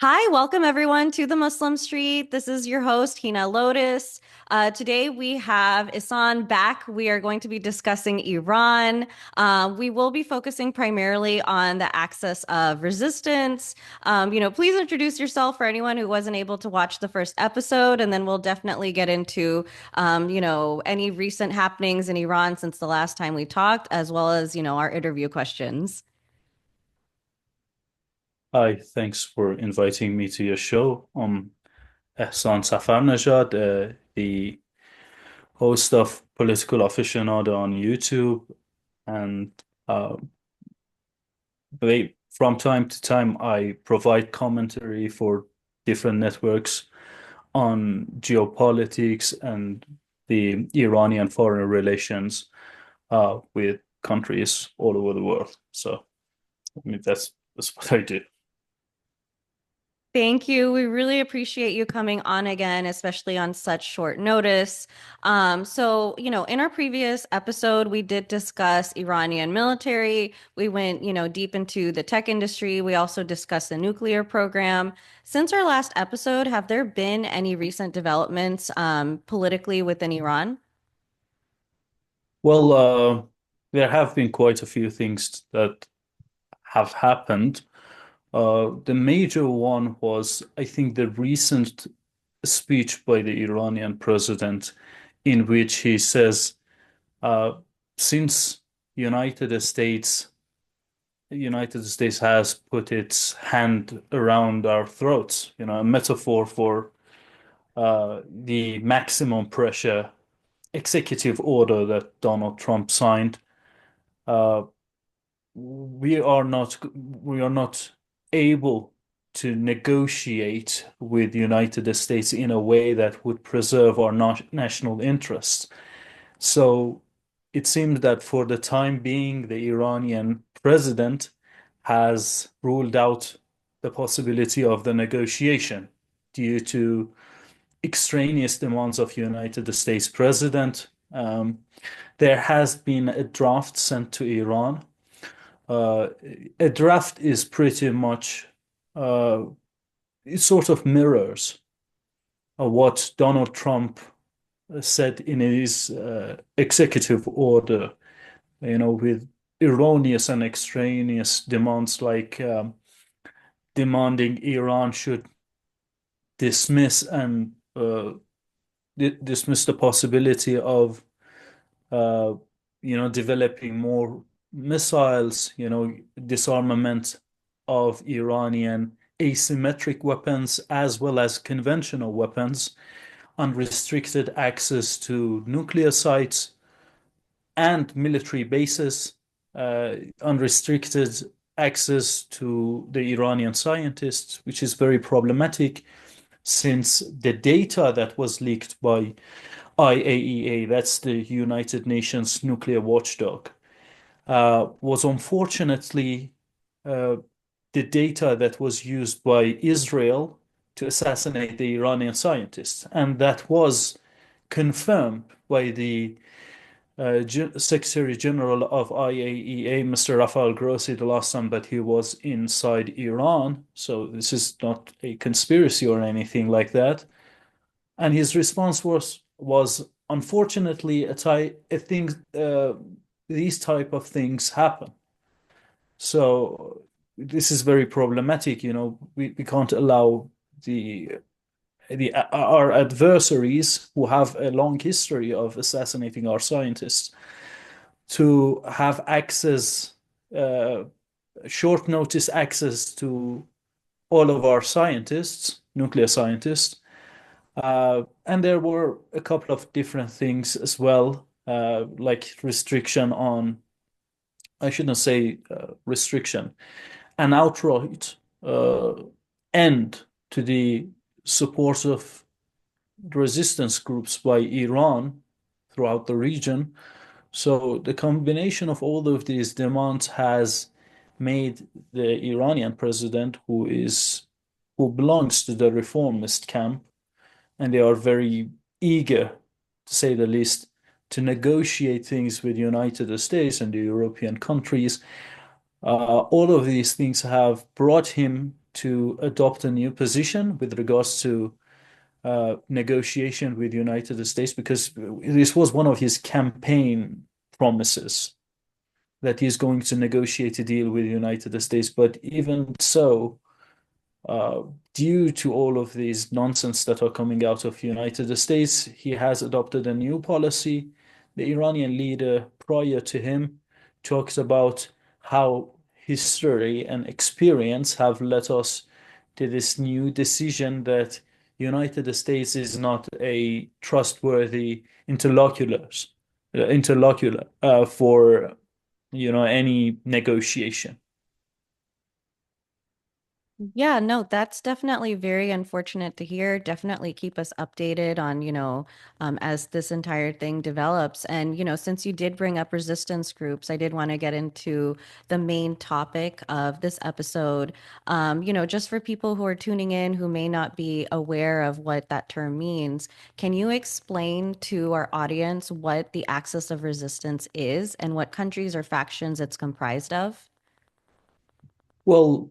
Hi, welcome everyone to the Muslim Street. This is your host, Heena Lotus. Today we have Ihsan back. We are going to be discussing Iran. We will be focusing primarily on the axis of resistance. Please introduce yourself for anyone who wasn't able to watch the first episode, and then we'll definitely get into, any recent happenings in Iran since the last time we talked, as well as, our interview questions. Hi, thanks for inviting me to your show. I'm Ehsan Safarnejad, the host of Political Aficionado on YouTube, and uh, from time to time I provide commentary for different networks on geopolitics and the Iranian foreign relations with countries all over the world. So, that's what I do. Thank you. We really appreciate you coming on again, especially on such short notice. In our previous episode, we did discuss Iranian military. We went, deep into the tech industry. We also discussed the nuclear program. Since our last episode, have there been any recent developments, politically within Iran? Well, there have been quite a few things that have happened. The major one was, I think, the recent speech by the Iranian president, in which he says, uh, since United States, United States has put its hand around our throats, a metaphor for the maximum pressure executive order that Donald Trump signed. Uh, we are not able to negotiate with the United States in a way that would preserve our national interests. So it seems that for the time being, the Iranian president has ruled out the possibility of the negotiation due to extraneous demands of United States president. There has been a draft sent to Iran. uh, a draft is pretty much uh, it sort of mirrors what Donald Trump said in his executive order, with erroneous and extraneous demands like demanding Iran should dismiss and dismiss the possibility of uh, developing more missiles, disarmament of Iranian asymmetric weapons as well as conventional weapons, unrestricted access to nuclear sites and military bases, unrestricted access to the Iranian scientists, which is very problematic since the data that was leaked by IAEA, that's the United Nations nuclear watchdog, was unfortunately uh, the data that was used by Israel to assassinate the Iranian scientists. And that was confirmed by the Secretary General of IAEA, Mr. Rafael Grossi, the last time that he was inside Iran. So this is not a conspiracy or anything like that. And his response was unfortunately a thing. These type of things happen. So this is very problematic. We can't allow our adversaries who have a long history of assassinating our scientists to have access, uh, short notice access to all of our scientists, nuclear scientists. And there were a couple of different things as well, like restriction on, I shouldn't say restriction, an outright uh, end to the support of resistance groups by Iran throughout the region. So the combination of all of these demands has made the Iranian president, who belongs to the reformist camp, and they are very eager, to say the least, to negotiate things with the United States and the European countries. All of these things have brought him to adopt a new position with regards to negotiation with United States because this was one of his campaign promises that he's going to negotiate a deal with United States. But even so, uh, due to all of these nonsense that are coming out of United States, he has adopted a new policy. The Iranian leader prior to him talks about how history and experience have led us to this new decision that United States is not a trustworthy interlocutor for any negotiation. Yeah, no, that's definitely very unfortunate to hear. Definitely keep us updated on, as this entire thing develops. And, since you did bring up resistance groups, I did want to get into the main topic of this episode. Just for people who are tuning in who may not be aware of what that term means, can you explain to our audience what the axis of resistance is and what countries or factions it's comprised of? Well,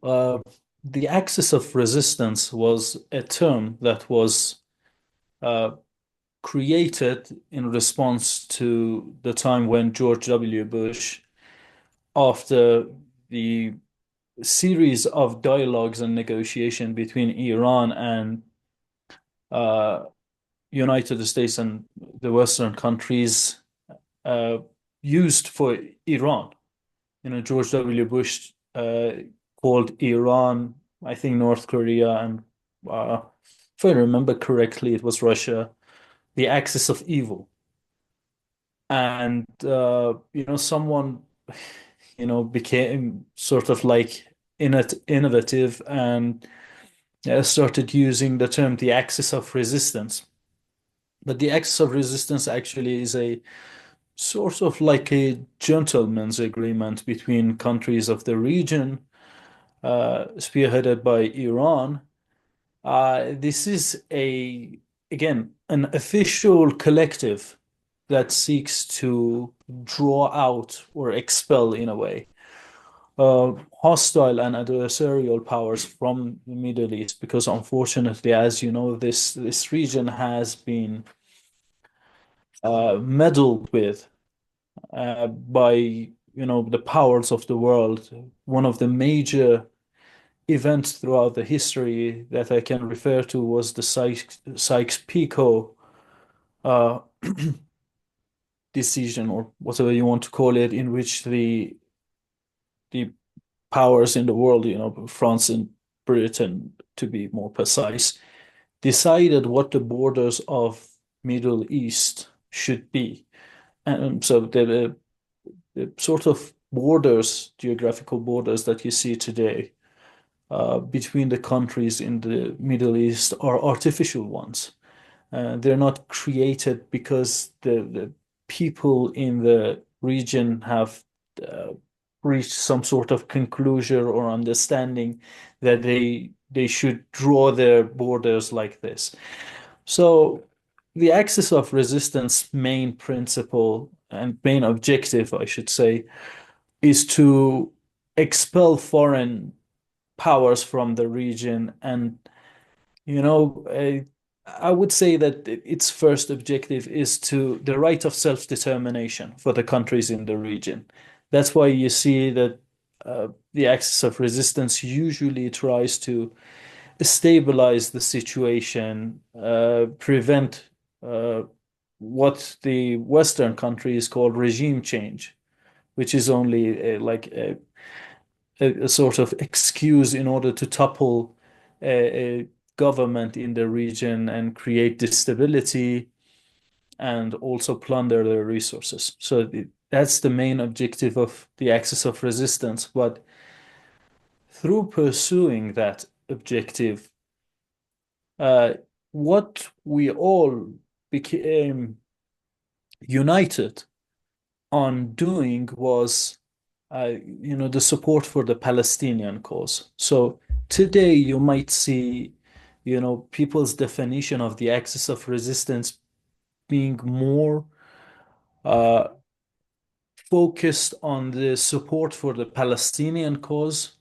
the axis of resistance was a term that was uh, created in response to the time when George W. Bush, after the series of dialogues and negotiation between Iran and uh, United States and the Western countries uh, used for Iran. George W. Bush called Iran, I think North Korea, and if I remember correctly, it was Russia, the axis of evil. And someone, became sort of like innovative and started using the term the axis of resistance. But the axis of resistance actually is a sort of like a gentleman's agreement between countries of the region, spearheaded by Iran. This is again, an official collective that seeks to draw out or expel, in a way, hostile and adversarial powers from the Middle East, because unfortunately, as you know, this region has been meddled with by the powers of the world. One of the major events throughout the history that I can refer to was the Sykes-Picot uh, decision, or whatever you want to call it, in which the powers in the world, France and Britain, to be more precise, decided what the borders of Middle East should be. And so the sort of borders, geographical borders that you see today between the countries in the Middle East are artificial ones. They're not created because the people in the region have uh, reached some sort of conclusion or understanding that they should draw their borders like this. So the axis of resistance main principle and main objective, I should say, is to expel foreign powers from the region. And you know, I would say that its first objective is to the right of self-determination for the countries in the region. That's why you see that the axis of resistance usually tries to stabilize the situation, prevent what the Western countries call regime change, which is only like a sort of excuse in order to topple a government in the region and create instability and also plunder their resources. So that's the main objective of the axis of resistance. But through pursuing that objective, uh, what we all became united on doing was, the support for the Palestinian cause. So today you might see, people's definition of the axis of resistance being more uh, focused on the support for the Palestinian cause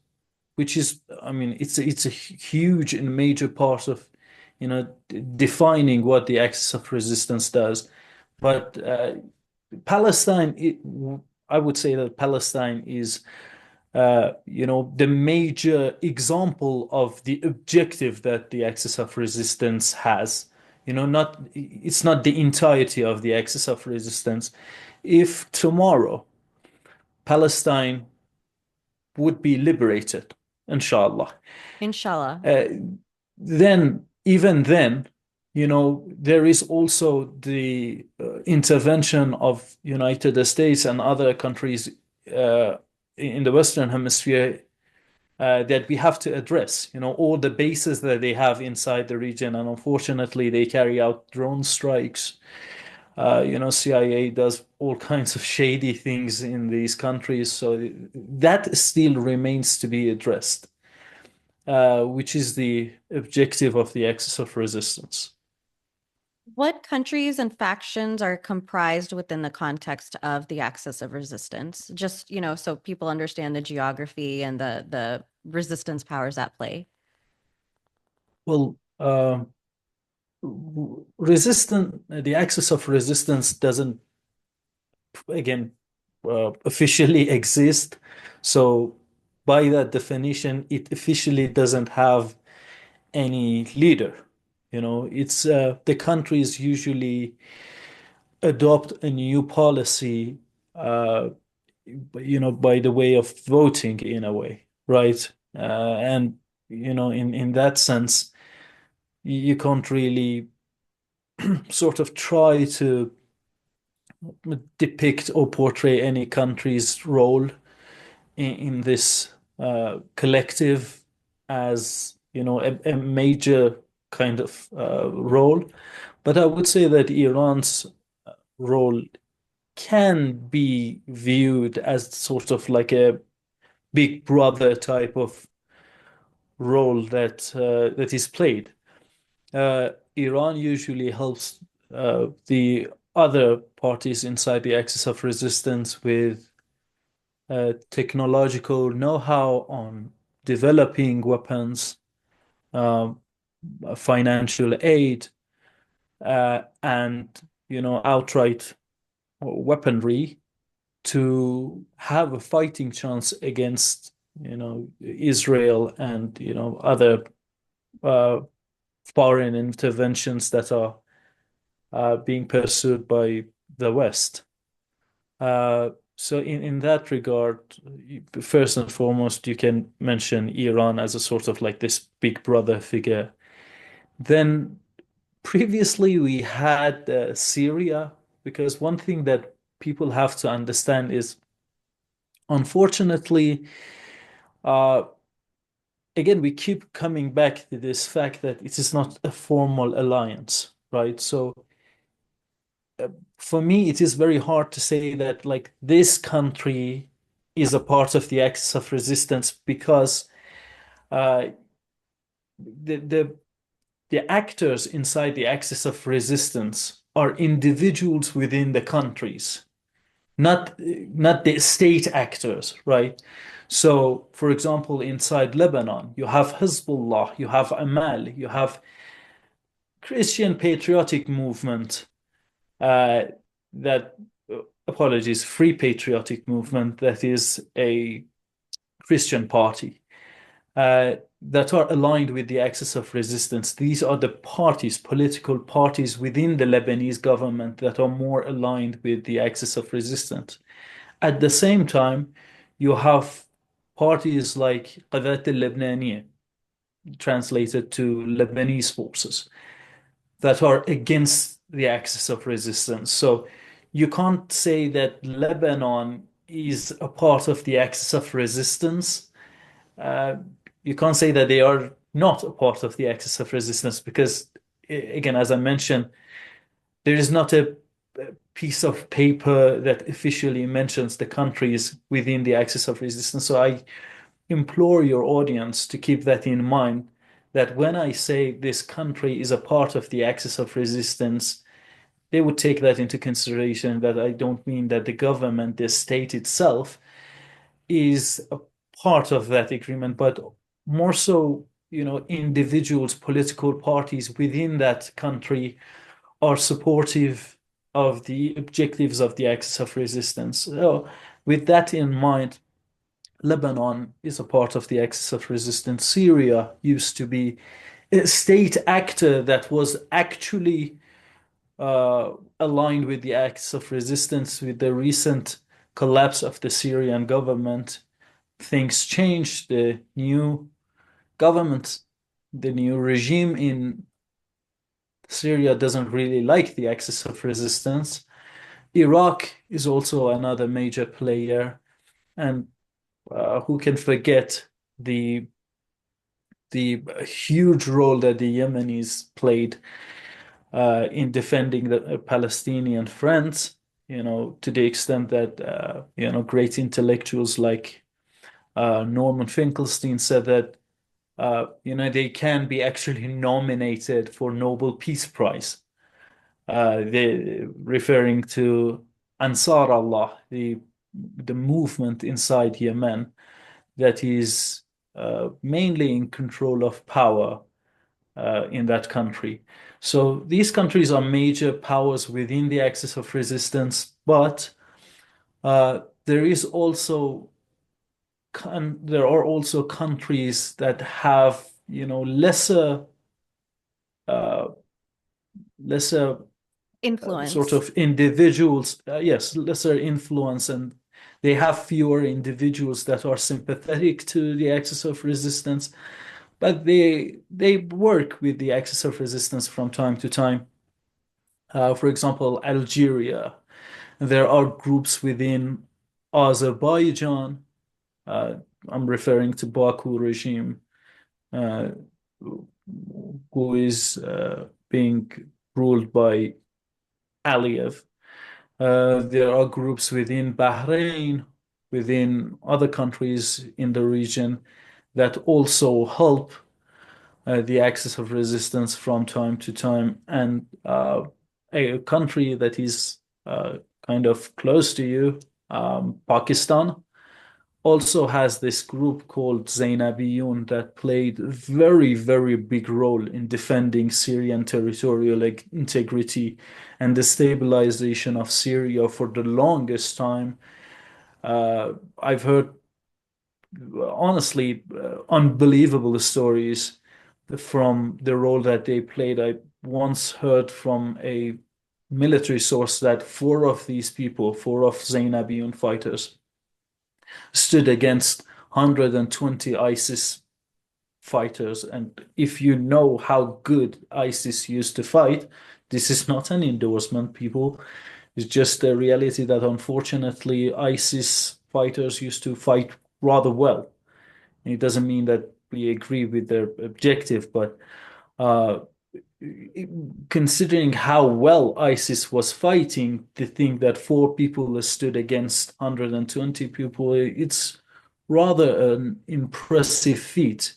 which is, I mean, it's a huge and major part of, defining what the axis of resistance does. But Palestine, I would say that Palestine is, the major example of the objective that the axis of resistance has. It's not the entirety of the axis of resistance. If tomorrow Palestine would be liberated, inshallah, Inshallah. uh, then, even then, there is also the intervention of United States and other countries uh, in the Western Hemisphere that we have to address. All the bases that they have inside the region, and unfortunately, they carry out drone strikes. CIA does all kinds of shady things in these countries, so that still remains to be addressed, which is the objective of the axis of resistance. What countries and factions are comprised within the context of the axis of resistance? Just, so people understand the geography and the resistance powers at play. Well, the axis of resistance doesn't, again, officially exist. So, by that definition, it officially doesn't have any leader. It's the countries usually adopt a new policy, uh, by the way of voting in a way, right? And in that sense, you can't really sort of try to depict or portray any country's role in this collective as a major kind of role. But I would say that Iran's role can be viewed as sort of like a big brother type of role that is played. Iran usually helps the other parties inside the axis of resistance with technological know-how on developing weapons, um, financial aid, and outright weaponry to have a fighting chance against Israel and other uh, foreign interventions that are being pursued by the West. So in that regard, first and foremost, you can mention Iran as a sort of like this big brother figure. Then previously we had Syria, because one thing that people have to understand is, unfortunately, uh, again, we keep coming back to this fact that it is not a formal alliance, right? So for me, it is very hard to say that like this country is a part of the axis of resistance, because uh, the the actors inside the axis of resistance are individuals within the countries, not the state actors, right? So, for example, inside Lebanon, you have Hezbollah, you have Amal, you have Christian patriotic movement, uh, that apologies, Free Patriotic Movement, that is a Christian party, that are aligned with the axis of resistance. These are the parties, political parties within the Lebanese government that are more aligned with the axis of resistance. At the same time, you have parties like Qadat al-Lebaniyya, translated to Lebanese forces, that are against the axis of resistance. So you can't say that Lebanon is a part of the axis of resistance. Uh, you can't say that they are not a part of the axis of resistance, because, again, as I mentioned, there is not a piece of paper that officially mentions the countries within the axis of resistance. So I implore your audience to keep that in mind, that when I say this country is a part of the axis of resistance, they would take that into consideration, that I don't mean that the government, the state itself, is a part of that agreement, but more so, individuals, political parties within that country are supportive of the objectives of the axis of resistance. So, with that in mind, Lebanon is a part of the axis of resistance. Syria used to be a state actor that was actually aligned with the axis of resistance. With the recent collapse of the Syrian government, things changed. The new government, the new regime in Syria doesn't really like the axis of resistance. Iraq is also another major player, and who can forget the the huge role that the Yemenis played in defending the Palestinian friends, to the extent that, great intellectuals like Norman Finkelstein said that, they can be actually nominated for Nobel Peace Prize. They referring to Ansar Allah, the movement inside Yemen that is mainly in control of power in that country. So these countries are major powers within the axis of resistance, but there is also there are also countries that have, uh, lesser sort Influence. of individuals, yes, lesser influence, and they have fewer individuals that are sympathetic to the axis of resistance, but they work with the axis of resistance from time to time. For example, Algeria. There are groups within Azerbaijan. Uh, I'm referring to Baku regime, uh, who is being ruled by Aliyev. There are groups within Bahrain, within other countries in the region that also help the axis of resistance from time to time. And a country that is kind of close to you, Pakistan, also has this group called Zainabiyun that played a very, very big role in defending Syrian territorial integrity and the stabilization of Syria for the longest time. I've heard, honestly, unbelievable stories from the role that they played. I once heard from a military source that four of these people, four of Zainabiyun fighters, stood against 120 ISIS fighters. And if you know how good ISIS used to fight, this is not an endorsement, people. It's just a reality that unfortunately ISIS fighters used to fight rather well. And it doesn't mean that we agree with their objective, but uh, considering how well ISIS was fighting, to think that four people stood against 120 people, it's rather an impressive feat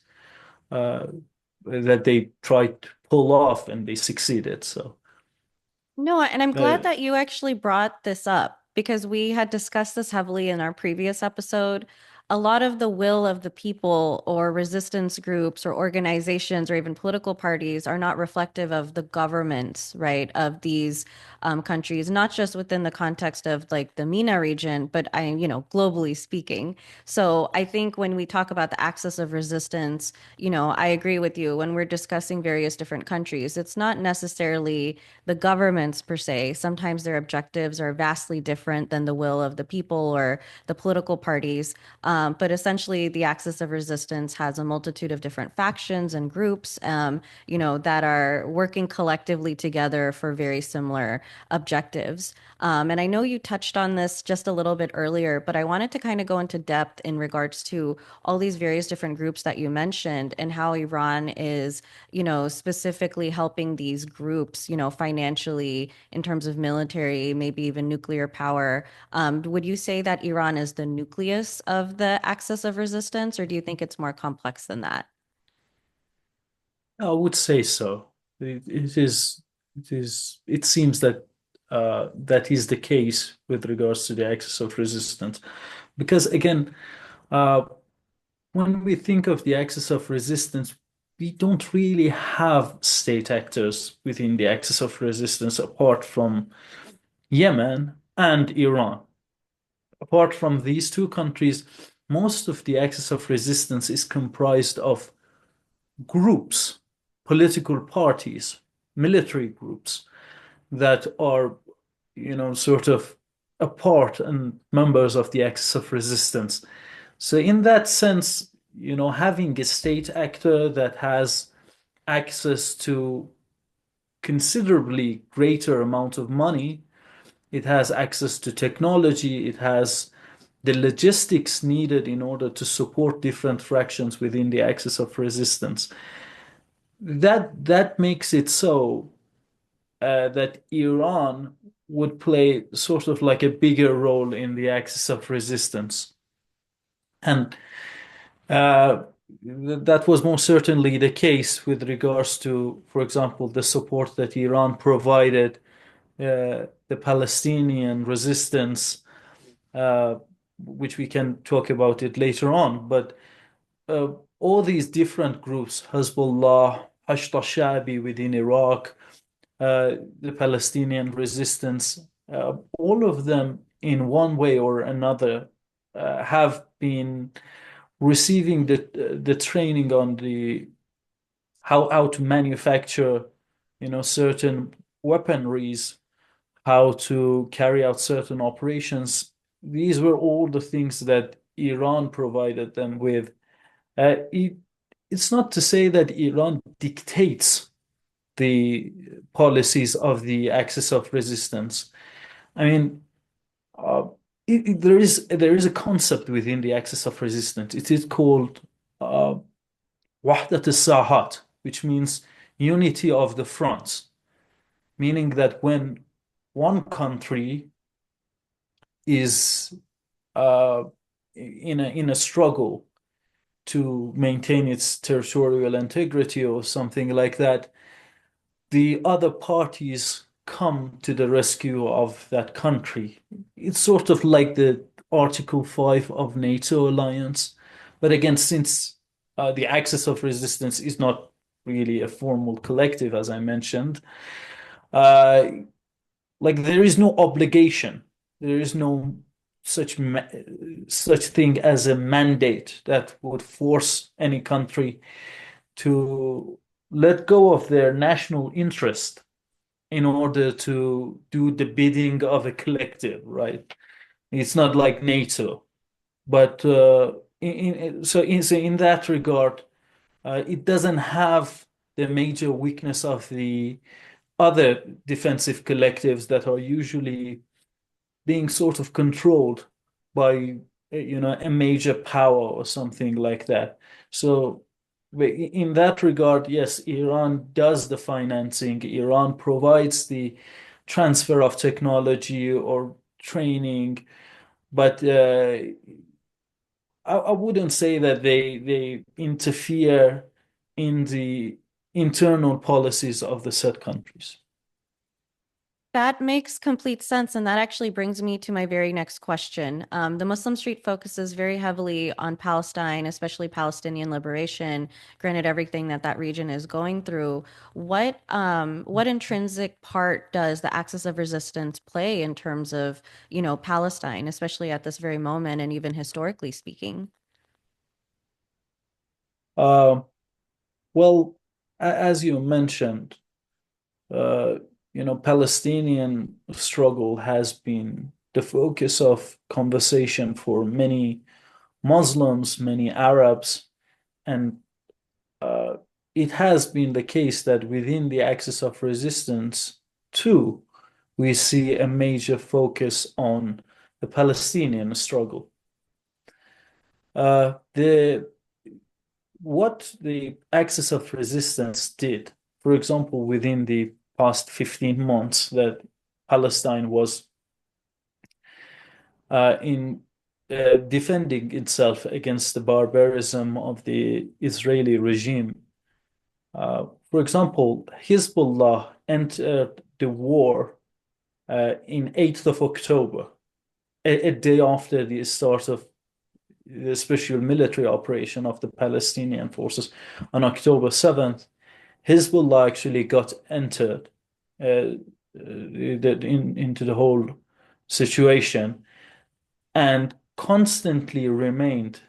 uh, that they tried to pull off and they succeeded. So, No, and I'm glad uh, that you actually brought this up because we had discussed this heavily in our previous episode. A lot of the will of the people or resistance groups or organizations or even political parties are not reflective of the governments, right, of these countries, not just within the context of like the MENA region, but globally speaking. So I think when we talk about the axis of resistance, I agree with you. When we're discussing various different countries, it's not necessarily the governments per se. Sometimes their objectives are vastly different than the will of the people or the political parties. But essentially, the axis of resistance has a multitude of different factions and groups, that are working collectively together for very similar objectives. And I know you touched on this just a little bit earlier, but I wanted to kind of go into depth in regards to all these various different groups that you mentioned and how Iran is, specifically helping these groups, financially in terms of military, maybe even nuclear power. Would you say that Iran is the nucleus of the axis of resistance, or do you think it's more complex than that? I would say so. It is. It is. It seems that that is the case with regards to the axis of resistance, because again, uh, when we think of the axis of resistance, we don't really have state actors within the axis of resistance apart from Yemen and Iran. Apart from these two countries, most of the axis of resistance is comprised of groups, political parties, military groups that are, sort of apart and members of the axis of resistance. So in that sense, having a state actor that has access to considerably greater amount of money, it has access to technology, it has the logistics needed in order to support different fractions within the axis of resistance. That makes it so that Iran would play sort of like a bigger role in the axis of resistance. And that was most certainly the case with regards to, for example, the support that Iran provided the Palestinian resistance, uh, which we can talk about it later on. But uh, all these different groups, Hezbollah, Hashd al-Sha'bi within Iraq, the Palestinian resistance, all of them in one way or another have been receiving the training on the how to manufacture, certain weaponries, how to carry out certain operations. These were all the things that Iran provided them with. It's not to say that Iran dictates the policies of the axis of resistance. I mean, uh, there is a concept within the axis of resistance. It is called uh, Wahdat al-Sahat, which means unity of the fronts, meaning that when one country is uh, in a struggle to maintain its territorial integrity or something like that, the other parties come to the rescue of that country. It's sort of like the Article 5 of NATO alliance. But again, since the axis of resistance is not really a formal collective, as I mentioned, uh, like there is no obligation. There is no such thing as a mandate that would force any country to let go of their national interest in order to do the bidding of a collective, right? It's not like NATO, but so in that regard, it doesn't have the major weakness of the other defensive collectives that are usually being sort of controlled by a major power or something like that. So in that regard, yes, Iran does the financing. Iran provides the transfer of technology or training, but I wouldn't say that they interfere in the internal policies of the said countries. That makes complete sense. And that actually brings me to my very next question. The Muslim Street focuses very heavily on Palestine, especially Palestinian liberation, granted everything that that region is going through. What intrinsic part does the axis of resistance play in terms of, Palestine, especially at this very moment and even historically speaking? Uh, well, as you mentioned, uh, Palestinian struggle has been the focus of conversation for many Muslims, many Arabs, and uh, it has been the case that within the axis of resistance too, we see a major focus on the Palestinian struggle. The what the axis of resistance did, for example, within the past 15 months that Palestine was in defending itself against the barbarism of the Israeli regime. For example, Hezbollah entered the war in 8th of October, a day after the start of the special military operation of the Palestinian forces on October 7th, Hezbollah actually got entered into the whole situation and constantly remained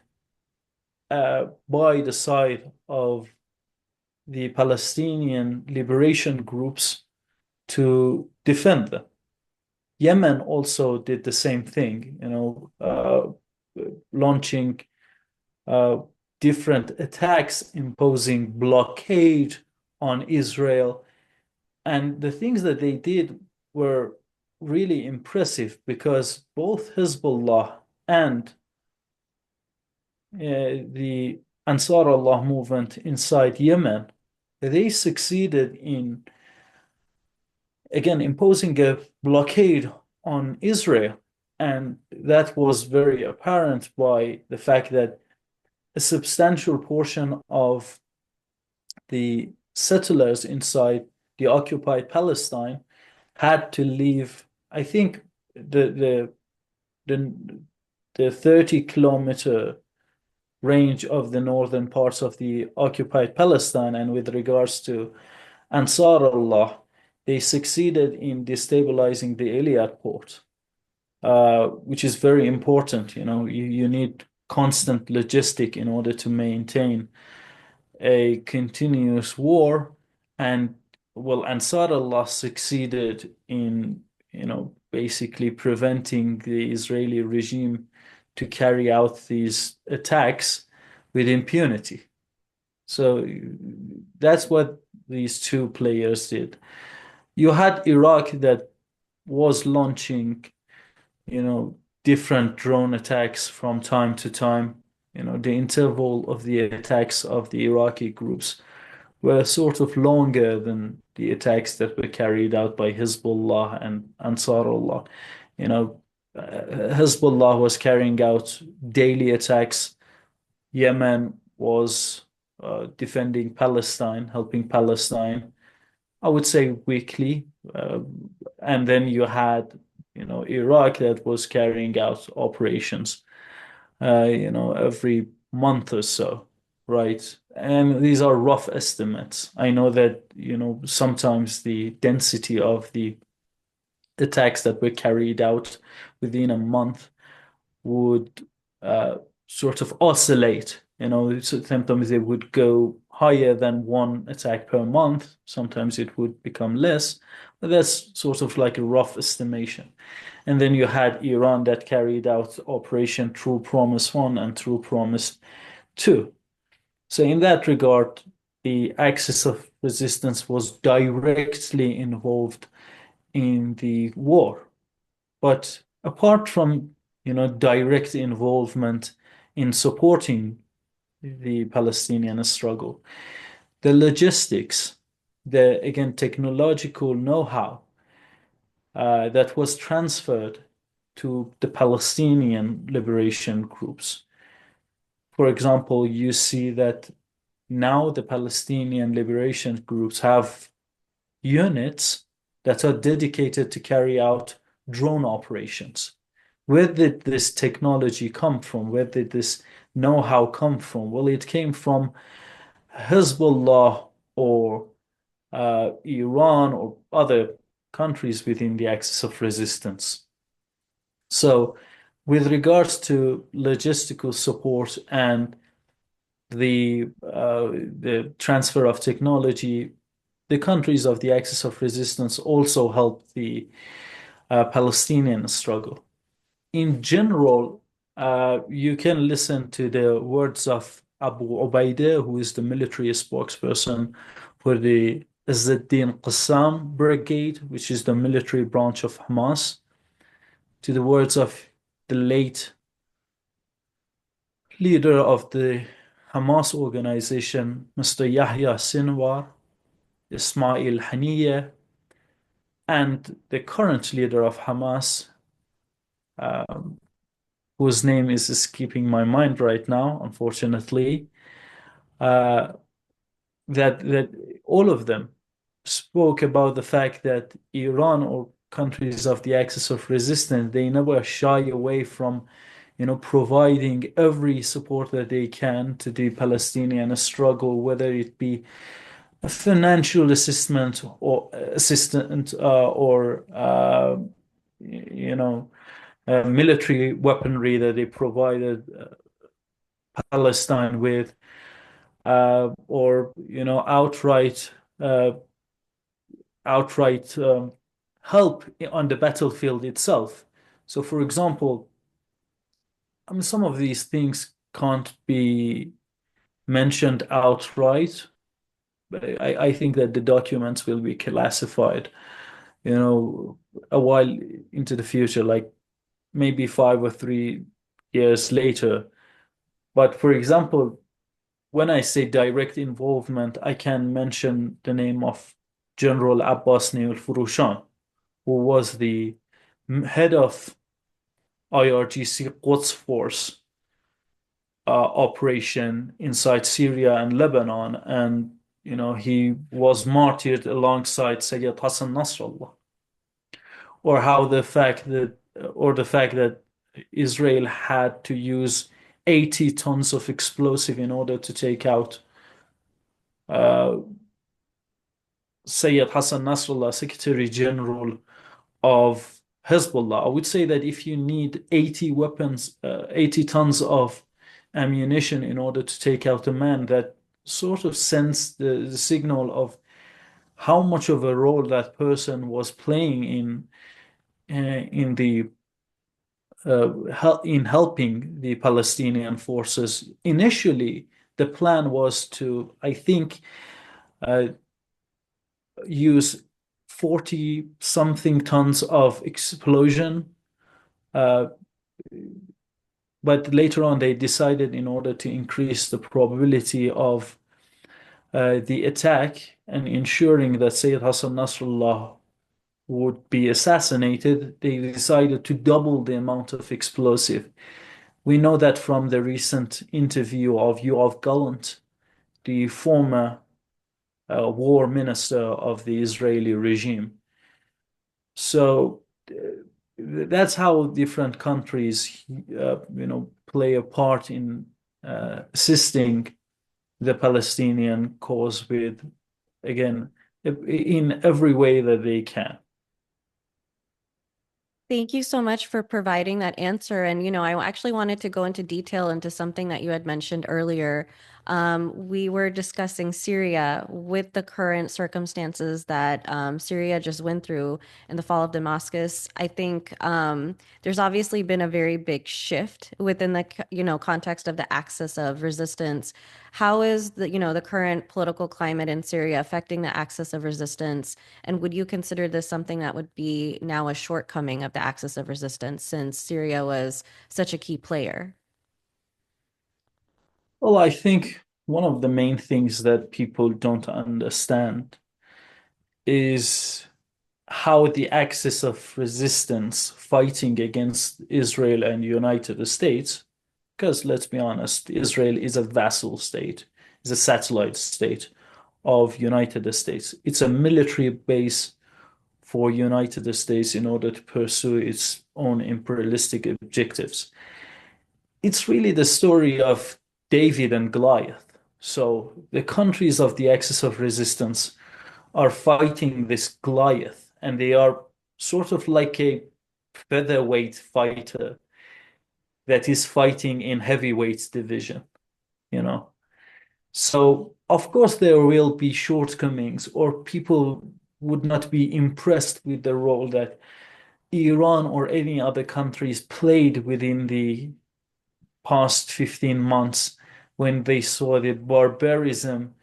by the side of the Palestinian liberation groups to defend them. Yemen also did the same thing, launching uh, different attacks, imposing blockade on Israel. And the things that they did were really impressive because both Hezbollah and the Ansar Allah movement inside Yemen, they succeeded in, again, imposing a blockade on Israel. And that was very apparent by the fact that a substantial portion of the settlers inside the occupied Palestine had to leave. I think the the 30-kilometer range of the northern parts of the occupied Palestine, and with regards to Ansar Allah, they succeeded in destabilizing the Iliad port, which is very important. You need constant logistic in order to maintain a continuous war. And well, Ansar Allah succeeded in, basically preventing the Israeli regime to carry out these attacks with impunity. So that's what these two players did. You had Iraq that was launching, different drone attacks from time to time. The interval of the attacks of the Iraqi groups were sort of longer than the attacks that were carried out by Hezbollah and Ansarullah. You know, Hezbollah was carrying out daily attacks. Yemen was defending Palestine, helping Palestine, I would say weekly. And then you had, Iraq that was carrying out operations, every month or so, right? And these are rough estimates. I know that, sometimes the density of the attacks that were carried out within a month would sort of oscillate. So sometimes they would go higher than one attack per month. Sometimes it would become less, but that's sort of like a rough estimation. And then you had Iran that carried out Operation True Promise 1 and True Promise 2. So in that regard, the axis of resistance was directly involved in the war. But apart from, direct involvement in supporting the Palestinian struggle, the logistics, the, again, technological know-how that was transferred to the Palestinian liberation groups. For example, you see that now the Palestinian liberation groups have units that are dedicated to carry out drone operations. Where did this technology come from? Where did this know-how come from? Well, it came from Hezbollah or Iran or other countries within the axis of resistance. So, with regards to logistical support and the transfer of technology, the countries of the axis of resistance also helped the Palestinian struggle. In general, you can listen to the words of Abu Ubaidah, who is the military spokesperson for the Izzeddin Qassam Brigade, which is the military branch of Hamas, to the words of the late leader of the Hamas organization, Mr. Yahya Sinwar, Ismail Haniyeh, and the current leader of Hamas, um, whose name is escaping my mind right now, unfortunately, uh, that all of them spoke about the fact that Iran or countries of the axis of resistance, they never shy away from providing every support that they can to the Palestinian struggle, whether it be a financial assistant or military weaponry that they provided Palestine with, or uh, outright help on the battlefield itself. So, for example, I mean, some of these things can't be mentioned outright, but I think that the documents will be classified, you know, a while into the future, like maybe 5 or 3 years later. But for example, when I say direct involvement, I can mention the name of General Abbas Neel-Furushan, who was the head of IRGC Quds Force operation inside Syria and Lebanon, and he was martyred alongside Sayyid Hassan Nasrallah. Or how the fact that Israel had to use 80 tons of explosive in order to take out uh, Sayyid Hassan Nasrallah, Secretary General of Hezbollah. I would say that if you need 80 weapons, 80 tons of ammunition in order to take out a man, that sort of sends the signal of how much of a role that person was playing in the in helping the Palestinian forces. Initially, the plan was to, I think, uh, use 40 something tons of explosion. Uh, but later on, they decided in order to increase the probability of the attack and ensuring that Sayyid Hassan Nasrallah would be assassinated, they decided to double the amount of explosive. We know that from the recent interview of Yoav Gallant, the former war minister of the Israeli regime. So that's how different countries, play a part in assisting the Palestinian cause with, again, in every way that they can. Thank you so much for providing that answer. And, I actually wanted to go into detail into something that you had mentioned earlier. We were discussing Syria with the current circumstances that Syria just went through in the fall of Damascus. I think there's obviously been a very big shift within the, context of the axis of resistance. How is the current political climate in Syria affecting the axis of resistance? And would you consider this something that would be now a shortcoming of the axis of resistance since Syria was such a key player? Well, I think one of the main things that people don't understand is how the axis of resistance fighting against Israel and United States, because let's be honest, Israel is a vassal state, is a satellite state of United States. It's a military base for United States in order to pursue its own imperialistic objectives. It's really the story of David and Goliath. So the countries of the axis of resistance are fighting this Goliath, and they are sort of like a featherweight fighter that is fighting in heavyweight division, you know. So of course there will be shortcomings, or people would not be impressed with the role that Iran or any other countries played within the past 15 months when they saw the barbarism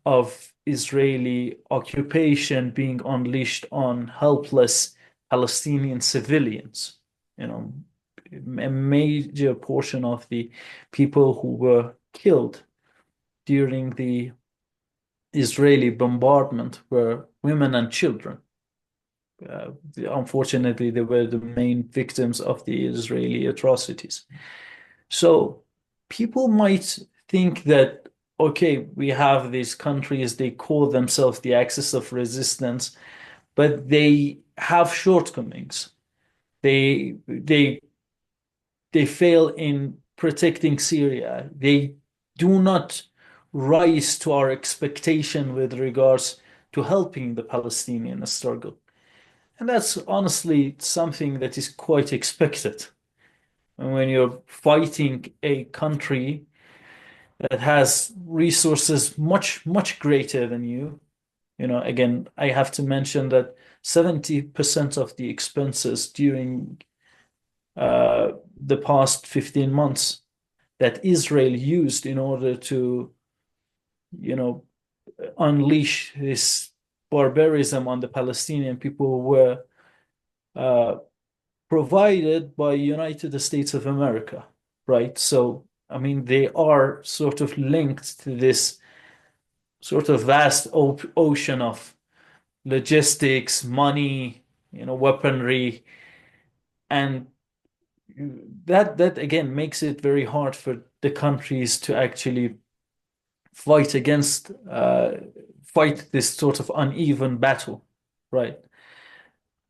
of Israeli occupation being unleashed on helpless Palestinian civilians. You know, a major portion of the people who were killed during the Israeli bombardment were women and children. Unfortunately, they were the main victims of the Israeli atrocities. So people might think that, okay, we have these countries, they call themselves the axis of resistance, but they have shortcomings. They they fail in protecting Syria. They do not rise to our expectation with regards to helping the Palestinian struggle. And that's honestly something that is quite expected. And when you're fighting a country that has resources much, much greater than you, again, I have to mention that 70% of the expenses during the past 15 months that Israel used in order to, you know, unleash this barbarism on the Palestinian people were uh, provided by United States of America, right? So, I mean, they are sort of linked to this sort of vast ocean of logistics, money, weaponry, and that again makes it very hard for the countries to actually fight against fight this sort of uneven battle, right?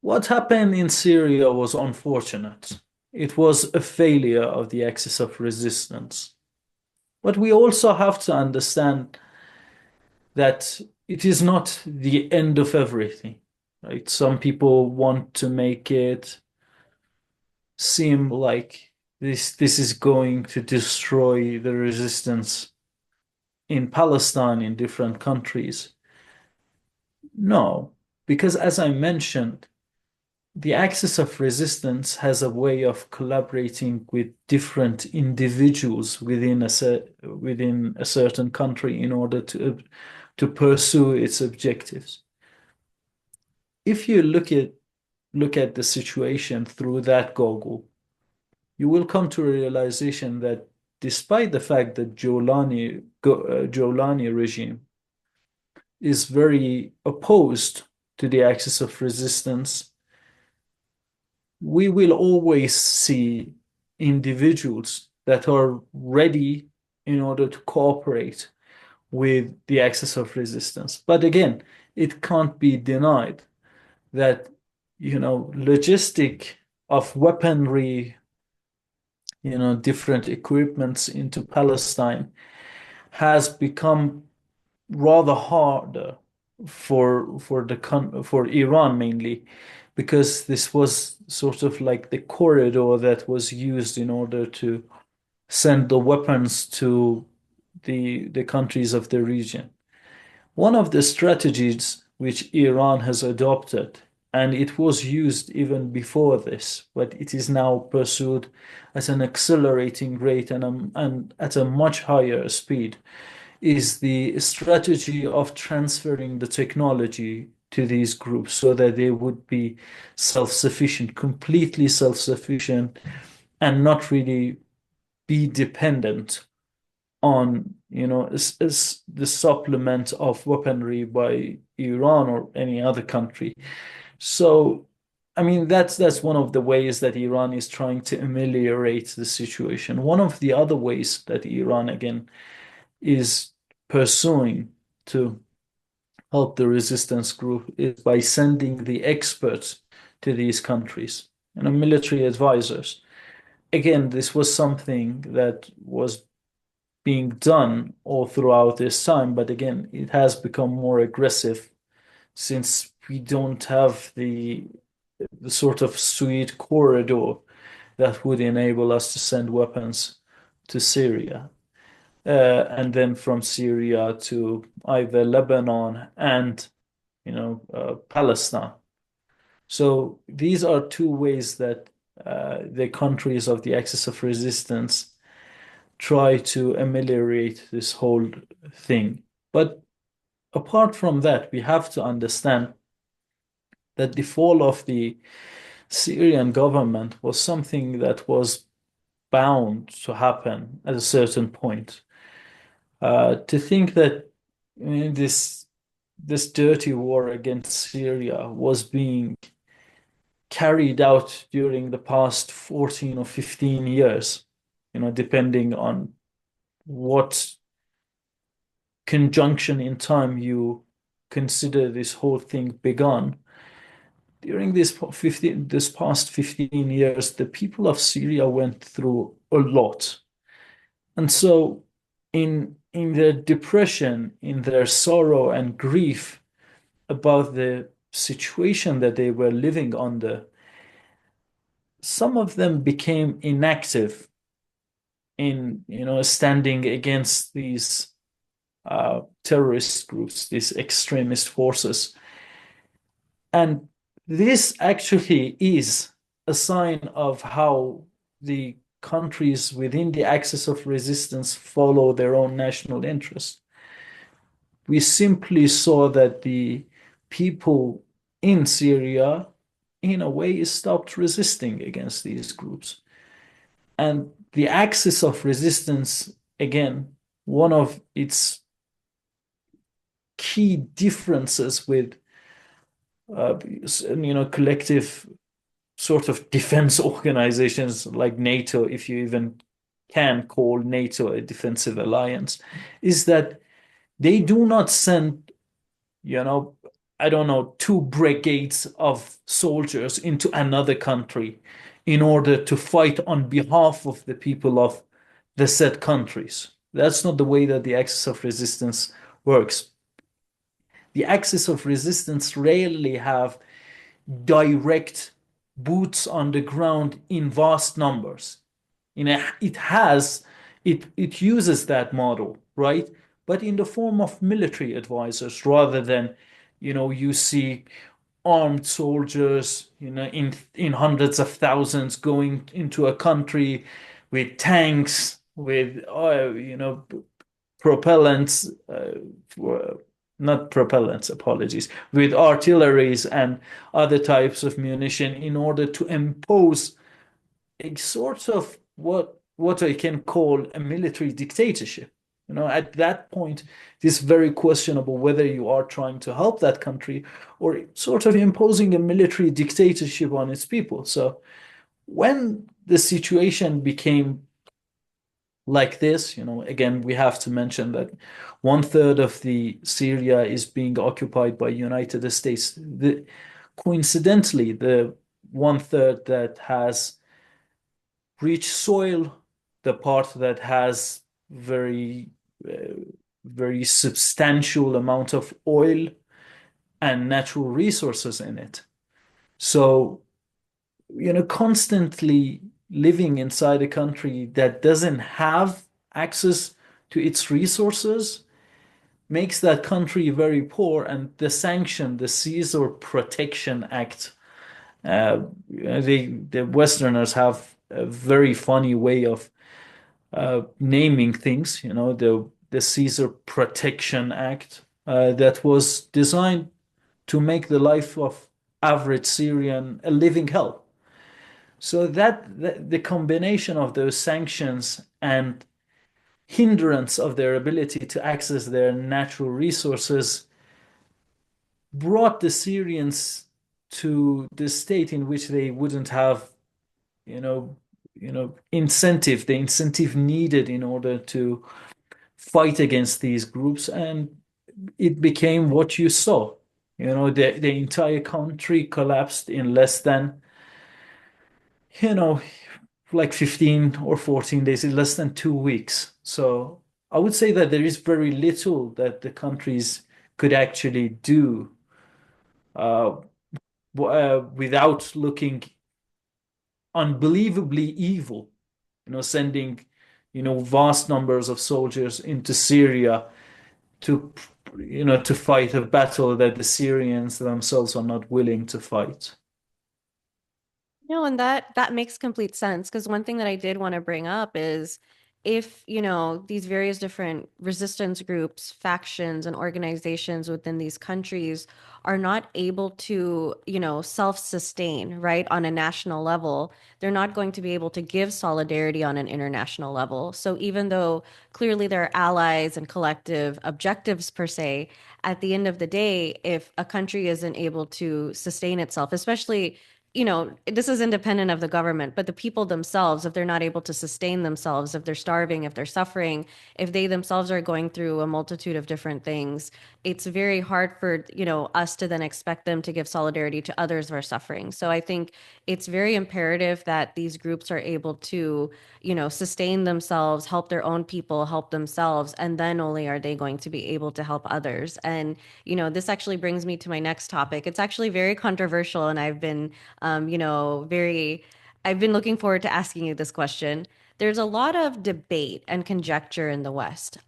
What happened in Syria was unfortunate. It was a failure of the axis of resistance. But we also have to understand that it is not the end of everything, right? Some people want to make it seem like this is going to destroy the resistance in Palestine in different countries. No, because as I mentioned, the axis of resistance has a way of collaborating with different individuals within a certain country in order to pursue its objectives. If you look at the situation through that goggle, you will come to a realization that despite the fact that Jolani regime is very opposed to the axis of resistance, we will always see individuals that are ready in order to cooperate with the axis of resistance. But again, it can't be denied that, logistic of weaponry, different equipments into Palestine has become rather harder for Iran mainly, because this was sort of like the corridor that was used in order to send the weapons to the countries of the region. One of the strategies which Iran has adopted, and it was used even before this, but it is now pursued at an accelerating rate and at a much higher speed, is the strategy of transferring the technology to these groups so that they would be self-sufficient, completely self-sufficient, and not really be dependent on, as the supplement of weaponry by Iran or any other country. So, I mean, that's one of the ways that Iran is trying to ameliorate the situation. One of the other ways that Iran, again, is pursuing to help the resistance group is by sending the experts to these countries, military advisors. Again, this was something that was being done all throughout this time, but again, it has become more aggressive since we don't have the sort of sweet corridor that would enable us to send weapons to Syria. And then from Syria to either Lebanon and Palestine. So these are two ways that the countries of the axis of resistance try to ameliorate this whole thing. But apart from that, we have to understand that the fall of the Syrian government was something that was bound to happen at a certain point. To think that, this dirty war against Syria was being carried out during the past 14 or 15 years, depending on what conjunction in time you consider this whole thing begun, during this past 15 years, the people of Syria went through a lot. And so in their depression, in their sorrow and grief about the situation that they were living under, some of them became inactive in, standing against these terrorist groups, these extremist forces. And this actually is a sign of how the countries within the axis of resistance follow their own national interest. We simply saw that the people in Syria, in a way, stopped resisting against these groups. And the axis of resistance, again, one of its key differences with, collective sort of defense organizations like NATO, if you even can call NATO a defensive alliance, is that they do not send, you know, I don't know, two brigades of soldiers into another country in order to fight on behalf of the people of the said countries. That's not the way that the axis of resistance works. The axis of resistance rarely have direct boots on the ground in vast numbers. It uses that model, right? But in the form of military advisors rather than, you see armed soldiers, in hundreds of thousands going into a country with tanks, with, propellants, not propellants, apologies, with artilleries and other types of munition in order to impose a sort of what I can call a military dictatorship. At that point, it is very questionable whether you are trying to help that country or sort of imposing a military dictatorship on its people. So when the situation became like this, again, we have to mention that 1/3 of the Syria is being occupied by United States. Coincidentally, the 1/3 that has rich soil, the part that has very, very substantial amount of oil and natural resources in it. So, constantly living inside a country that doesn't have access to its resources makes that country very poor. And the Caesar Protection Act, the Westerners have a very funny way of naming things, the Caesar Protection Act, that was designed to make the life of average Syrian a living hell. So the combination of those sanctions and hindrance of their ability to access their natural resources brought the Syrians to the state in which they wouldn't have, you know, the incentive needed in order to fight against these groups, and it became what you saw. The entire country collapsed in less than, you know, like 15 or 14 days, in less than 2 weeks. So I would say that there is very little that the countries could actually do uh, without looking unbelievably evil, sending, vast numbers of soldiers into Syria to, to fight a battle that the Syrians themselves are not willing to fight. No, and that makes complete sense because one thing that I did want to bring up is if, these various different resistance groups, factions, and organizations within these countries are not able to, self-sustain, right, on a national level, they're not going to be able to give solidarity on an international level. So even though clearly they're allies and collective objectives per se, at the end of the day, if a country isn't able to sustain itself, especially this is independent of the government, but the people themselves, if they're not able to sustain themselves, if they're starving, if they're suffering, if they themselves are going through a multitude of different things, it's very hard for, us to then expect them to give solidarity to others who are suffering. So I think it's very imperative that these groups are able to, sustain themselves, help their own people, help themselves, and then only are they going to be able to help others. And, this actually brings me to my next topic. It's actually very controversial, and very, I've been looking forward to asking you this question. There's a lot of debate and conjecture in the West.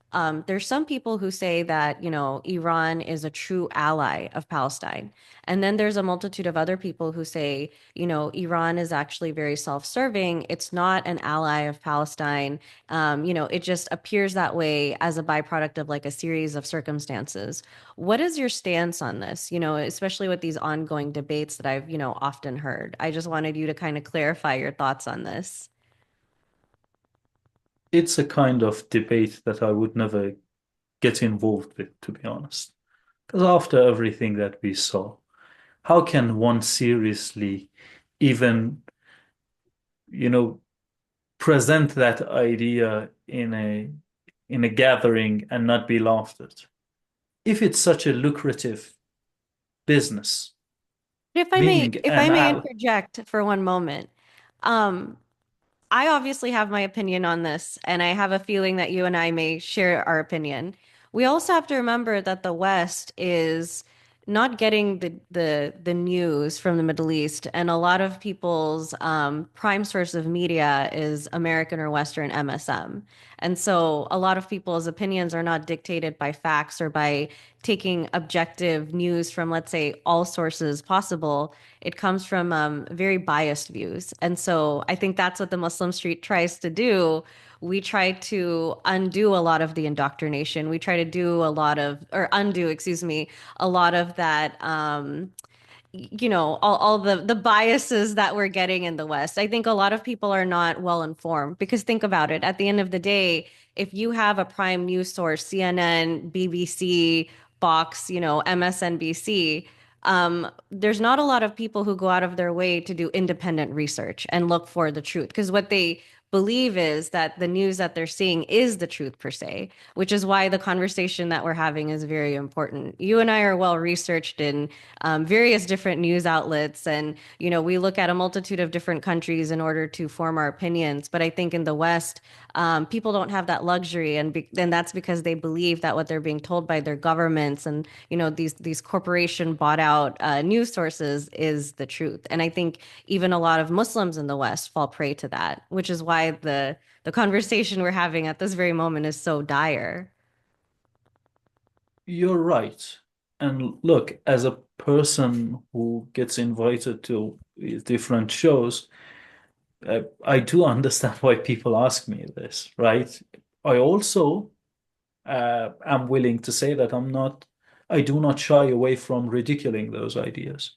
There's some people who say that, Iran is a true ally of Palestine. And then there's a multitude of other people who say, Iran is actually very self-serving. It's not an ally of Palestine. It just appears that way as a byproduct of like a series of circumstances. What is your stance on this? Especially with these ongoing debates that I've, often heard. I just wanted you to kind of clarify your thoughts on this. It's a kind of debate that I would never get involved with, to be honest. Because after everything that we saw, how can one seriously even, you know, present that idea in a gathering and not be laughed at? If it's such a lucrative business, being If I an may ally, interject for one moment, um, I obviously have my opinion on this, and I have a feeling that you and I may share our opinion. We also have to remember that the West is not getting the news from the Middle East, and a lot of people's prime source of media is American or Western MSM. And so a lot of people's opinions are not dictated by facts or by taking objective news from, let's say, all sources possible. It comes from very biased views. And so I think that's what the Muslim Street tries to do. We try to undo a lot of the indoctrination. We try to do a lot of, or undo, excuse me, a lot of that. All the biases that we're getting in the West. I think a lot of people are not well informed because think about it. At the end of the day, if you have a prime news source, CNN, BBC, Fox, MSNBC, there's not a lot of people who go out of their way to do independent research and look for the truth because what they believe is that the news that they're seeing is the truth per se, which is why the conversation that we're having is very important. You and I are well researched in various different news outlets, and we look at a multitude of different countries in order to form our opinions. But I think in the West, people don't have that luxury, and that's because they believe that what they're being told by their governments and these corporation bought out news sources is the truth. And I think even a lot of Muslims in the West fall prey to that, which is why the conversation we're having at this very moment is so dire. you're right. And look, as a person who gets invited to different shows, I do understand why people ask me this, right? I also am willing to say that I do not shy away from ridiculing those ideas.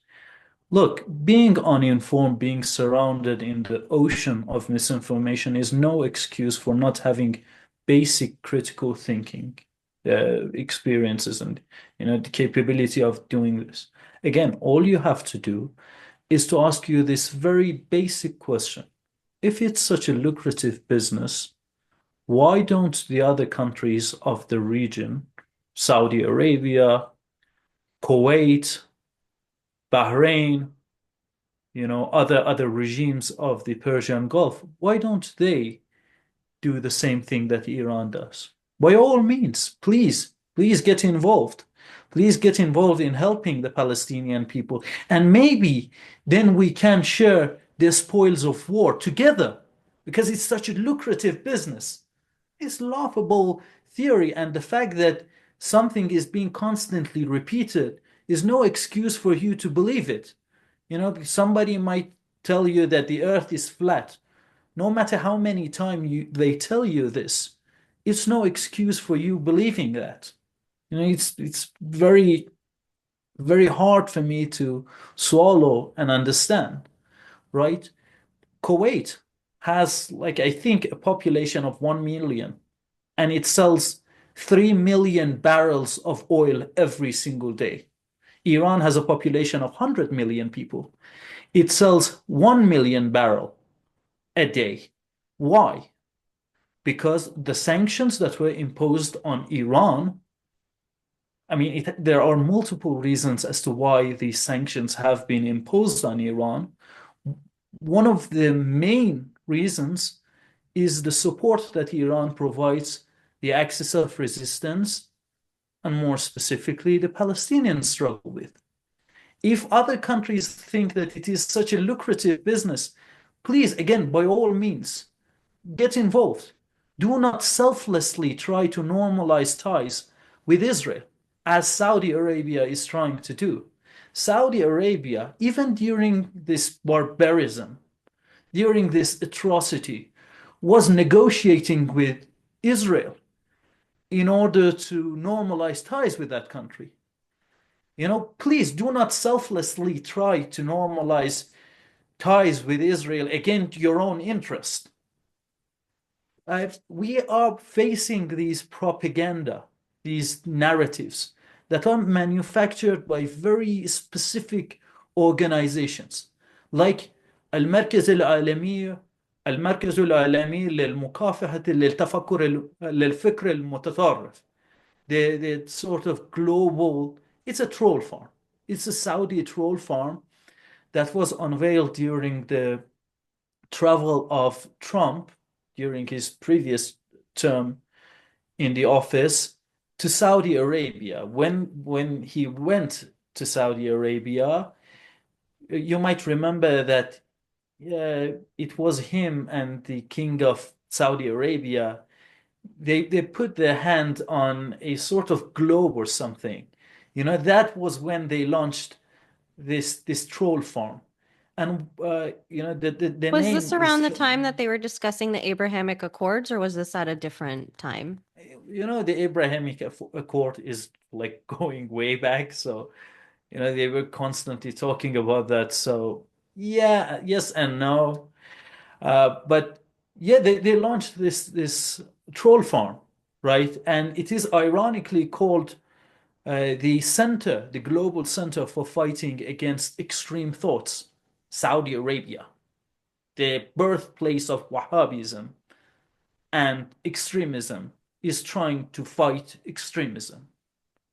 Look, being uninformed, being surrounded in the ocean of misinformation is no excuse for not having basic critical thinking experiences and the capability of doing this. Again, all you have to do is to ask you this very basic question. If it's such a lucrative business, why don't the other countries of the region, Saudi Arabia, Kuwait, Bahrain, other regimes of the Persian Gulf, why don't they do the same thing that Iran does? By all means, please get involved. Please get involved in helping the Palestinian people. And maybe then we can share the spoils of war together because it's such a lucrative business. It's laughable theory, and the fact that something is being constantly repeated is no excuse for you to believe it. Somebody might tell you that the earth is flat. No matter how many times they tell you this, it's no excuse for you believing that. It's very, very hard for me to swallow and understand, right? Kuwait has, like, I think a population of 1 million, and it sells 3 million barrels of oil every single day. Iran has a population of 100 million people. It sells 1 million barrel a day. Why? Because the sanctions that were imposed on Iran, I mean, there are multiple reasons as to why these sanctions have been imposed on Iran. One of the main reasons is the support that Iran provides the axis of resistance, and more specifically, the Palestinians struggle with. If other countries think that it is such a lucrative business, please, again, by all means, get involved. Do not selflessly try to normalize ties with Israel, as Saudi Arabia is trying to do. Saudi Arabia, even during this barbarism, during this atrocity, was negotiating with Israel in order to normalize ties with that country. Please do not selflessly try to normalize ties with Israel against your own interest. We are facing these propaganda, these narratives that are manufactured by very specific organizations like المركز العالمي المركز العالمي للمكافحة للفكر المتطرف. The sort of global, it's a troll farm. It's a Saudi troll farm that was unveiled during the travel of Trump during his previous term in the office to Saudi Arabia. When he went to Saudi Arabia, you might remember that it was him and the king of Saudi Arabia. They put their hand on a sort of globe or something. That was when they launched this troll farm. And the Was this name around is the time that they were discussing the Abrahamic Accords, or was this at a different time? the Abrahamic Accord is like going way back, so they were constantly talking about that. So yeah, yes and no. But yeah, they launched this troll farm, right? And it is ironically called the global center for fighting against extreme thoughts, Saudi Arabia, the birthplace of Wahhabism and extremism, is trying to fight extremism.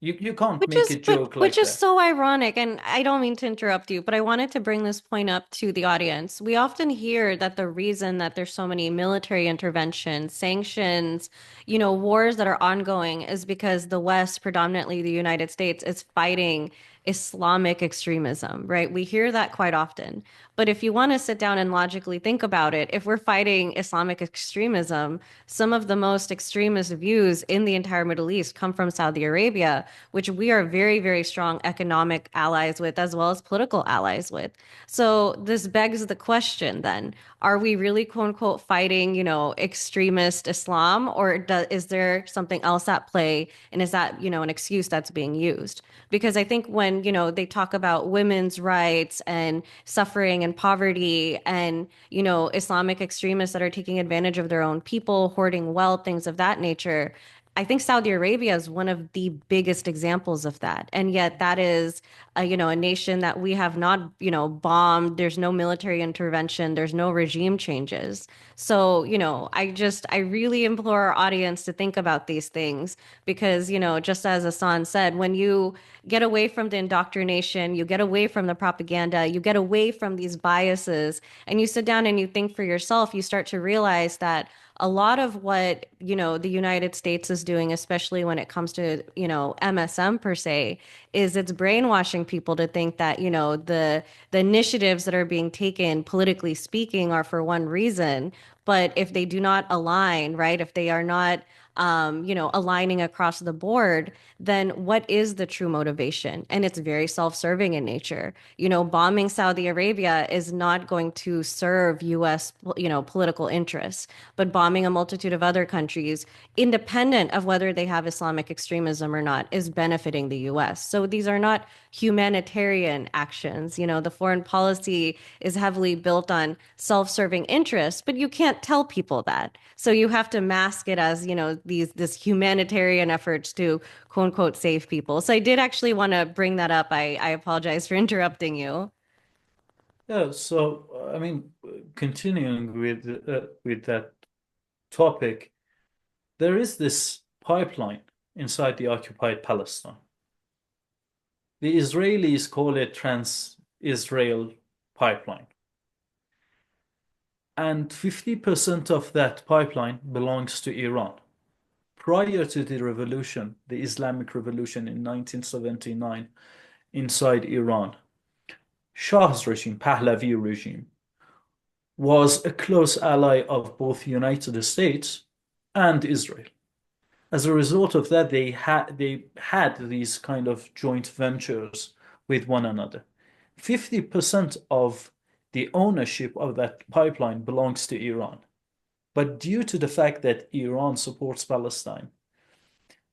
You can't Which make is, a but joke which like is that. so ironic, and I don't mean to interrupt you, but I wanted to bring this point up to the audience. We often hear that the reason that there's so many military interventions, sanctions, wars that are ongoing is because the West, predominantly the United States, is fighting Islamic extremism, right? We hear that quite often. But if you want to sit down and logically think about it, if we're fighting Islamic extremism, some of the most extremist views in the entire Middle East come from Saudi Arabia, which we are very, very strong economic allies with, as well as political allies with. So this begs the question then, are we really quote unquote fighting, extremist Islam, or is there something else at play? And is that, an excuse that's being used? Because I think when, they talk about women's rights and suffering and poverty and, Islamic extremists that are taking advantage of their own people, hoarding wealth, things of that nature, I think Saudi Arabia is one of the biggest examples of that. And yet that is, a nation that we have not, bombed. There's no military intervention. There's no regime changes. So, I really implore our audience to think about these things because, just as Hassan said, when you get away from the indoctrination, you get away from the propaganda, you get away from these biases, and you sit down and you think for yourself, you start to realize that a lot of what, the United States is doing, especially when it comes to, MSM per se, is it's brainwashing people to think that, the initiatives that are being taken, politically speaking, are for one reason. But if they do not align, right, if they are not aligning across the board, then what is the true motivation? And it's very self-serving in nature. Bombing Saudi Arabia is not going to serve U.S., political interests, but bombing a multitude of other countries, independent of whether they have Islamic extremism or not, is benefiting the U.S. So these are not humanitarian actions. The foreign policy is heavily built on self-serving interests, but you can't tell people that. So you have to mask it as, this humanitarian efforts to quote unquote save people. So I did actually want to bring that up. I apologize for interrupting you. Yeah, so I mean, continuing with that topic, there is this pipeline inside the occupied Palestine. The Israelis call it Trans-Israel Pipeline, and 50% of that pipeline belongs to Iran. Prior to the revolution, the Islamic Revolution in 1979, inside Iran, Shah's regime, Pahlavi regime, was a close ally of both the United States and Israel. As a result of that, they had these kind of joint ventures with one another. 50% of the ownership of that pipeline belongs to Iran. But due to the fact that Iran supports Palestine,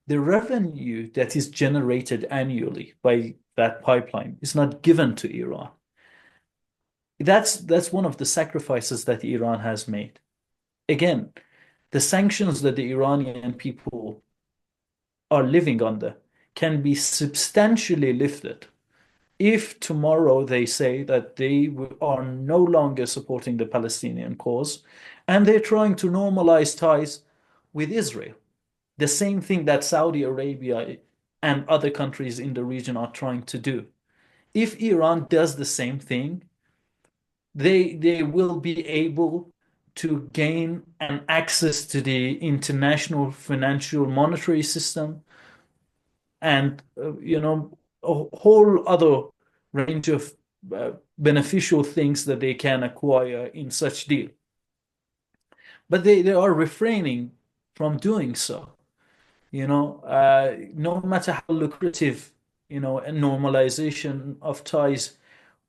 the revenue that is generated annually by that pipeline is not given to Iran. That's one of the sacrifices that Iran has made. Again, the sanctions that the Iranian people are living under can be substantially lifted if tomorrow they say that they are no longer supporting the Palestinian cause and they're trying to normalize ties with Israel. The same thing that Saudi Arabia and other countries in the region are trying to do. If Iran does the same thing, they will be able to gain an access to the international financial monetary system and a whole other range of beneficial things that they can acquire in such deal. But they are refraining from doing so. No matter how lucrative, a normalization of ties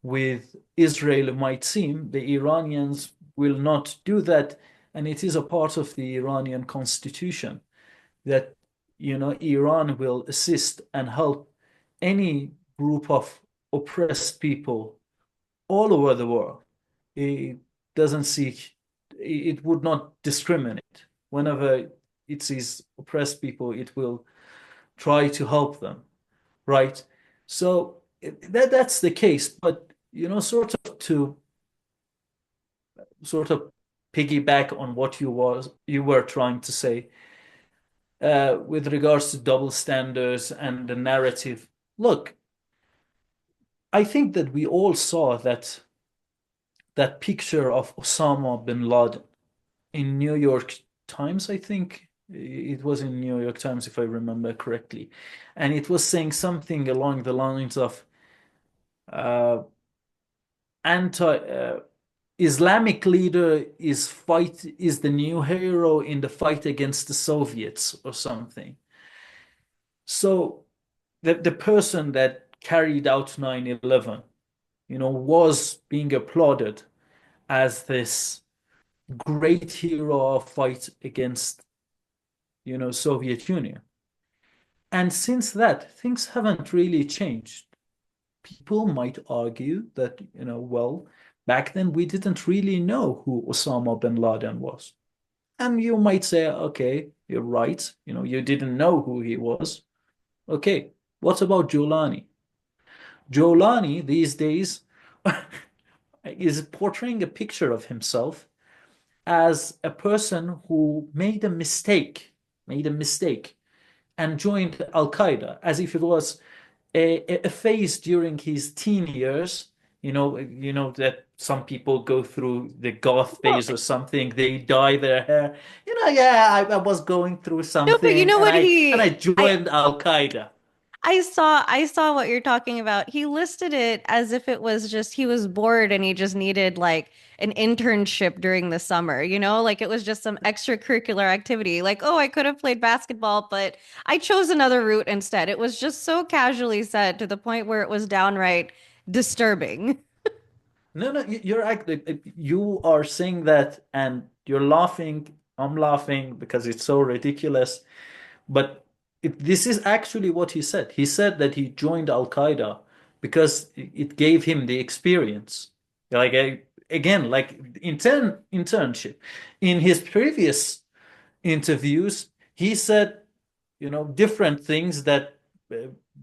with Israel might seem, the Iranians will not do that, and it is a part of the Iranian constitution that Iran will assist and help any group of oppressed people all over the world. It doesn't seek, it would not discriminate. Whenever it sees oppressed people, it will try to help them, right? So that's the case, but sort of piggyback on what you were trying to say with regards to double standards and the narrative. Look, I think that we all saw that picture of Osama bin Laden in New York Times, I think. It was in New York Times, if I remember correctly. And it was saying something along the lines of uh, anti Islamic leader is the new hero in the fight against the Soviets or something. So the person that carried out 9/11, was being applauded as this great hero of fight against, Soviet Union. And since that, things haven't really changed. People might argue that, well, back then we didn't really know who Osama bin Laden was. And you might say, okay, you're right. You didn't know who he was. Okay, what about Giuliani? Giuliani these days is portraying a picture of himself as a person who made a mistake, and joined Al Qaeda as if it was a phase during his teen years. That some people go through the goth Well, phase or something. They dye their hair. Yeah, I was going through no, but you something, know and what I he joined Al Qaeda. I saw what you're talking about. He listed it as if it was just he was bored and he just needed like an internship during the summer, like it was just some extracurricular activity. Like, oh, I could have played basketball, but I chose another route instead. It was just so casually said to the point where it was downright disturbing. No, no, you're actually you are saying that, and you're laughing. I'm laughing because it's so ridiculous. But this is actually what he said. He said that he joined Al Qaeda because it gave him the experience. Like again, like internship. In his previous interviews, he said, different things that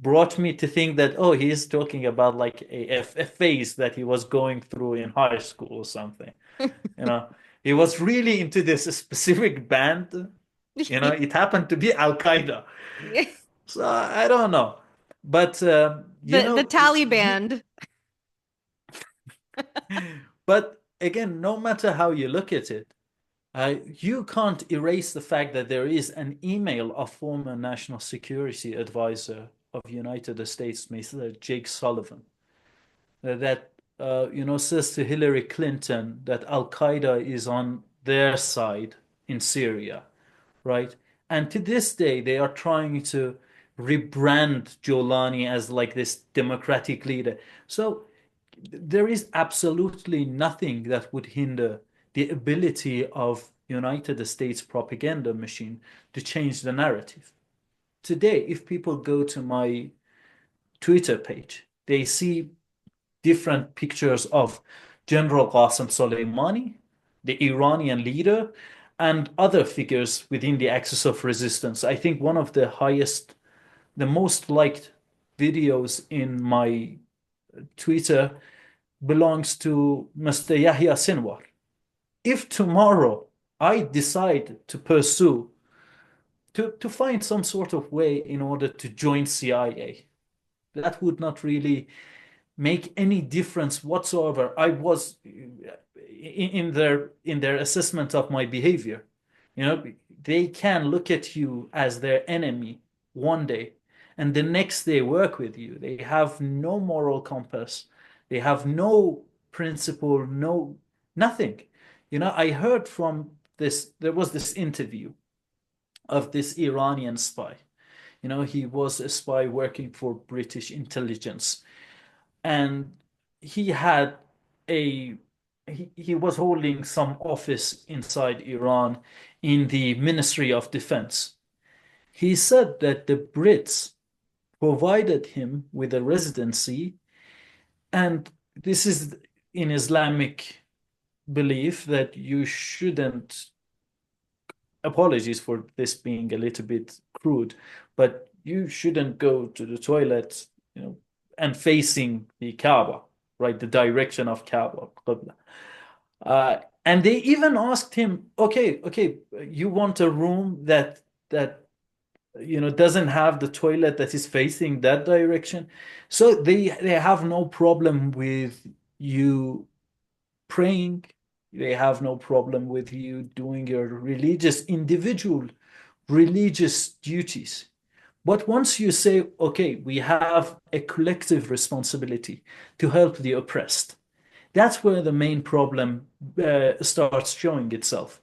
brought me to think that, oh, he's talking about like a phase that he was going through in high school or something. You know, he was really into this specific band. You know, it happened to be Al Qaeda. So I don't know. But The Taliban. but again, no matter how you look at it, you can't erase the fact that there is an email of former National Security Advisor of United States, Mr. Jake Sullivan, that says to Hillary Clinton that Al Qaeda is on their side in Syria, right? And to this day, they are trying to rebrand Jolani as like this democratic leader. So there is absolutely nothing that would hinder the ability of United States propaganda machine to change the narrative. Today, if people go to my Twitter page, they see different pictures of General Qasem Soleimani, the Iranian leader, and other figures within the axis of resistance. I think one of the most liked videos in my Twitter belongs to Mr. Yahya Sinwar. If tomorrow I decide to pursue, to find some sort of way in order to join CIA, that would not really make any difference whatsoever. I was in their assessment of my behavior. You know, they can look at you as their enemy one day and the next day work with you. They have no moral compass. They have no principle, no nothing. You know, I heard from this, there was this interview of this Iranian spy. You know, he was a spy working for British intelligence, and he had a he was holding some office inside Iran in the Ministry of Defense. He said that the Brits provided him with a residency, and this is in Islamic belief that you shouldn't, apologies for this being a little bit crude, but you shouldn't go to the toilet, and facing the Kaaba, right, the direction of Kaaba, Qibla. And they even asked him, okay, you want a room that doesn't have the toilet that is facing that direction. So they have no problem with you praying. They have no problem with you doing your individual religious duties. But once you say, okay, we have a collective responsibility to help the oppressed, that's where the main problem starts showing itself.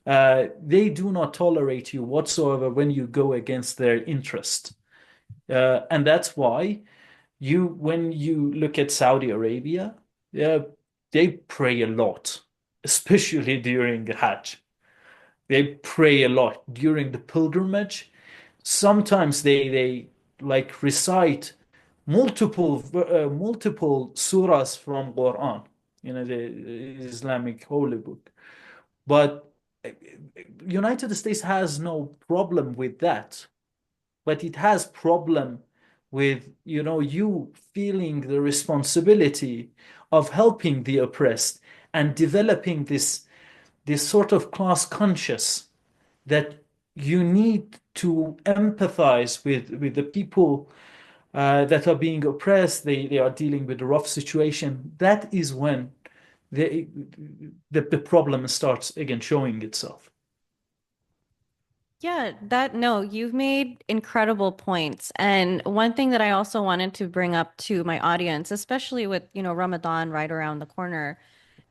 They do not tolerate you whatsoever when you go against their interest. And that's why when you look at Saudi Arabia, uh, they pray a lot, especially during the Hajj. They pray a lot during the pilgrimage. Sometimes they like recite multiple surahs from Quran, the Islamic holy book. But United States has no problem with that, but it has problem with you feeling the responsibility of helping the oppressed and developing this sort of class conscious that you need to empathize with the people that are being oppressed. They are dealing with a rough situation. That is when the problem starts again showing itself. Yeah, no, you've made incredible points. And one thing that I also wanted to bring up to my audience, especially with, Ramadan right around the corner,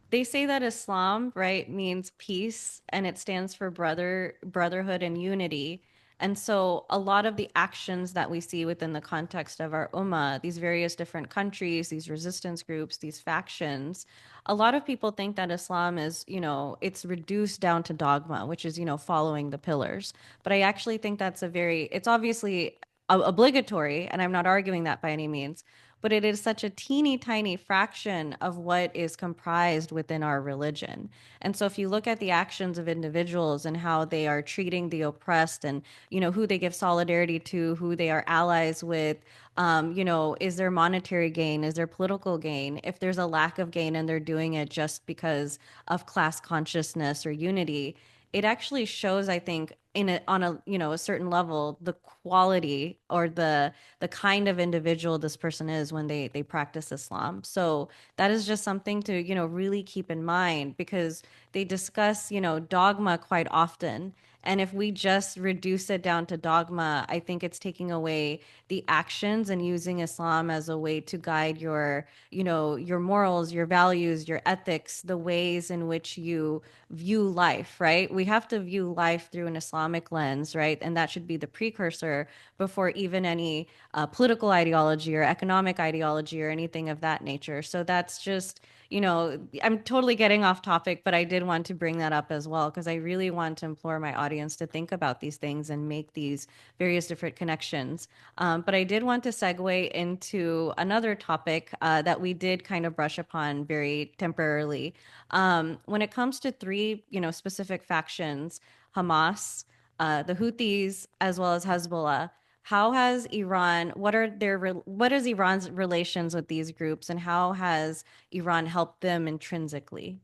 they say that Islam, right, means peace and it stands for brotherhood and unity. And so a lot of the actions that we see within the context of our ummah, these various different countries, these resistance groups, these factions, a lot of people think that Islam is, it's reduced down to dogma, which is, following the pillars. But I actually think it's obviously obligatory, and I'm not arguing that by any means. but it is such a teeny tiny fraction of what is comprised within our religion. And so if you look at the actions of individuals and how they are treating the oppressed and, who they give solidarity to, who they are allies with, is there monetary gain? Is there political gain? If there's a lack of gain and they're doing it just because of class consciousness or unity, it actually shows, I think, on a a certain level, the quality or the kind of individual this person is when they practice Islam. So that is just something to really keep in mind, because they discuss dogma quite often. And if we just reduce it down to dogma, I think it's taking away the actions and using Islam as a way to guide your morals, your values, your ethics, the ways in which you view life, right? We have to view life through an Islamic lens, right? And that should be the precursor before even any political ideology or economic ideology or anything of that nature. So that's just, I'm totally getting off topic, but I did want to bring that up as well, because I really want to implore my audience to think about these things and make these various different connections. But I did want to segue into another topic that we did kind of brush upon very temporarily. When it comes to three, specific factions, Hamas, the Houthis, as well as Hezbollah, how has Iran, what is Iran's relations with these groups, and how has Iran helped them intrinsically?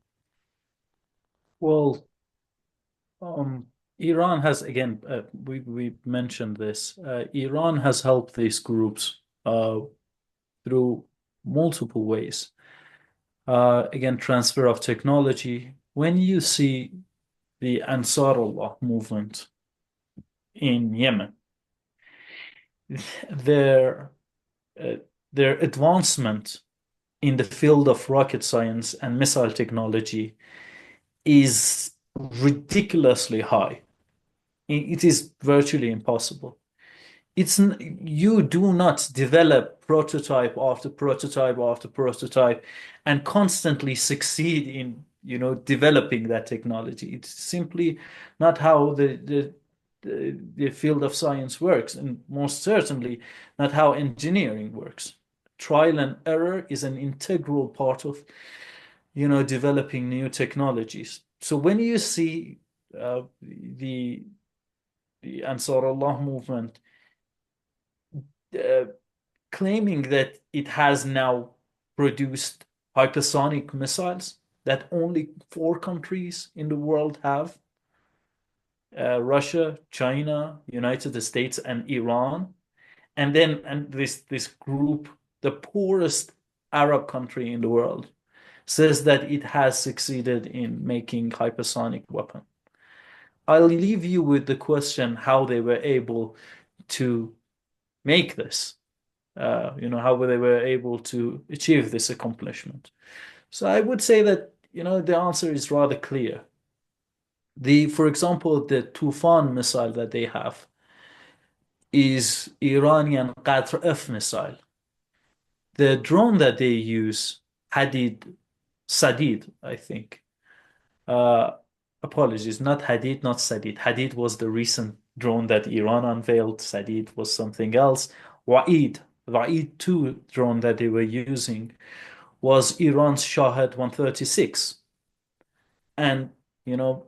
Well, um, Iran has again, we mentioned this. Iran has helped these groups through multiple ways. Again, transfer of technology. When you see the Ansarullah movement in Yemen, their uh, their advancement in the field of rocket science and missile technology is ridiculously high. It is virtually impossible. You do not develop prototype after prototype after prototype and constantly succeed in developing that technology. It's simply not how the field of science works, and most certainly not how engineering works. Trial and error is an integral part of developing new technologies. So when you see the Ansarullah movement uh, claiming that it has now produced hypersonic missiles that only four countries in the world have, Russia, China, United States, and Iran. And this group, the poorest Arab country in the world, says that it has succeeded in making hypersonic weapon. I'll leave you with the question how they were able to make this. How they were able to achieve this accomplishment. So I would say that, the answer is rather clear. For example, the Tufan missile that they have is Iranian Qatr F missile. The drone that they use, Hadid Sadid, I think. Uh, Apologies, not Hadid, not Sadid. Hadid was the recent drone that Iran unveiled. Sadid was something else. Wa'id, Wa'id 2 drone that they were using was Iran's Shahed 136. And,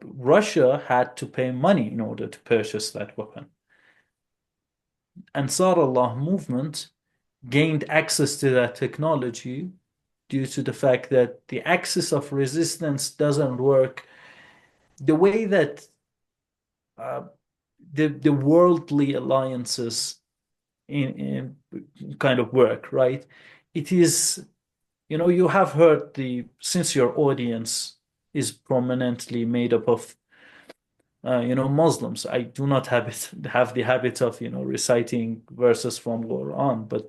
Russia had to pay money in order to purchase that weapon. Ansarullah movement gained access to that technology due to the fact that the axis of resistance doesn't work the way that uh, the worldly alliances in kind of work, right? It is, you have heard since your audience is prominently made up of Muslims. I do not have the habit of reciting verses from Quran, but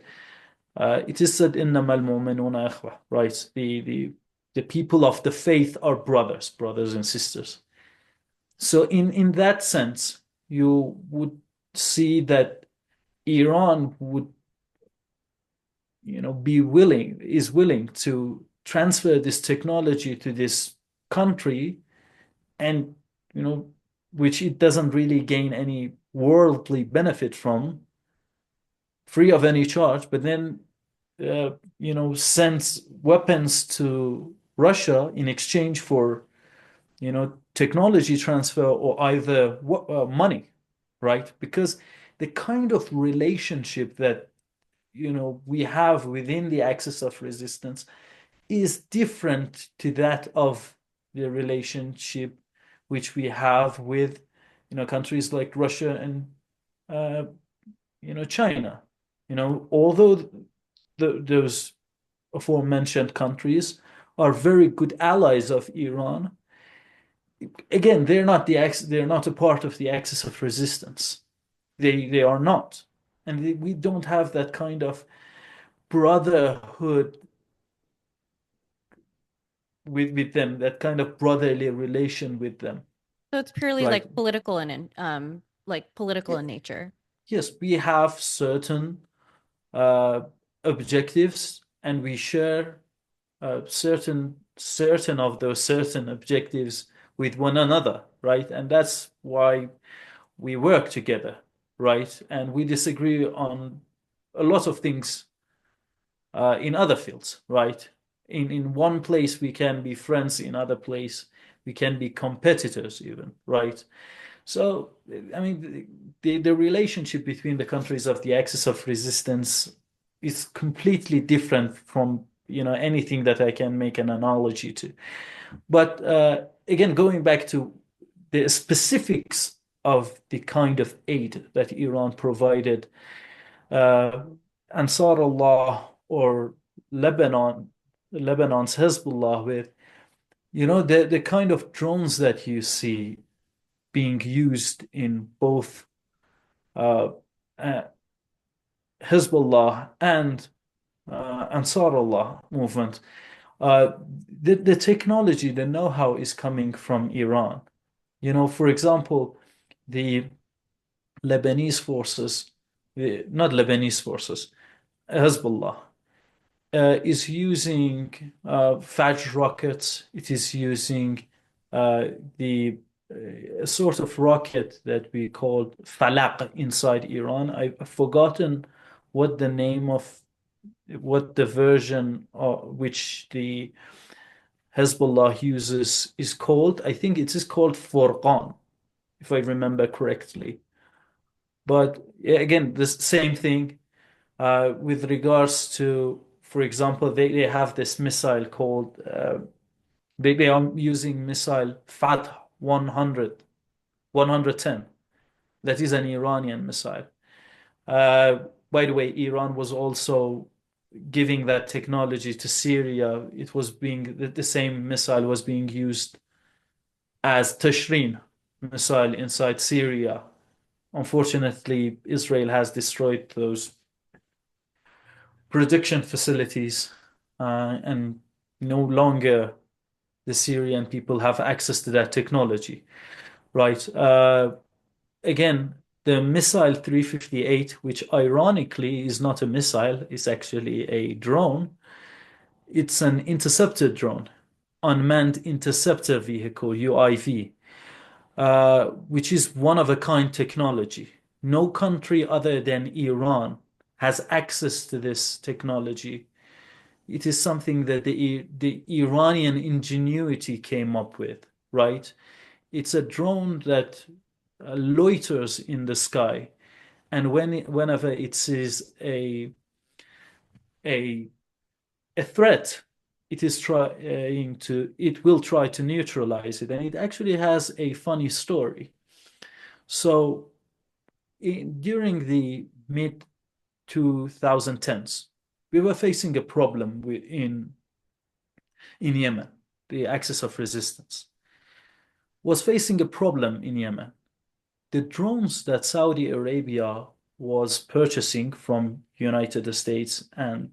it is said إنما المؤمنون إخوة, right? The people of the faith are brothers and sisters. So in that sense, you would see that Iran would, is willing to transfer this technology to this country, and which it doesn't really gain any worldly benefit from, free of any charge, but then sends weapons to Russia in exchange for, technology transfer or either money, right? Because the kind of relationship that, we have within the axis of resistance is different to that of the relationship which we have with, countries like Russia and, uh, China. Although those aforementioned countries are very good allies of Iran, again, they're not a part of the axis of resistance. They are not, and we don't have that kind of brotherhood with them, that kind of brotherly relation with them, So it's purely right? like political and like political in nature. Yes, we have certain uh, objectives, and we share certain of those certain objectives with one another, right? And that's why we work together, right? And we disagree on a lot of things in other fields, right? In one place we can be friends, in other place we can be competitors even, right? So, I mean, the relationship between the countries of the axis of resistance is completely different from, anything that I can make an analogy to. But again, going back to the specifics of the kind of aid that Iran provided, uh, Ansar Allah or Lebanon's Hezbollah with, the kind of drones that you see being used in both uh, uh, Hezbollah and Ansarullah movement. Uh, the technology, the know-how is coming from Iran. For example, the Lebanese forces, not Lebanese forces, Hezbollah, is using Fajr rockets. It is using uh, the a sort of rocket that we called Falaq inside Iran. I've forgotten what the name of what the version which the Hezbollah uses is called. I think it is called Furqan, if I remember correctly. But yeah, again, the same thing with regards to, for example, they have this missile called, they are using missile Fath 100, 110. That is an Iranian missile. Uh, by the way, Iran was also giving that technology to Syria. It was being, the same missile was being used as Tashrin missile inside Syria. Unfortunately, Israel has destroyed those production facilities, and no longer the Syrian people have access to that technology, right? Again, the missile 358, which ironically is not a missile, is actually a drone. It's an interceptor drone, unmanned interceptor vehicle, UIV, which is one of a kind technology. No country other than Iran has access to this technology. It is something that the Iranian ingenuity came up with, right? It's a drone that loiters in the sky, and whenever it sees a a threat, it will try to neutralize it, and it actually has a funny story. So during the mid 2010s, we were facing a problem in Yemen. The axis of resistance was facing a problem in Yemen. The drones that Saudi Arabia was purchasing from United States, and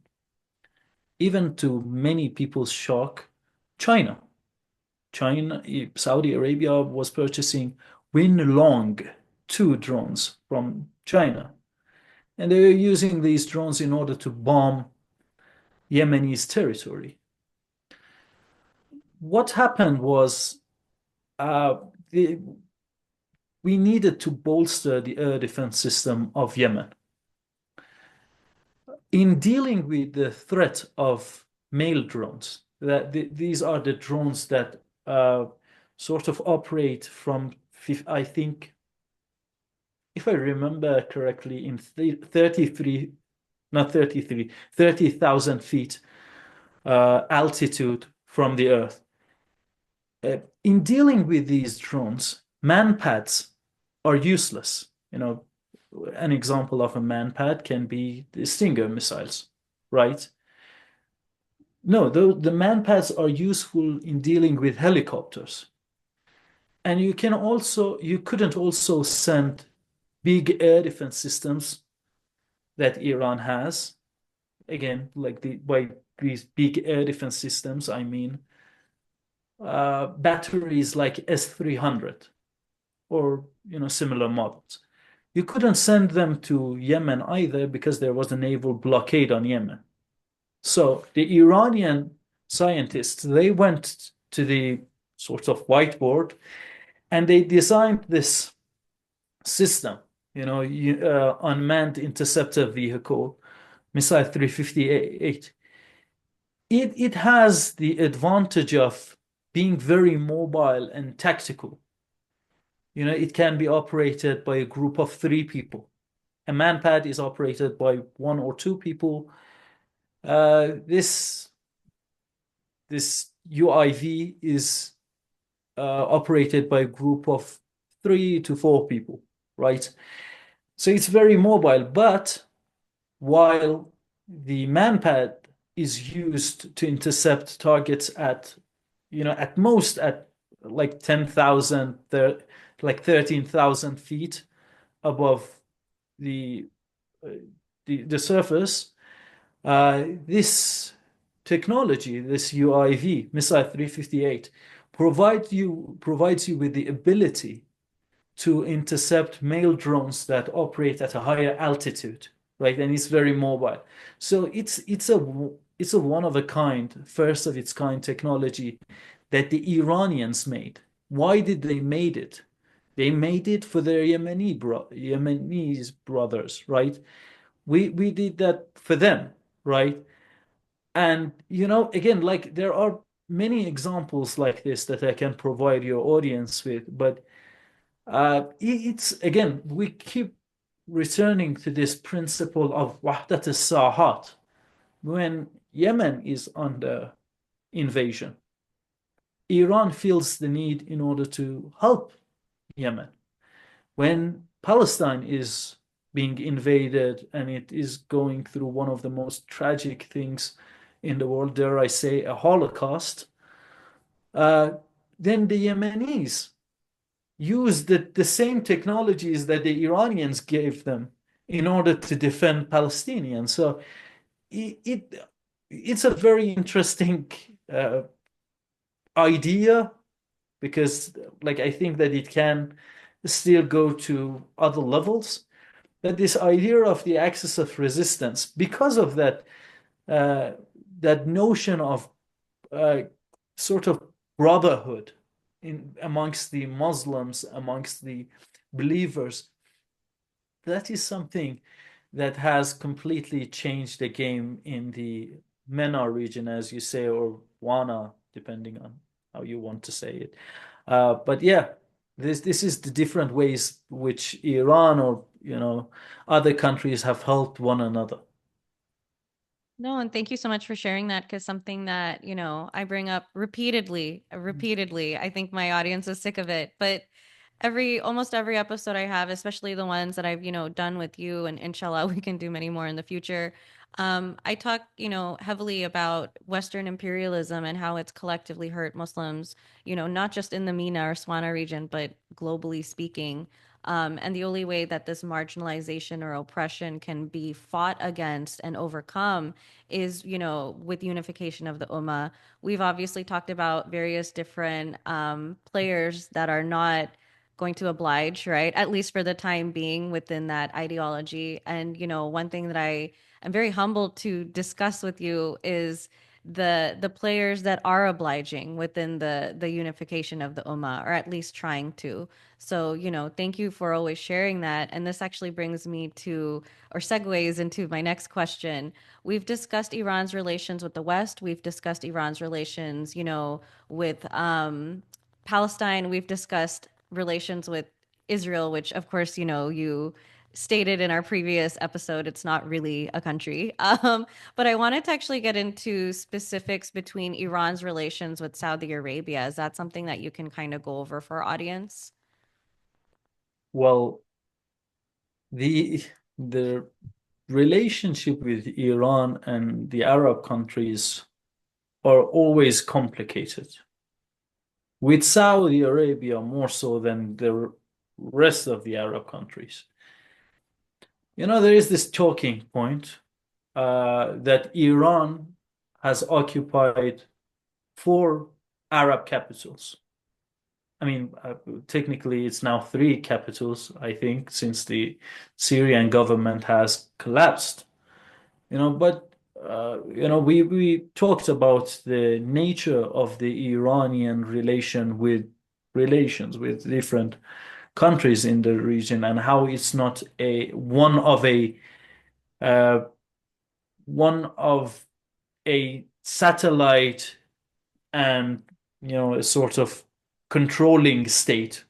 even to many people's shock, China. Saudi Arabia was purchasing Winlong 2 drones from China. And they were using these drones in order to bomb Yemenis territory. What happened was, uh, the, we needed to bolster the air defense system of Yemen. In dealing with the threat of mail drones, these are the drones that sort of operate from, I think, if I remember correctly, in 33, not 33, 30,000 feet altitude from the Earth. In dealing with these drones, manpads are useless. An example of a manpad can be the Stinger missiles, right? No, the manpads are useful in dealing with helicopters. And you couldn't also send big air defense systems that Iran has. Again, like by these big air defense systems, I mean batteries like S-300 or similar models. You couldn't send them to Yemen either because there was a naval blockade on Yemen. So the Iranian scientists, they went to the sort of whiteboard and they designed this system, unmanned interceptor vehicle, missile 358. It has the advantage of being very mobile and tactical. It can be operated by a group of three people. A manpad is operated by one or two people. This UIV is operated by a group of 3 to 4 people, right? So it's very mobile, but while the manpad is used to intercept targets at most at like 10,000, like 13,000 feet above the uh, the surface, this technology, this UIV, Missile 358, provides you with the ability to intercept mail drones that operate at a higher altitude, right? And it's very mobile. So it's a one of a kind, first of its kind technology that the Iranians made. Why did they made it? They made it for their Yemenis brothers, right? We did that for them, right? And again, like there are many examples like this that I can provide your audience with, but it's again, we keep returning to this principle of wahdat al-sahat. When Yemen is under invasion, Iran feels the need in order to help Yemen. When Palestine is being invaded and it is going through one of the most tragic things in the world, dare I say, a Holocaust, uh, then the Yemenis use the same technologies that the Iranians gave them in order to defend Palestinians. So it's a very interesting uh, idea because, like, I think that it can still go to other levels. But this idea of the axis of resistance, because of uh, that notion of uh, sort of brotherhood in amongst the Muslims, amongst the believers, that is something that has completely changed the game in the MENA region, as you say, or WANA, depending on how you want to say it. But yeah, this is the different ways which Iran or other countries have helped one another. No, and thank you so much for sharing that because something that, I bring up repeatedly, repeatedly. I think my audience is sick of it, but almost every episode I have, especially the ones that I've, done with you and inshallah we can do many more in the future. I talk, heavily about Western imperialism and how it's collectively hurt Muslims, not just in the MENA or SWANA region, but globally speaking. And the only way that this marginalization or oppression can be fought against and overcome is, with unification of the Ummah. We've obviously talked about various different players that are not going to oblige, right? At least for the time being within that ideology. And, one thing that I am very humbled to discuss with you is the players that are obliging within the unification of the Ummah, or at least trying to. So, thank you for always sharing that. And this actually brings me to, or segues into my next question. We've discussed Iran's relations with the West. We've discussed Iran's relations, with Palestine. We've discussed relations with Israel, which, of course, you stated in our previous episode, it's not really a country. But I wanted to actually get into specifics between Iran's relations with Saudi Arabia. Is that something that you can kind of go over for our audience? Well, the the relationship with Iran and the Arab countries are always complicated. With Saudi Arabia more so than the rest of the Arab countries. There is this talking point that Iran has occupied four Arab capitals. I mean, technically, it's now three capitals, I think, since the Syrian government has collapsed. But we talked about the nature of the Iranian relations with different countries in the region and how it's not a uh, one of a satellite and a sort of controlling state.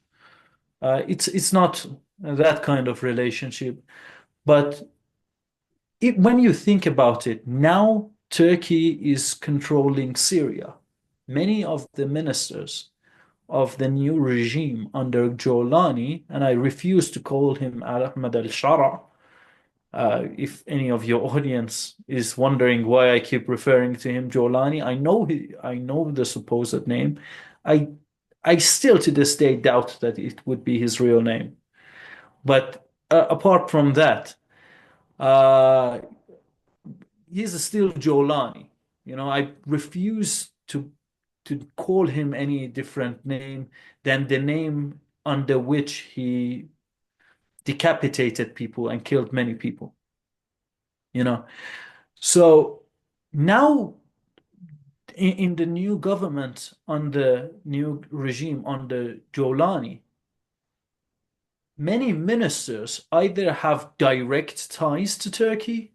It's not that kind of relationship, but when you think about it, now Turkey is controlling Syria. Many of the ministers of the new regime under Jolani, and I refuse to call him Ahmed al-Shara. If any of your audience is wondering why I keep referring to him Jolani, I know the supposed name. I I still to this day doubt that it would be his real name. But apart from that, uh, he's still Jolani. I refuse to call him any different name than the name under which he decapitated people and killed many people. You know, so now in the new government, on the new regime under Jolani, many ministers either have direct ties to Turkey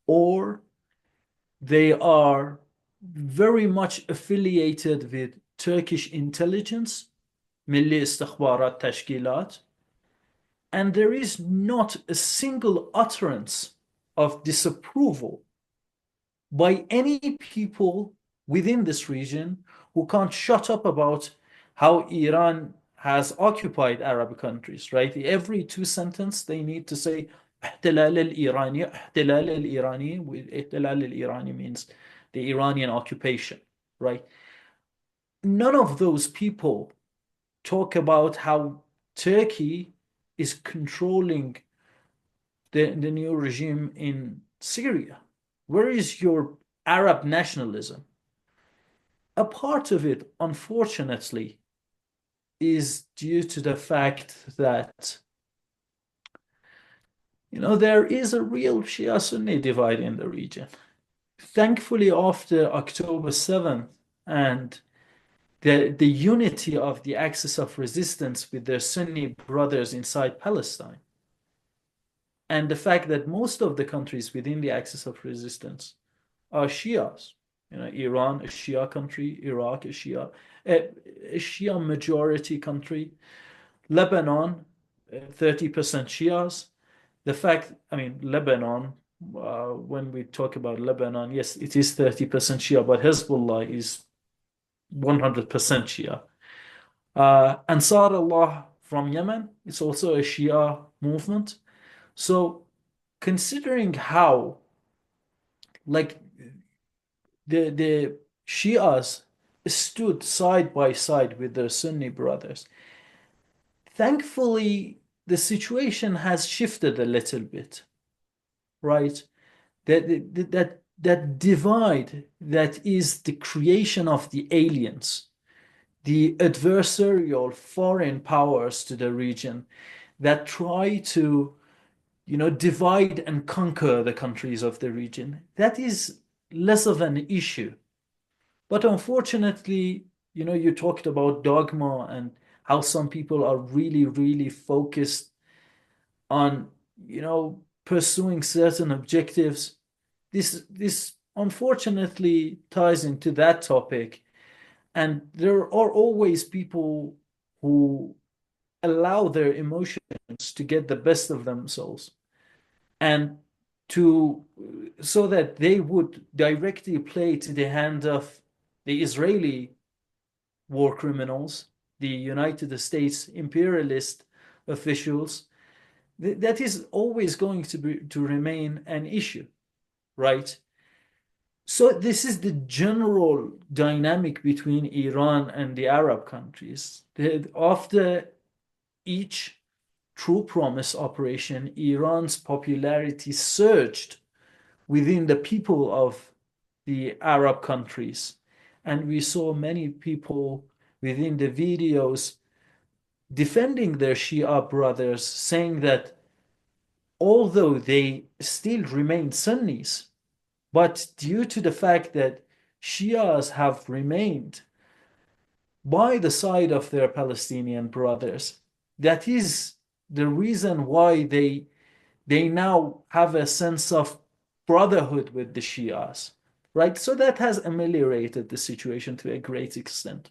or they are very much affiliated with Turkish intelligence, Milli İstihbarat Teşkilat, and there is not a single utterance of disapproval by any people within this region who can't shut up about how Iran has occupied Arab countries, right? Every two sentences they need to say احتلال الإيراني احتلال الإيراني. احتلال الإيراني means the Iranian occupation, right? None of those people talk about how Turkey is controlling the new regime in Syria. Where is your Arab nationalism? A part of it, unfortunately, is due to the fact that there is a real Shia Sunni divide in the region. Thankfully, after October 7th and the unity of the axis of resistance with their Sunni brothers inside Palestine, and the fact that most of the countries within the axis of resistance are Shias. Iran, a Shia country, Iraq, a Shia majority country, Lebanon, 30% Shias. Lebanon, when we talk about Lebanon, yes, it is 30% Shia, but Hezbollah is 100% Shia. Ansar Allah from Yemen, it's also a Shia movement. So, considering how, like, the Shias stood side by side with their Sunni brothers, thankfully, the situation has shifted a little bit, right? That divide that is the creation of the aliens, the adversarial foreign powers to the region that try to divide and conquer the countries of the region. That is less of an issue But unfortunately, you talked about dogma and how some people are really, really focused on, pursuing certain objectives. This unfortunately ties into that topic. And there are always people who allow their emotions to get the best of themselves and to so that they would directly play to the hand of the Israeli war criminals, the United States imperialist officials. That is always going to remain an issue, right? So this is the general dynamic between Iran and the Arab countries. After each True Promise operation, Iran's popularity surged within the people of the Arab countries. And we saw many people within the videos defending their Shia brothers, saying that although they still remain Sunnis, but due to the fact that Shias have remained by the side of their Palestinian brothers, that is the reason why they now have a sense of brotherhood with the Shias, right? So that has ameliorated the situation to a great extent.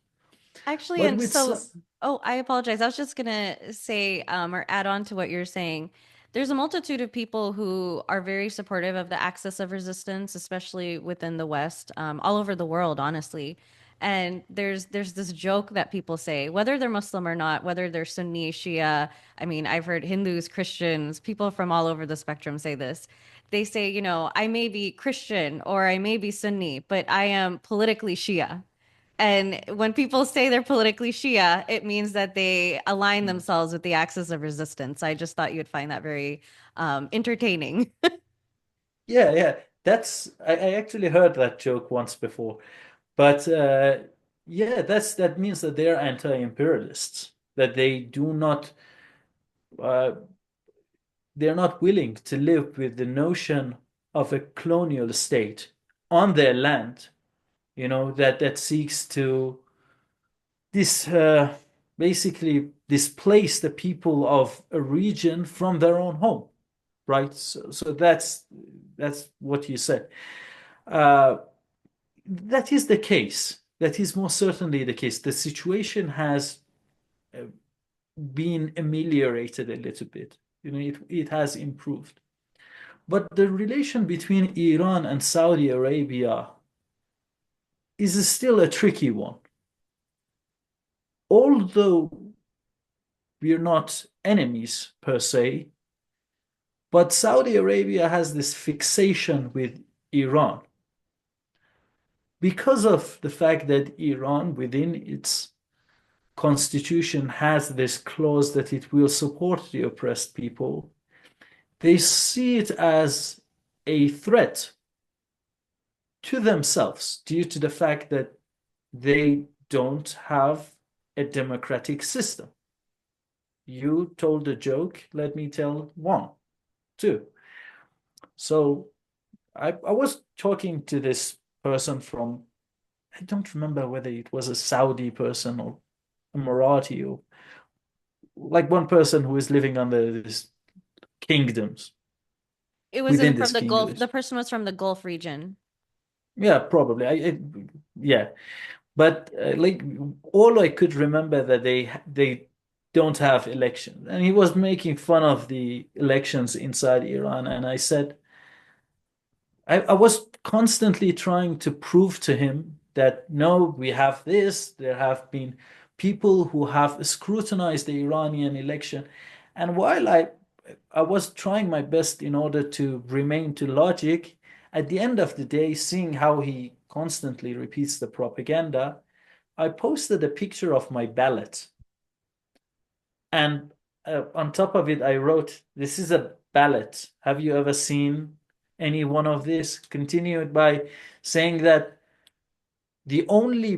Actually, But and with so, some, oh, I apologize. I was just gonna say, or add on to what you're saying. There's a multitude of people who are very supportive of the axis of resistance, especially within the West, all over the world, honestly. And there's this joke that people say, whether they're Muslim or not, whether they're Sunni, Shia. I mean, I've heard Hindus, Christians, people from all over the spectrum say this. They say, I may be Christian or I may be Sunni, but I am politically Shia. And when people say they're politically Shia, it means that they align themselves with the axis of resistance. I just thought you'd find that very entertaining. yeah, yeah, I actually heard that joke once before. But yeah, that means that they're anti-imperialists, that uh, they're not willing to live with the notion of a colonial state on their land, that seeks to this basically displace the people of a region from their own home, right? So that's what you said. Uh, that is the case. That is most certainly the case. The situation has uh, been ameliorated a little bit. It has improved. But the relation between Iran and Saudi Arabia is still a tricky one. Although we're not enemies per se, but Saudi Arabia has this fixation with Iran because of the fact that Iran, within its constitution, has this clause that it will support the oppressed people. They see it as a threat to themselves due to the fact that they don't have a democratic system. You told a joke, let me tell one, too. So I was talking to this person from, I don't remember whether it was a Saudi person or a Marathi or like one person who is living under these kingdoms It was within in from this the Gulf. kingdoms. The person was from the Gulf region. Yeah, probably. Yeah, but like all I could remember that they don't have elections, and he was making fun of the elections inside Iran, and I said I was constantly trying to prove to him that no, we have this. There have been people who have scrutinized the Iranian election, and while I was trying my best in order to remain to logic, at the end of the day, seeing how he constantly repeats the propaganda, I posted a picture of my ballot, and on top of it, I wrote, "This is a ballot. Have you ever seen any one of this?" Continued by saying that the only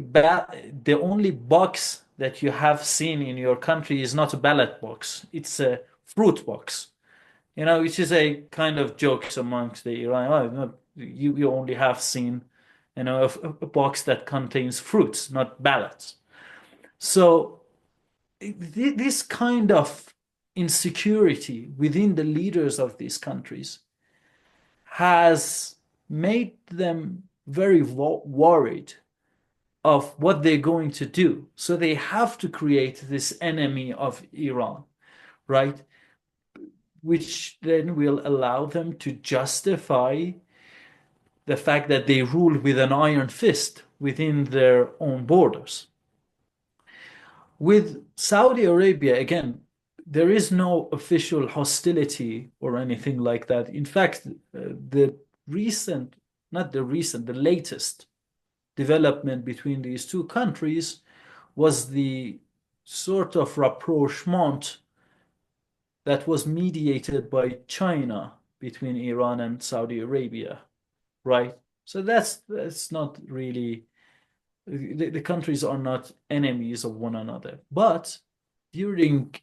box that you have seen in your country is not a ballot box; it's a fruit box. Which is a kind of jokes amongst the Iranian. Oh, no, you only have seen a box that contains fruits, not ballots. So this kind of insecurity within the leaders of these countries has made them very worried of what they're going to do. So they have to create this enemy of Iran, right? Which then will allow them to justify the fact that they rule with an iron fist within their own borders. With Saudi Arabia, again, there is no official hostility or anything like that. In fact, the recent, not the recent, the latest development between these two countries was the sort of rapprochement that was mediated by China between Iran and Saudi Arabia, right? So that's not really the countries are not enemies of one another. But during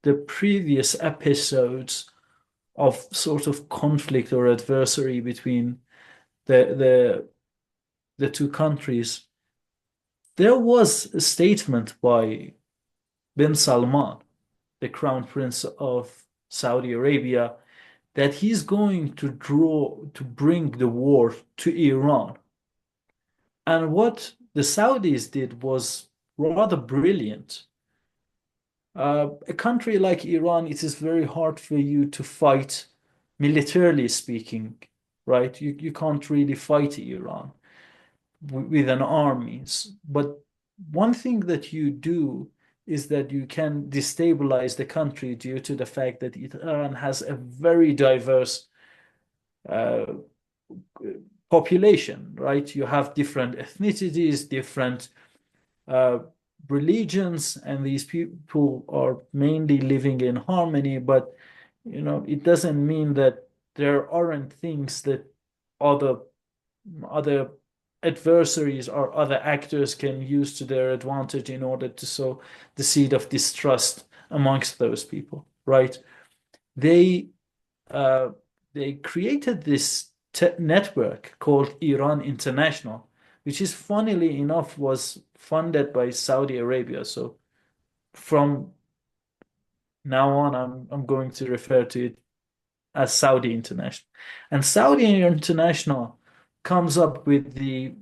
the previous episodes of sort of conflict or adversary between the the the two countries, there was a statement by bin Salman, the crown prince of Saudi Arabia, that he's going to bring the war to Iran. And what the Saudis did was rather brilliant. A country like Iran, it is very hard for you to fight militarily speaking, right? You can't really fight Iran with an army. But one thing that you do is that you can destabilize the country due to the fact that Iran has a very diverse uh, population, right? You have different ethnicities, different uh, religions, and these people are mainly living in harmony. But it doesn't mean that there aren't things that other other adversaries or other actors can use to their advantage in order to sow the seed of distrust amongst those people, right? They uh, they created this network called Iran International, which is funnily enough was funded by Saudi Arabia. So from now on, I'm going to refer to it as Saudi International. And Saudi International comes up with the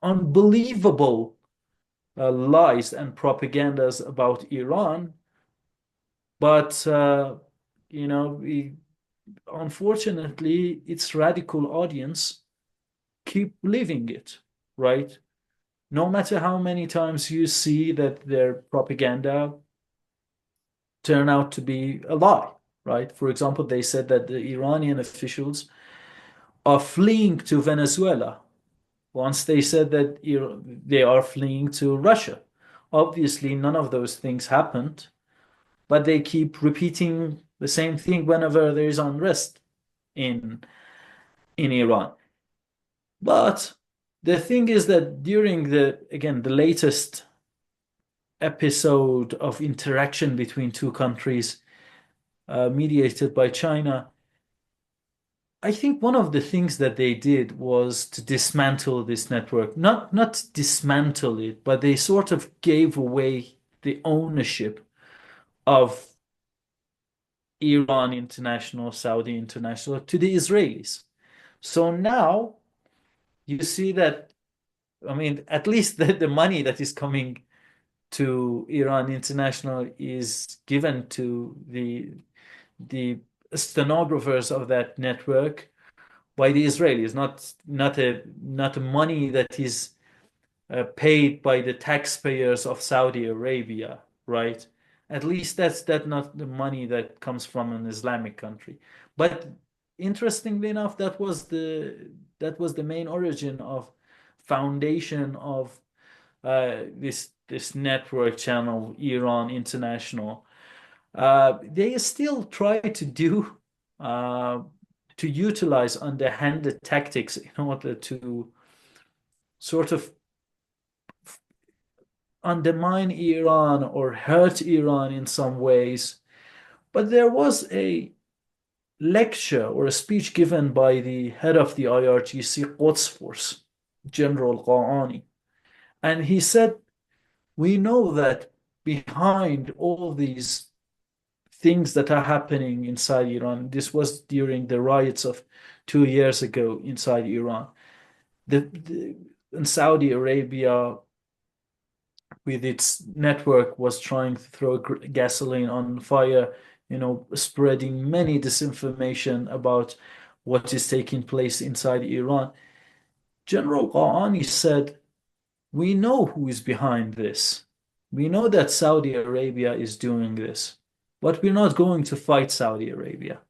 unbelievable lies and propagandas about Iran, but unfortunately, its radical audience keep believing it, right? No matter how many times you see that their propaganda turn out to be a lie, right? For example, they said that the Iranian officials are fleeing to Venezuela. Once they said that they are fleeing to Russia. Obviously, none of those things happened, but they keep repeating the same thing whenever there is unrest in Iran. But the thing is that during the latest episode of interaction between two countries, mediated by China, I think one of the things that they did was to dismantle this network. Not dismantle it, but they sort of gave away the ownership of Iran International, Saudi International to the Israelis. So now you see that, I mean, at least the money that is coming to Iran International is given to the stenographers of that network by the Israelis, not a money that is paid by the taxpayers of Saudi Arabia, right? At least that's not the money that comes from an Islamic country. But interestingly enough, that was the main origin of foundation of this network channel, Iran International. They still try uh, to utilize underhanded tactics in order to sort of undermine Iran or hurt Iran in some ways. But there was a lecture or a speech given by the head of the IRGC Quds Force General Ghani. And he said, we know that behind all these things that are happening inside Iran, this was during the riots of 2 years ago inside Iran. In Saudi Arabia, with its network, was trying to throw gasoline on fire, spreading many disinformation about what is taking place inside Iran. General Ghani said, we know who is behind this. We know that Saudi Arabia is doing this, but we're not going to fight Saudi Arabia.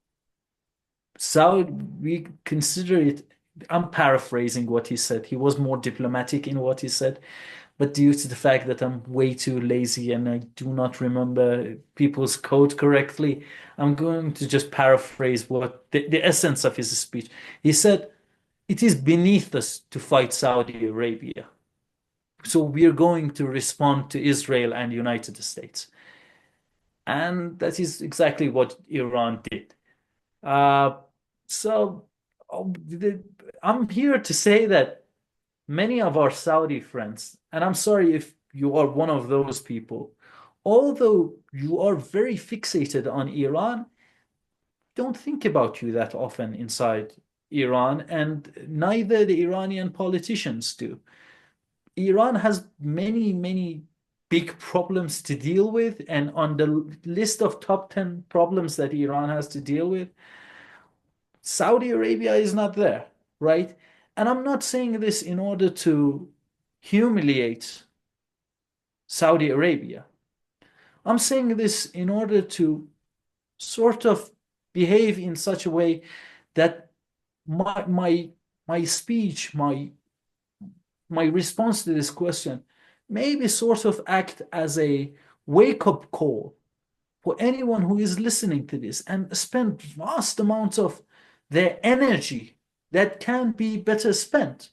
Saudi, we consider it, I'm paraphrasing what he said. He was more diplomatic in what he said, but due to the fact that I'm way too lazy and I do not remember people's code correctly, I'm going to just paraphrase what the essence of his speech. He said, it is beneath us to fight Saudi Arabia. So we are going to respond to Israel and United States. And that is exactly what Iran did. Uh, so I'm here to say that many of our Saudi friends, and I'm sorry if you are one of those people, although you are very fixated on Iran, don't think about you that often inside Iran, and neither the Iranian politicians do. Iran has many, many big problems to deal with, and on the list of top 10 problems that Iran has to deal with, Saudi Arabia is not there, right? And I'm not saying this in order to humiliate Saudi Arabia. I'm saying this in order to sort of behave in such a way that my speech, my response to this question maybe sort of act as a wake-up call for anyone who is listening to this and spend vast amounts of their energy that can be better spent,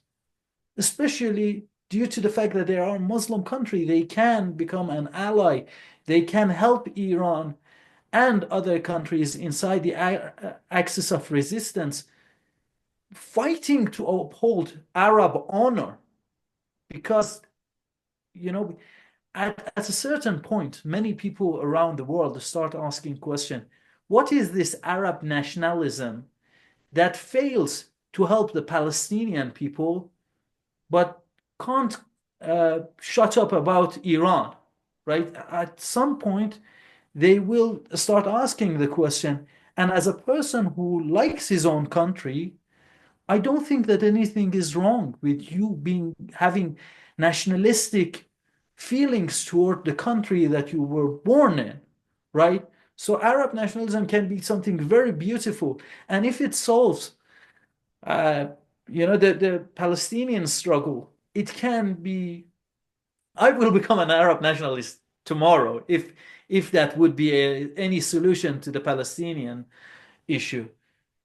especially due to the fact that they are a Muslim country. They can become an ally. They can help Iran and other countries inside the axis of resistance fighting to uphold Arab honor, because you know at a certain point, many people around the world start asking question, what is this Arab nationalism that fails to help the Palestinian people, but can't shut up about Iran, right? At some point, they will start asking the question. And as a person who likes his own country, I don't think that anything is wrong with you being having nationalistic feelings toward the country that you were born in, right? So Arab nationalism can be something very beautiful, and if it solves, uh, the Palestinian struggle, it can be. I will become an Arab nationalist tomorrow if that would be any solution to the Palestinian issue.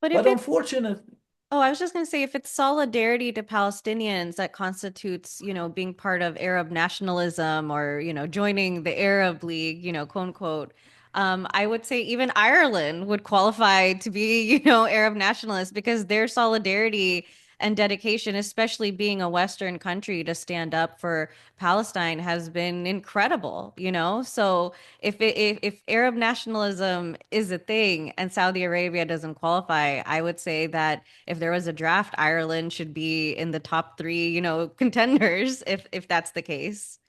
But if But it's unfortunately, Oh, I was just going to say, if it's solidarity to Palestinians that constitutes, being part of Arab nationalism or, joining the Arab League, quote unquote, I would say even Ireland would qualify to be, Arab nationalists because their solidarity and dedication, especially being a Western country to stand up for Palestine, has been incredible. So if Arab nationalism is a thing and Saudi Arabia doesn't qualify, I would say that if there was a draft, Ireland should be in the top three, contenders if that's the case.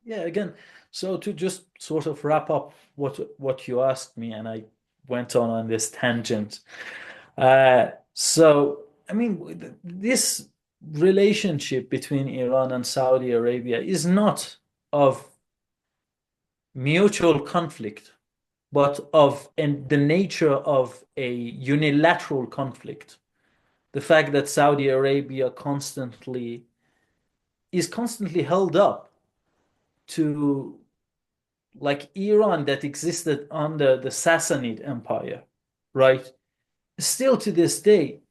yeah, again, so to just sort of wrap up what you asked me, and I went on this tangent. So I mean, this relationship between Iran and Saudi Arabia is not of mutual conflict, but of the nature of a unilateral conflict. The fact that Saudi Arabia is constantly held up to, like, Iran that existed under the Sassanid Empire, right? Still to this day,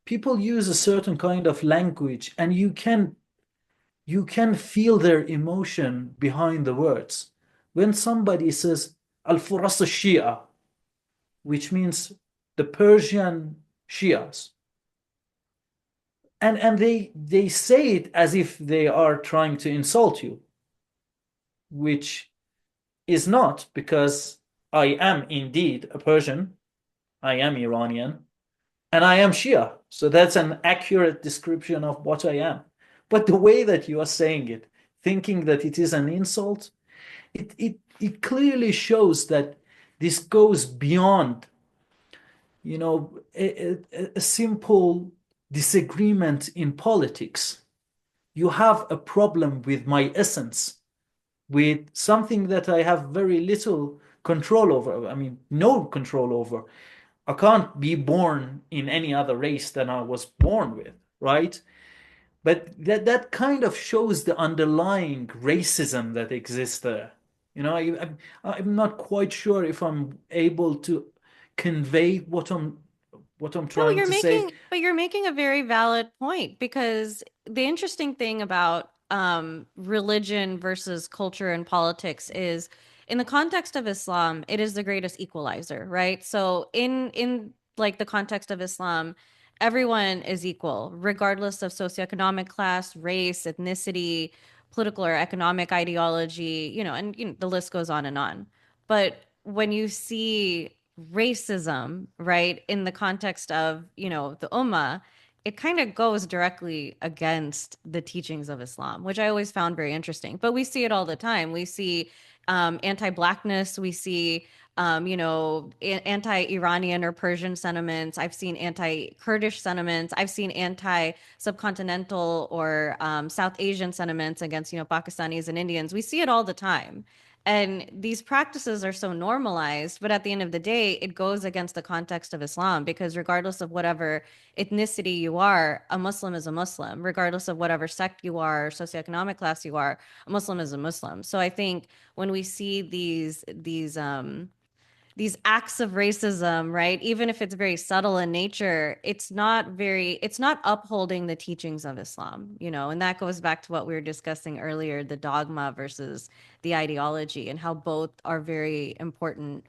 people use a certain kind of language, and you can feel their emotion behind the words. When somebody says Al-Furas al-Shia, which means the Persian Shias, and they say it as if they are trying to insult you, which is not, because I am indeed a Persian, I am Iranian, and I am Shia. So that's an accurate description of what I am. But the way that you are saying it, thinking that it is an insult, it clearly shows that this goes beyond, a simple disagreement in politics. You have a problem with my essence, with something that I have very little control over. I mean, no control over. I can't be born in any other race than I was born with, right? But that kind of shows the underlying racism that exists there. I'm not quite sure if I'm able to convey what I'm No, trying to say. you're making a very valid point because the interesting thing about religion versus culture and politics is in the context of Islam, it is the greatest equalizer, right? So in like the context of Islam, everyone is equal, regardless of socioeconomic class, race, ethnicity, political or economic ideology, and the list goes on and on. But when you see racism, right, in the context of, the Ummah, it kind of goes directly against the teachings of Islam, which I always found very interesting. But we see it all the time. We see anti-blackness. We see, anti-Iranian or Persian sentiments. I've seen anti-Kurdish sentiments. I've seen anti-subcontinental or South Asian sentiments against, Pakistanis and Indians. We see it all the time. And these practices are so normalized, but at the end of the day, it goes against the context of Islam because regardless of whatever ethnicity you are, a Muslim is a Muslim. Regardless of whatever sect you are, socioeconomic class you are, a Muslim is a Muslim. So I think when we see these acts of racism, right? Even if it's very subtle in nature, it's not upholding the teachings of Islam, and that goes back to what we were discussing earlier, the dogma versus the ideology and how both are very important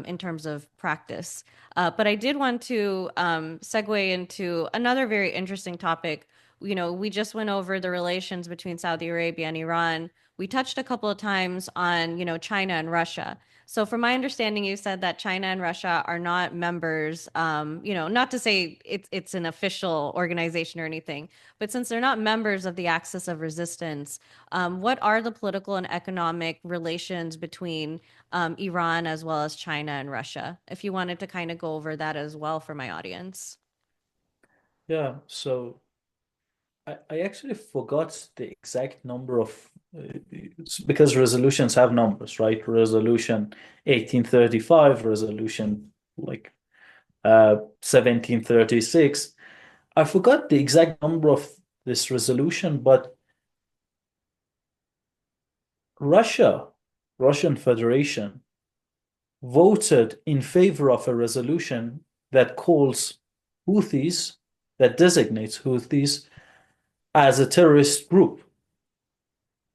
in terms of practice. But I did want to segue into another very interesting topic. We just went over the relations between Saudi Arabia and Iran. We touched a couple of times on, China and Russia. So, from my understanding, you said that China and Russia are not members. Not to say it's an official organization or anything, but since they're not members of the Axis of Resistance, what are the political and economic relations between Iran as well as China and Russia? If you wanted to kind of go over that as well for my audience. Yeah, so I actually forgot the exact number of because resolutions have numbers, right? Resolution 1835, resolution like 1736. I forgot the exact number of this resolution, but Russia, Russian Federation, voted in favor of a resolution that calls Houthis, that designates Houthis as a terrorist group.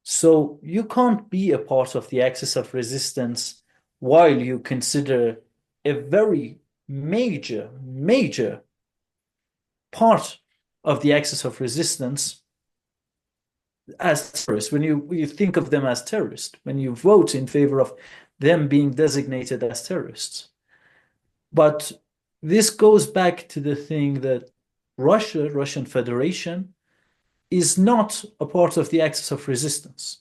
So you can't be a part of the axis of resistance while you consider a very major part of the axis of resistance as terrorists. When you think of them as terrorists, when you vote in favor of them being designated as terrorists. But this goes back to the thing that Russian Federation, is not a part of the axis of resistance.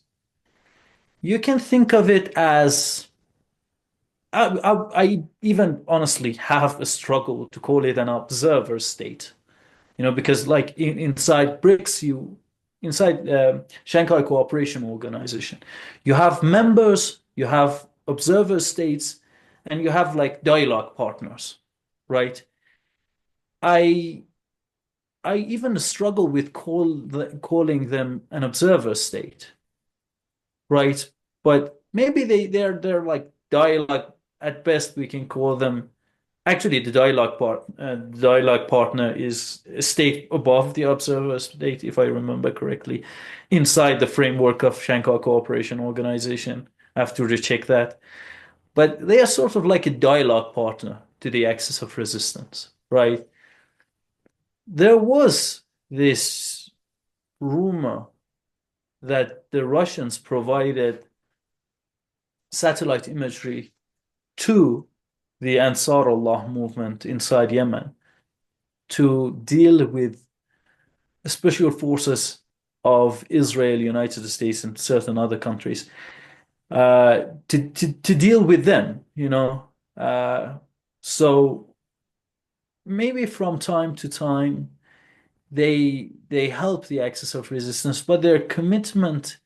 You can think of it as I even honestly have a struggle to call it an observer state, because like inside BRICS, inside Shanghai Cooperation Organization, you have members, you have observer states, and you have like dialogue partners, right? I I even struggle with calling them an observer state, right? But maybe they're like dialogue at best. We can call them. Actually, the dialogue partner is a state above the observer state, if I remember correctly, inside the framework of Shanghai Cooperation Organization. I have to recheck that. But they are sort of like a dialogue partner to the axis of resistance, right? There was this rumor that the Russians provided satellite imagery to the Ansarullah movement inside Yemen to deal with special forces of Israel, United States, and certain other countries to deal with them, you know. So maybe from time to time they help the axis of resistance, but their commitment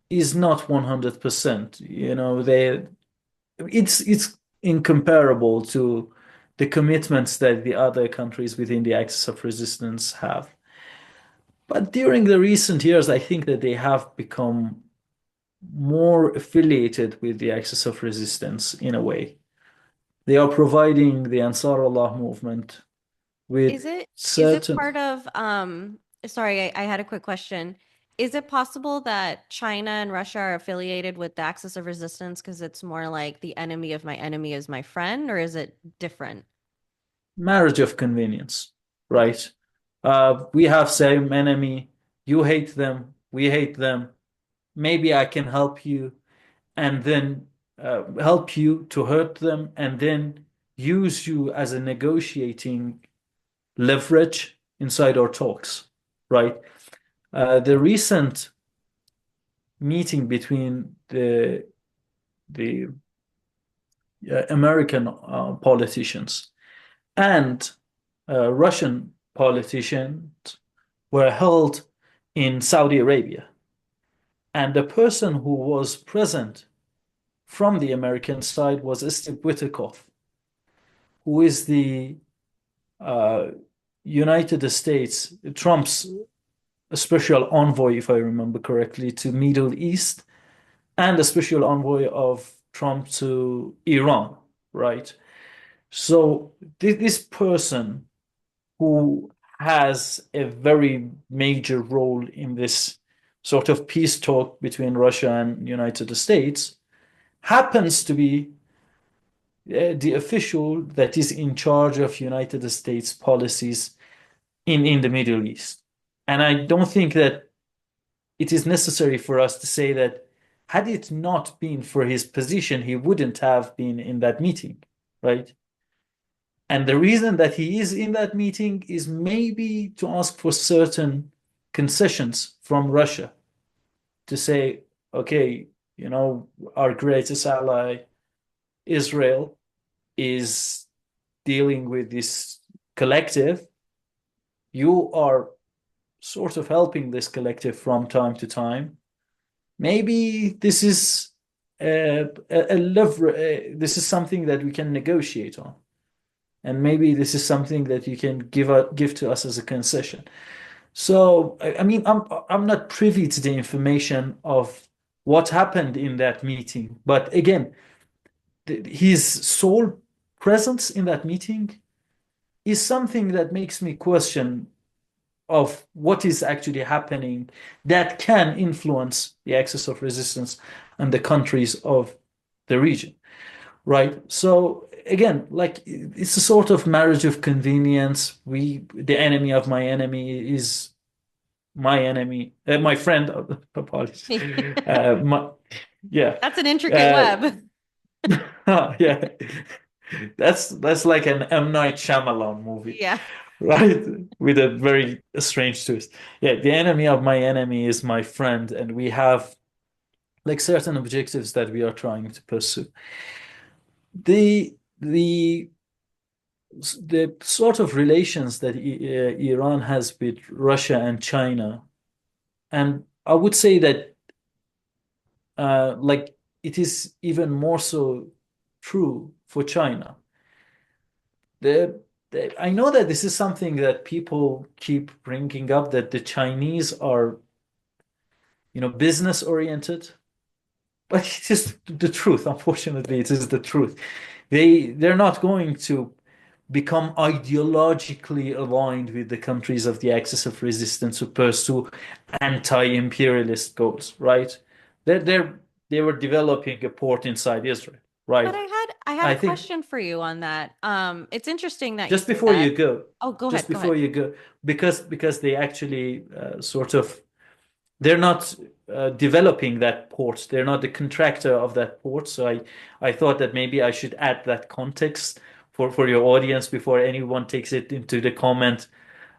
is not 100%. You know, it's incomparable to the commitments that the other countries within the axis of resistance have. But during the recent years, I think that they have become more affiliated with the axis of resistance in a way. They are providing the Ansarullah movement with Is it certain part of sorry, I had a quick question. Is it possible that China and Russia are affiliated with the Axis of Resistance because it's more like the enemy of my enemy is my friend, or is it different? marriage of convenience, right? We have same enemy. You hate them. We hate them. Maybe I can help you and then help you to hurt them and then use you as a negotiating leverage inside our talks, right? The recent meeting between the American politicians and Russian politicians were held in Saudi Arabia. And the person who was present from the American side was esteemed, who is the uh, United States, Trump's special envoy, if I remember correctly, to Middle East, and a special envoy of Trump to Iran, right? So this person who has a very major role in this sort of peace talk between Russia and United States happens to be the official that is in charge of United States policies in the Middle East. And I don't think that it is necessary for us to say that had it not been for his position, he wouldn't have been in that meeting, right? And the reason that he is in that meeting is maybe to ask for certain concessions from Russia to say, okay, you know, our greatest ally, Israel, is dealing with this collective. You are sort of helping this collective from time to time. Maybe this is a lever. This is something that we can negotiate on, and maybe this is something that you can give to us as a concession. So, I mean, I'm not privy to the information of what happened in that meeting, but again, his sole presence in that meeting is something that makes me question of what is actually happening that can influence the axis of resistance and the countries of the region, right? So again, like it's a sort of marriage of convenience. The enemy of my enemy is my enemy, my friend. Apologies. My, yeah, That's an intricate uh, web. yeah. That's like an M. Night Shyamalan movie, Yeah. right? With a very strange twist. Yeah, the enemy of my enemy is my friend, and we have like certain objectives that we are trying to pursue. The the sort of relations that Iran has with Russia and China, and I would say that like it is even more so true for China. The, I know that this is something that people keep bringing up that the Chinese are, you know, business oriented, but it is the truth. Unfortunately, it is the truth. They're not going to become ideologically aligned with the countries of the axis of resistance who pursue anti-imperialist goals, right? They're they were developing a port inside Israel, But right? I had a I think question for you on that. It's interesting that you just say before that. you go, Oh, go just ahead, go ahead. before you go, because they actually sort of they're not developing that port. They're not the contractor of that port. So I thought that maybe I should add that context for your audience before anyone takes it into the comment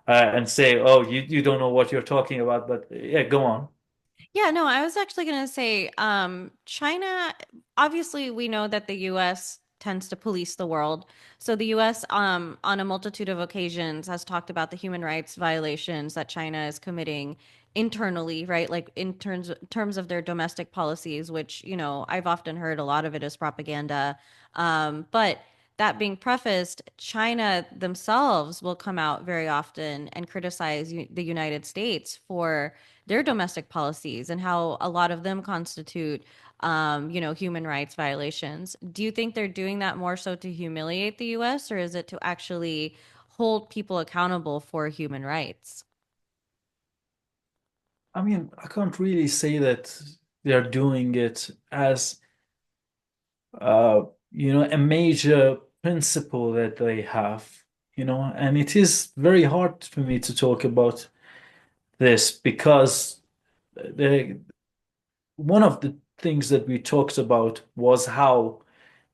and say, "Oh, you don't know what you're talking about." But yeah, go on. Yeah, no, I was actually going to say, China, obviously we know that the US tends to police the world. So the US, on a multitude of occasions has talked about the human rights violations that China is committing internally, right? Like in terms of their domestic policies, which, I've often heard a lot of it is propaganda. But that being prefaced, China themselves will come out very often and criticize the United States for their domestic policies and how a lot of them constitute, human rights violations. Do you think they're doing that more so to humiliate the US, or is it to actually hold people accountable for human rights? I mean, I can't really say that they're doing it as uh, a major principle that they have, and it is very hard for me to talk about this because the one of the things that we talked about was how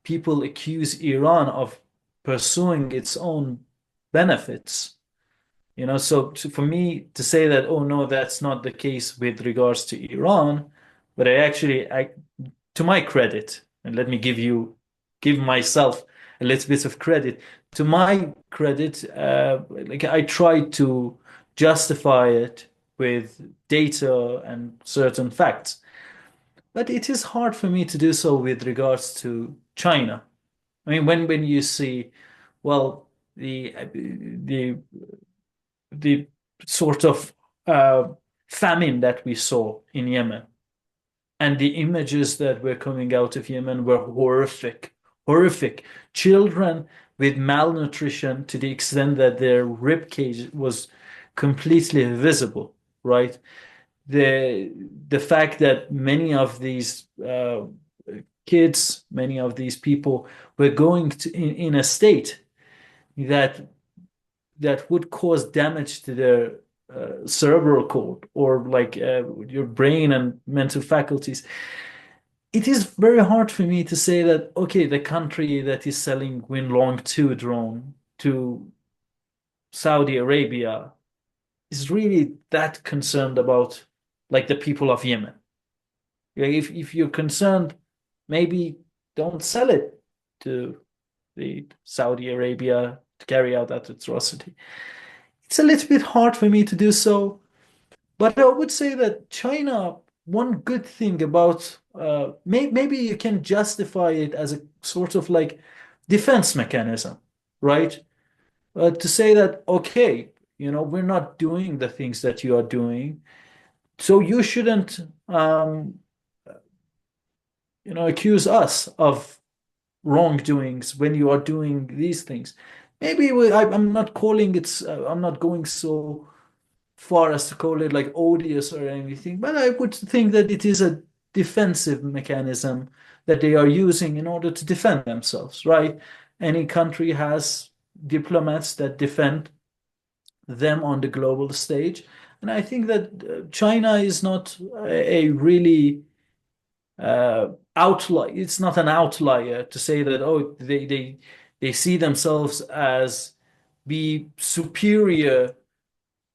people accuse Iran of pursuing its own benefits. So for me to say that, oh no, that's not the case with regards to Iran, but to my credit, and let me give myself a little bit of credit. To my credit, like I tried to justify it with data and certain facts, but it is hard for me to do so with regards to China. I mean, when you see, well, the sort of uh, famine that we saw in Yemen. And the images that were coming out of Yemen were horrific, horrific. Children with malnutrition to the extent that their rib cage was completely visible, right? The the fact that many of these kids, many of these people were going in a state that would cause damage to their cerebral cord or like your brain and mental faculties. It is very hard for me to say that, okay, the country that is selling Winlong 2 drone to Saudi Arabia is really that concerned about like the people of Yemen. Yeah, if you're concerned, maybe don't sell it to the Saudi Arabia to carry out that atrocity. It's a little bit hard for me to do so, but I would say that China, one good thing about maybe you can justify it as a sort of like defense mechanism, right? To say that, okay, we're not doing the things that you are doing, so you shouldn't, accuse us of wrongdoings when you are doing these things. Maybe I'm not calling it, I'm not going so far as to call it like odious or anything, but I would think that it is a defensive mechanism that they are using in order to defend themselves, right? Any country has diplomats that defend them on the global stage. And I think that China is not a really outlier. It's not an outlier to say that, oh, they see themselves as be superior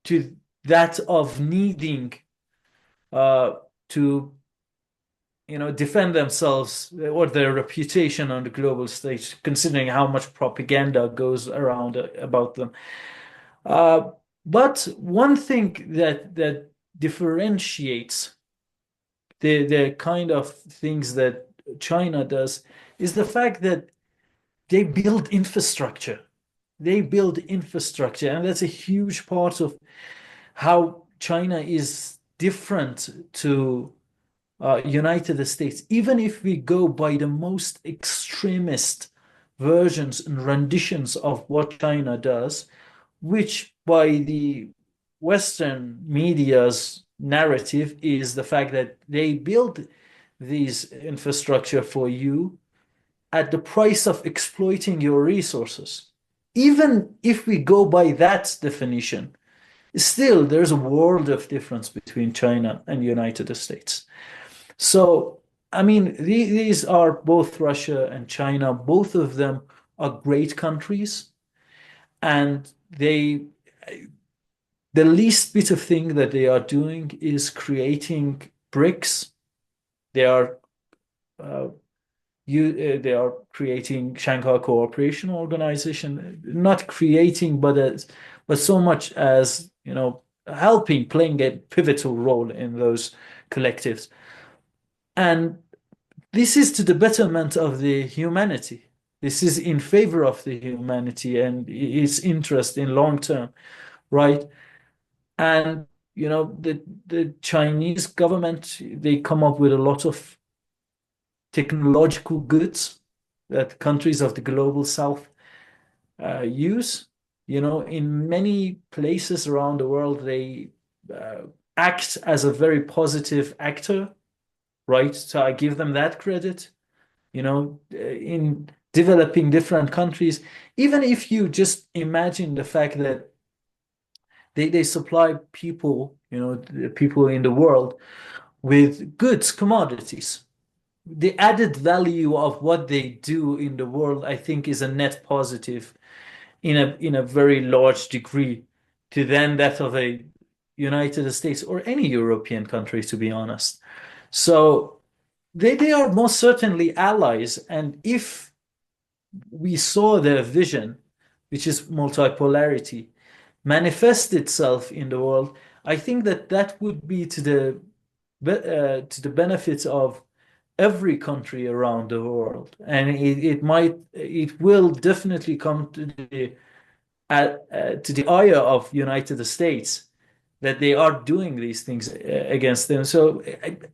to that of needing uh, to defend themselves or their reputation on the global stage, considering how much propaganda goes around about them. Uh, but one thing that differentiates the kind of things that China does is the fact that they build infrastructure. They build infrastructure, and that's a huge part of how China is different to United States. Even if we go by the most extremist versions and renditions of what China does, which by the Western media's narrative is the fact that they build these infrastructure for you at the price of exploiting your resources. Even if we go by that definition, still there's a world of difference between China and the United States. So, I mean, these are both Russia and China, both of them are great countries, and the least bit of thing that they are doing is creating bricks. They are uh, they are creating Shanghai Cooperation Organization, not creating, but so much as, helping, playing a pivotal role in those collectives. And this is to the betterment of the humanity. This is in favor of the humanity and its interest in long term, right? And the Chinese government, they come up with a lot of technological goods that countries of the global south use. In many places around the world, they uh, act as a very positive actor, right? So I give them that credit. In developing different countries, even if you just imagine the fact that they supply people, the people in the world with goods, commodities. The added value of what they do in the world, I think, is a net positive in a very large degree to then that of a United States or any European country, to be honest. So they are most certainly allies. And if we saw their vision, which is multipolarity, manifest itself in the world, I think that that would be to the benefit of every country around the world, and it will definitely come to the ire of United States that they are doing these things against them. So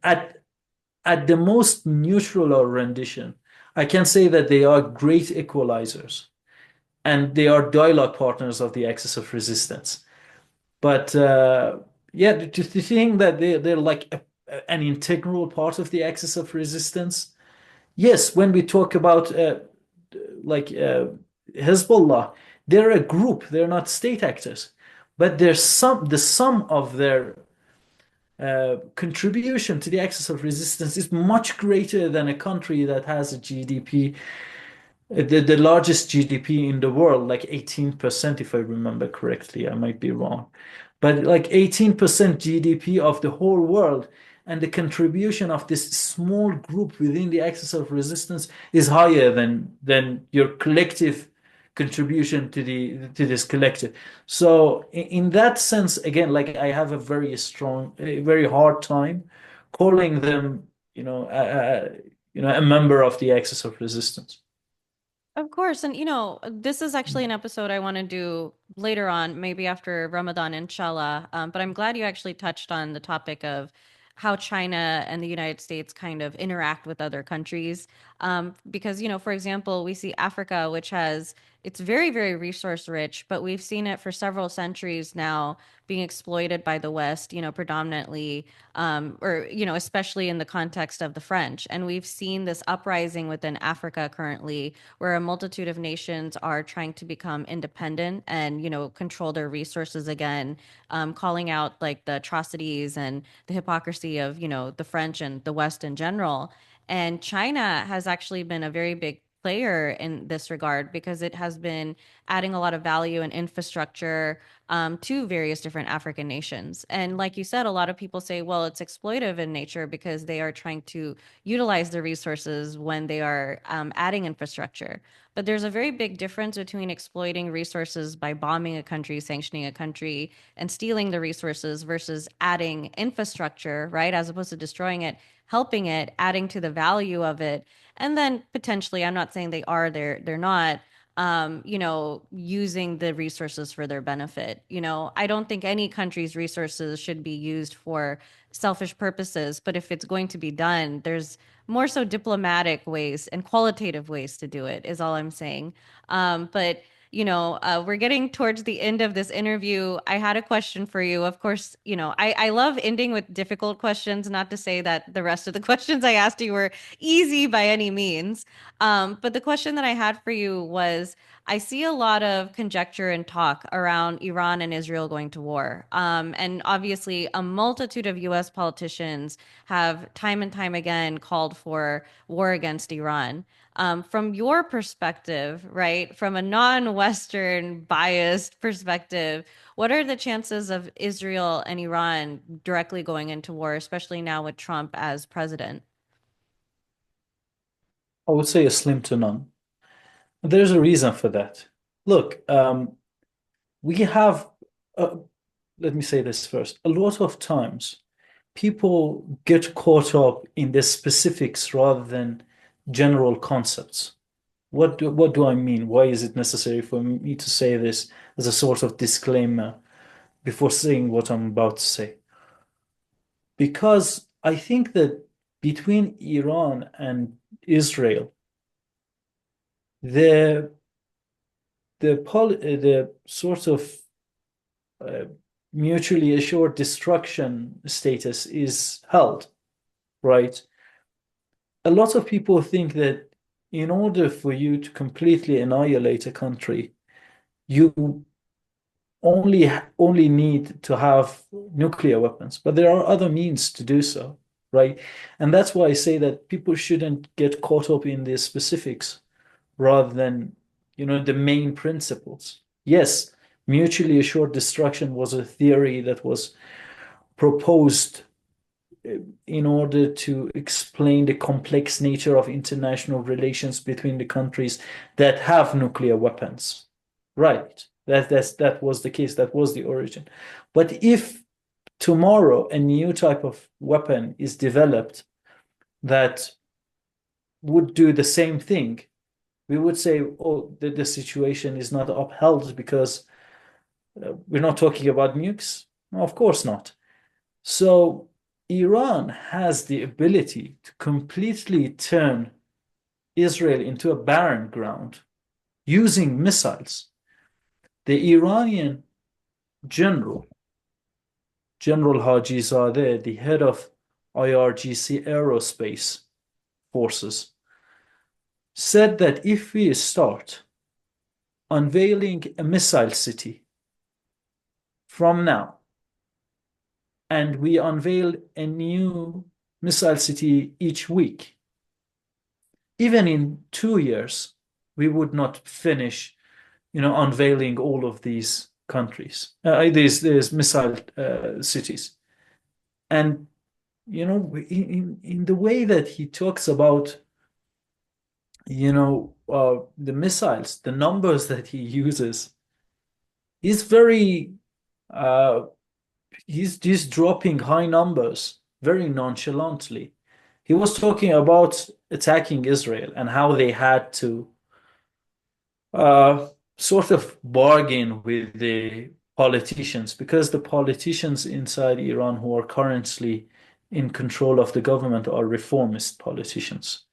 at the most neutral or rendition, I can say that they are great equalizers and they are dialogue partners of the axis of resistance. But yeah, to think that they're like an integral part of the axis of resistance. Yes, when we talk about like Hezbollah, they're a group, they're not state actors, but the sum of their contribution to the axis of resistance is much greater than a country that has a GDP, the largest GDP in the world, like 18%, if I remember correctly. I might be wrong, but like 18% GDP of the whole world. And the contribution of this small group within the axis of resistance is higher than your collective contribution to this collective. So in that sense, again, like I have a very hard time calling them, a member of the axis of resistance. Of course. And, this is actually an episode I want to do later on, maybe after Ramadan, inshallah. But I'm glad you actually touched on the topic of how China and the United States kind of interact with other countries. Because, for example, we see Africa, which it's very, very resource rich, but we've seen it for several centuries now being exploited by the West, predominantly, or, especially in the context of the French. And we've seen this uprising within Africa currently where a multitude of nations are trying to become independent and, control their resources again, calling out like the atrocities and the hypocrisy of, the French and the West in general. And China has actually been a very big player in this regard because it has been adding a lot of value and infrastructure to various different African nations. And like you said, a lot of people say, well, it's exploitive in nature because they are trying to utilize the resources when they are adding infrastructure. But there's a very big difference between exploiting resources by bombing a country, sanctioning a country, and stealing the resources versus adding infrastructure, right? As opposed to destroying it, helping it, adding to the value of it. And then potentially, I'm not saying they're not, using the resources for their benefit. I don't think any country's resources should be used for selfish purposes, but if it's going to be done, there's more so diplomatic ways and qualitative ways to do it, is all I'm saying. But we're getting towards the end of this interview. I had a question for you. Of course, I love ending with difficult questions, not to say that the rest of the questions I asked you were easy by any means. But the question that I had for you was, I see a lot of conjecture and talk around Iran and Israel going to war. And obviously, a multitude of US politicians have time and time again called for war against Iran. From your perspective, right, from a non-Western biased perspective, what are the chances of Israel and Iran directly going into war, especially now with Trump as president? I would say a slim to none. There's a reason for that. Look, we have, uh, let me say this first. A lot of times, people get caught up in the specifics rather than general concepts. What do I mean? Why is it necessary for me to say this as a sort of disclaimer before saying what I'm about to say? Because I think that between Iran and Israel, the the sort of uh, mutually assured destruction status is held, right? A lot of people think that in order for you to completely annihilate a country, you only need to have nuclear weapons, but there are other means to do so, right? And that's why I say that people shouldn't get caught up in the specifics rather than, the main principles. Yes, mutually assured destruction was a theory that was proposed in order to explain the complex nature of international relations between the countries that have nuclear weapons. Right. That was the case. That was the origin. But if tomorrow a new type of weapon is developed that would do the same thing, we would say, oh, the situation is not upheld because we're not talking about nukes. No, of course not. So Iran has the ability to completely turn Israel into a barren ground using missiles. The Iranian general, General Hajizadeh, the head of IRGC Aerospace Forces, said that if we start unveiling a missile city from now, and we unveil a new missile city each week, even in 2 years, we would not finish, unveiling all of these countries, these missile cities. And, in the way that he talks about, the missiles, the numbers that he uses, he's very, uh, he's dropping high numbers very nonchalantly. He was talking about attacking Israel and how they had to uh, sort of bargain with the politicians because the politicians inside Iran who are currently in control of the government are reformist politicians.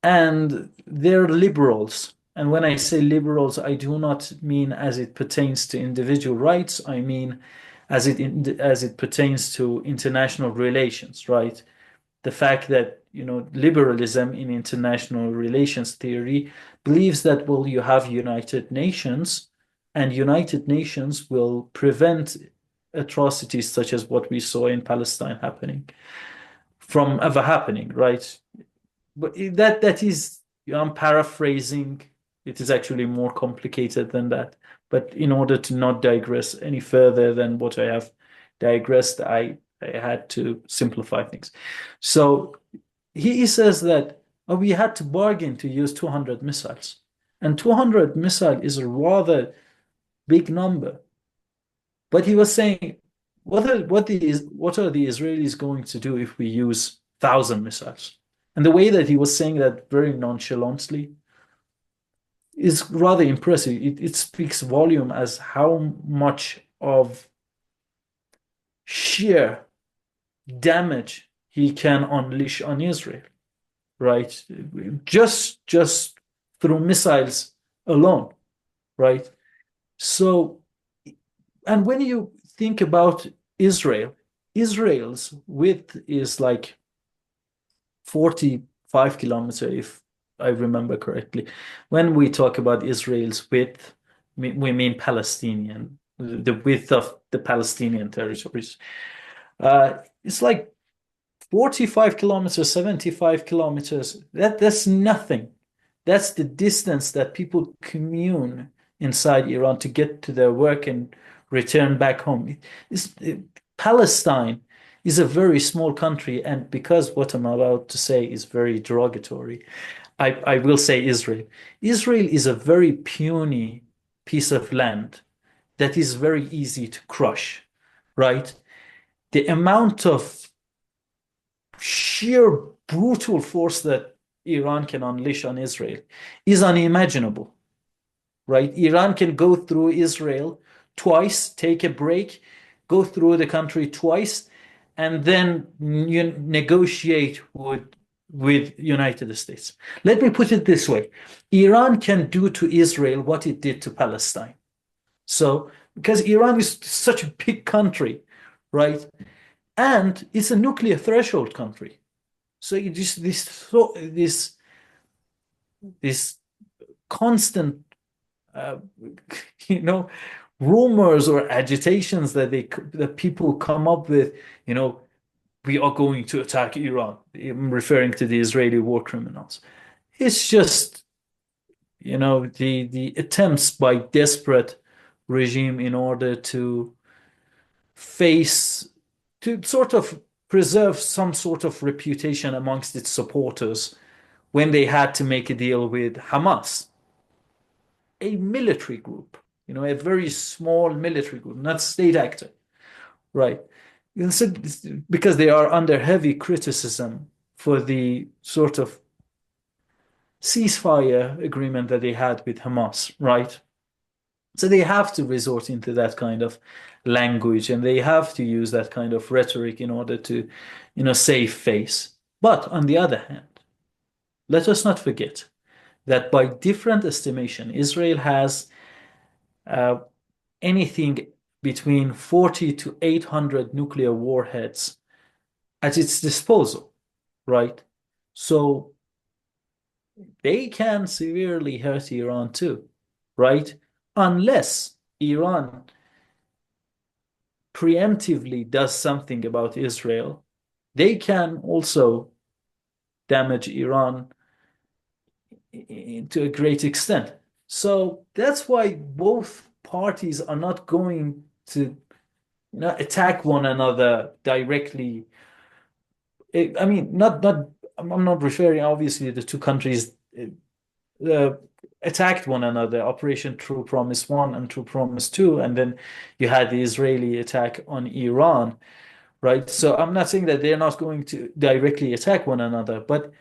And they're liberals. And when I say liberals, I do not mean as it pertains to individual rights. I mean as it pertains to international relations, right? The fact that, liberalism in international relations theory believes that, well, you have United Nations, and United Nations will prevent atrocities such as what we saw in Palestine happening from ever happening, right? But that is, I'm paraphrasing. It is actually more complicated than that. But in order to not digress any further than what I have digressed, I had to simplify things. So he says that we had to bargain to use 200 missiles. And 200 missile is a rather big number. But he was saying, what are the Israelis going to do if we use 1,000 missiles? And the way that he was saying that very nonchalantly is rather impressive. It speaks volume as how much of sheer damage he can unleash on Israel, right? Just through missiles alone, right? So, and when you think about Israel, Israel's width is like 45 kilometers, if I remember correctly. When we talk about Israel's width, we mean Palestinian, the width of the Palestinian territories. It's like 45 kilometers, 75 kilometers. That's nothing. That's the distance that people commune inside Iran to get to their work and return back home. Palestine is a very small country, and because what I'm about to say is very derogatory, I will say Israel. Israel is a very puny piece of land that is very easy to crush, right? The amount of sheer brutal force that Iran can unleash on Israel is unimaginable, right? Iran can go through Israel twice, take a break, go through the country twice, and then you negotiate with United States. Let me put it this way. Iran can do to Israel what it did to Palestine. So, because Iran is such a big country, right? And it's a nuclear threshold country. So it just this constant uh, you know rumors or agitations that people come up with, we are going to attack Iran. I'm referring to the Israeli war criminals. It's just the attempts by desperate regime in order face to sort of preserve some sort of reputation amongst its supporters when they had to make a deal with Hamas, a military group, a very small military group, not state actor, right? And so, because they are under heavy criticism for the sort of ceasefire agreement that they had with Hamas, right? So they have to resort into that kind of language and they have to use that kind of rhetoric in order to, save face. But on the other hand, let us not forget that by different estimation, Israel has uh, anything between 40 to 800 nuclear warheads at its disposal, right? So they can severely hurt Iran too, right? Unless Iran preemptively does something about Israel, they can also damage Iran to a great extent. So that's why both parties are not going to attack one another directly. I mean, not. I'm not referring obviously the two countries uh, attacked one another. Operation True Promise One and True Promise Two, and then you had the Israeli attack on Iran, right? So I'm not saying that they're not going to directly attack one another, but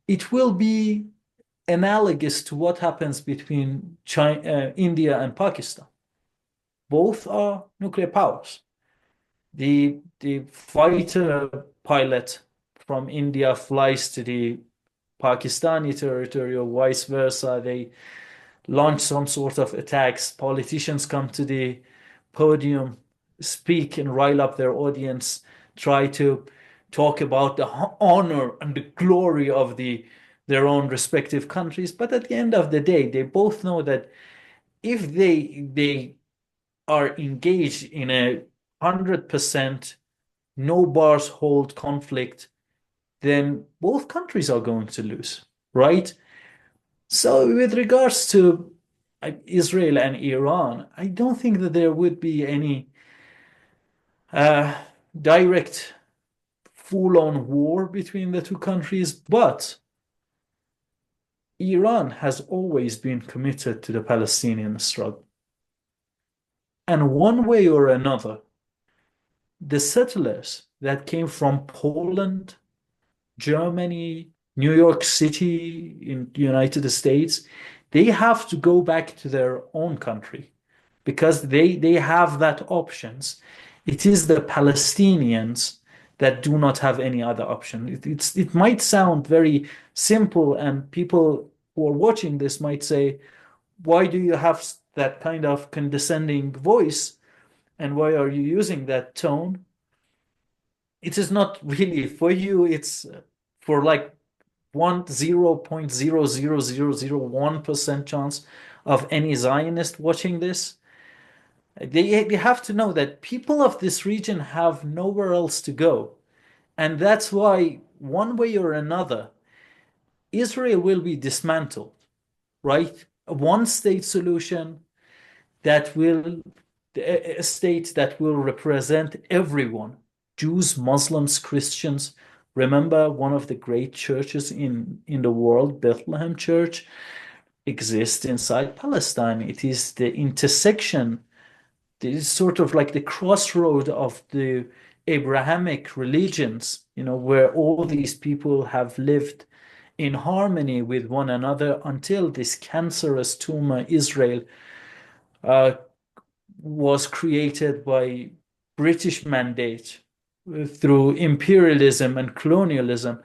it will be analogous to what happens between China, India, and Pakistan. Both are nuclear powers. The fighter pilot from India flies to the Pakistani territory or vice versa. They launch some sort of attacks. Politicians come to the podium, speak and rile up their audience, try to talk about the honor and the glory of their own respective countries. But at the end of the day, they both know that if they are engaged in a 100% no bars hold conflict, then both countries are going to lose, right? So, with regards to Israel and Iran, I don't think that there would be any uh, direct full-on war between the two countries, but Iran has always been committed to the Palestinian struggle. And one way or another, the settlers that came from Poland, Germany, New York City in the United States, they have to go back to their own country because they have that options. It is the Palestinians that do not have any other option. It might sound very simple, and people who are watching this might say, why do you have that kind of condescending voice and why are you using that tone? It is not really for you. It's for like 0.00001% chance of any Zionist watching this. They have to know that people of this region have nowhere else to go. And that's why, one way or another, Israel will be dismantled, right? A one state solution that will, a state that will represent everyone, Jews, Muslims, Christians. Remember, one of the great churches in the world, Bethlehem Church, exists inside Palestine. It is the intersection, it is sort of like the crossroad of the Abrahamic religions, where all these people have lived in harmony with one another until this cancerous tumor, Israel, uh, was created by British mandate through imperialism and colonialism.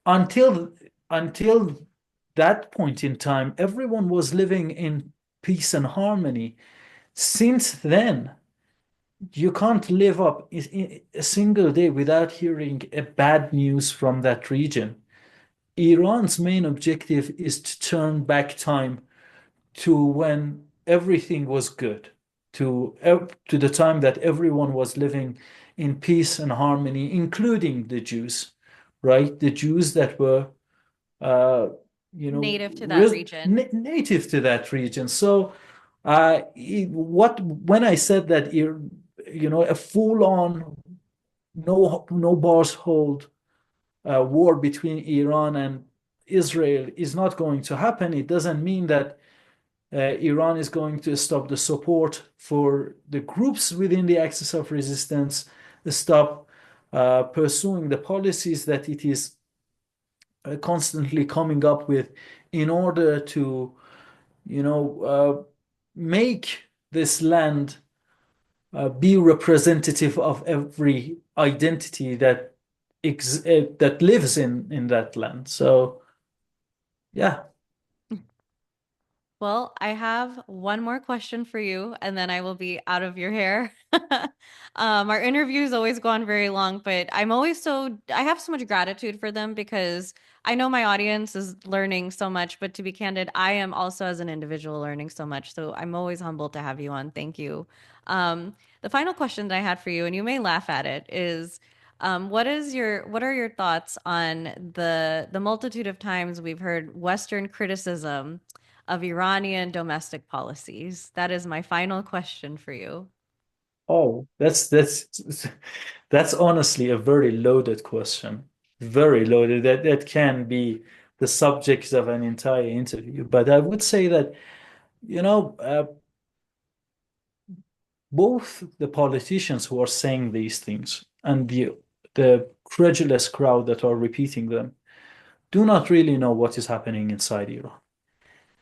Until until that point in time, everyone was living in peace and harmony. Since then, you can't live up a single day without hearing a bad news from that region. Iran's main objective is to turn back time to when everything was good, to the time that everyone was living in peace and harmony, including the Jews, right? The Jews that were, uh, Native to that region. native to that region. So, what when I said that, a full-on, no bars hold war between Iran and Israel is not going to happen, it doesn't mean that Iran is going to stop the support for the groups within the axis of resistance, stop pursuing the policies that it is constantly coming up with in order to, make this land be representative of every identity that lives in that land. So, yeah. Well, I have one more question for you, and then I will be out of your hair. Our interviews always go on very long, but I have so much gratitude for them because I know my audience is learning so much, but to be candid, I am also as an individual learning so much. So I'm always humbled to have you on. Thank you. The final question that I had for you, and you may laugh at it, is what are your thoughts on the multitude of times we've heard Western criticism of Iranian domestic policies? That is my final question for you. Oh, that's honestly a very loaded question. Very loaded. That can be the subject of an entire interview. But I would say that, you know, uh, both the politicians who are saying these things and the credulous crowd that are repeating them do not really know what is happening inside Iran.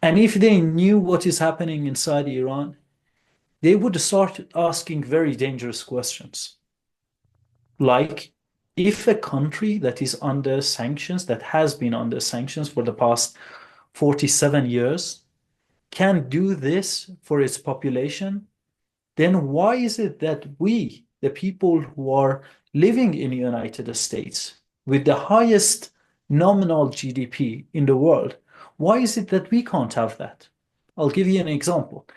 And if they knew what is happening inside Iran, they would start asking very dangerous questions. Like, if a country that is under sanctions, that has been under sanctions for the past 47 years, can do this for its population, then why is it that we, the people who are living in the United States with the highest nominal GDP in the world, why is it that we can't have that? I'll give you an example.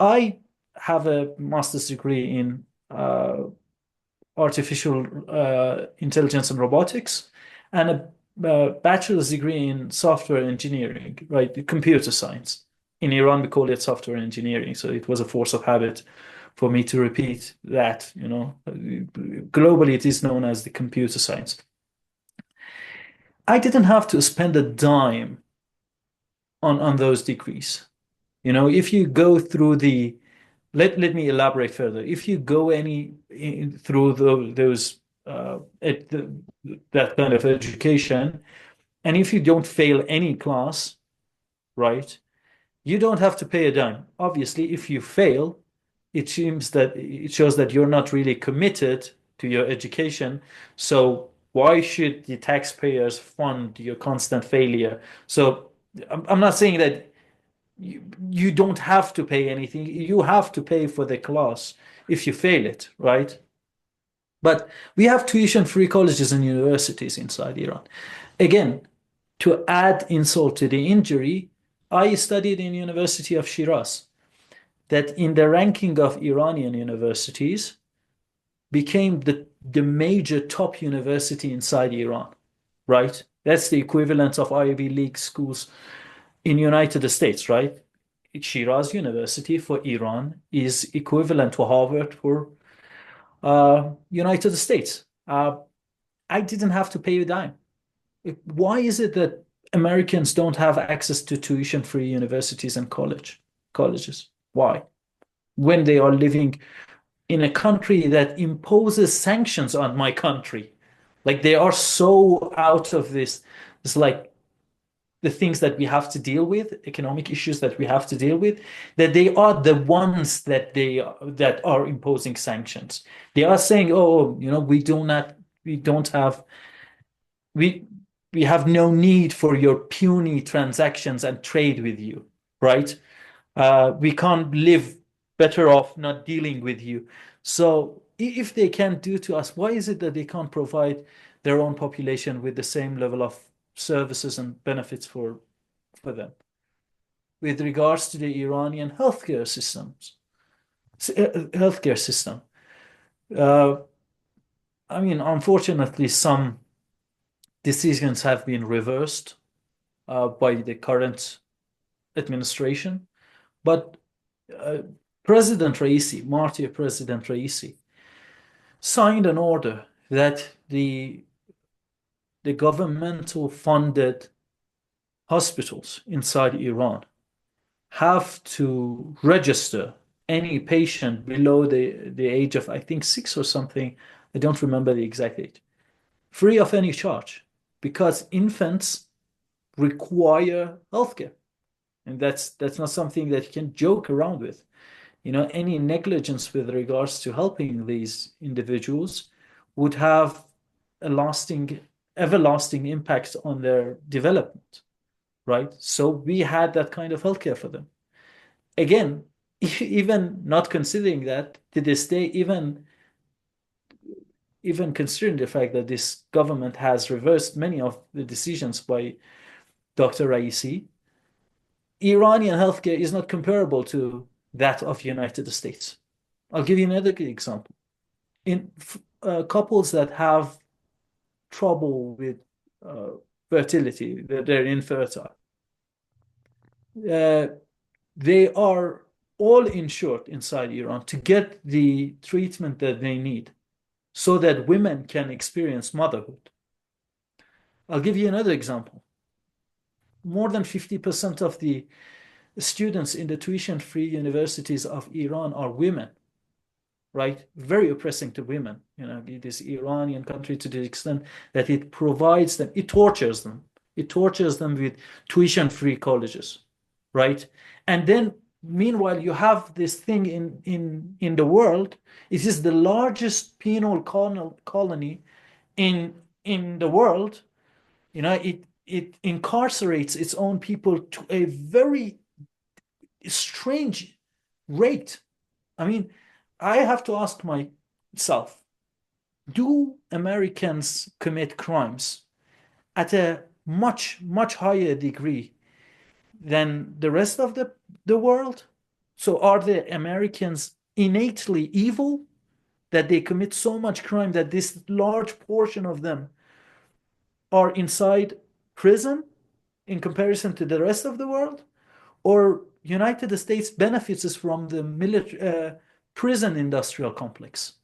I have a master's degree in artificial intelligence and robotics, and a bachelor's degree in software engineering, right? Computer science. In Iran, we call it software engineering. So it was a force of habit for me to repeat that, Globally, it is known as the computer science. I didn't have to spend a dime on those degrees. If you go through let me elaborate further. If you go through those that kind of education, and if you don't fail any class, right, you don't have to pay a dime. Obviously, if you fail, it shows that you're not really committed to your education. So why should the taxpayers fund your constant failure? So I'm not saying that you don't have to pay anything. You have to pay for the class if you fail it, right? But we have tuition-free colleges and universities inside Iran. Again, to add insult to the injury, I studied in University of Shiraz, that in the ranking of Iranian universities became the major top university inside Iran, right? That's the equivalent of Ivy League schools in United States, right? Shiraz University for Iran is equivalent to Harvard for United States. I didn't have to pay a dime. Why is it that Americans don't have access to tuition-free universities and colleges? Why? When they are living in a country that imposes sanctions on my country, like they are so out of this. It's like the things that we have to deal with, economic issues that we have to deal with, that they are the ones that are imposing sanctions. They are saying, oh, we don't have, we we have no need for your puny transactions and trade with you, right? We can't live better off not dealing with you. So if they can't do to us, why is it that they can't provide their own population with the same level of services and benefits for them? With regards to the Iranian healthcare system, uh, I mean, unfortunately, some decisions have been reversed by the current administration, but uh, Martyr President Raisi, signed an order that the governmental funded hospitals inside Iran have to register any patient below the age of, I think, 6 or something. I don't remember the exact age, free of any charge, because infants require healthcare. And that's not something that you can joke around with. Any negligence with regards to helping these individuals would have a everlasting impact on their development, right? So we had that kind of healthcare for them. Again, even not considering that, to this day, even considering the fact that this government has reversed many of the decisions by Dr. Raisi, Iranian healthcare is not comparable to that of United States. I'll give you another example. In couples that have trouble with uh, fertility, that they're infertile, uh, they are all insured inside Iran to get the treatment that they need so that women can experience motherhood. I'll give you another example. More than 50% of the students in the tuition-free universities of Iran are women, right? Very oppressing to women. This Iranian country, to the extent that it provides them, it tortures them. It tortures them with tuition-free colleges, right? And then, meanwhile, you have this thing in the world. It is the largest penal colony in the world. It incarcerates its own people to a very strange rate. I mean, I have to ask myself, do Americans commit crimes at a much, much higher degree than the rest of the world? So are the Americans innately evil that they commit so much crime that this large portion of them are inside prison in comparison to the rest of the world? Or United States benefits from the military prison industrial complex?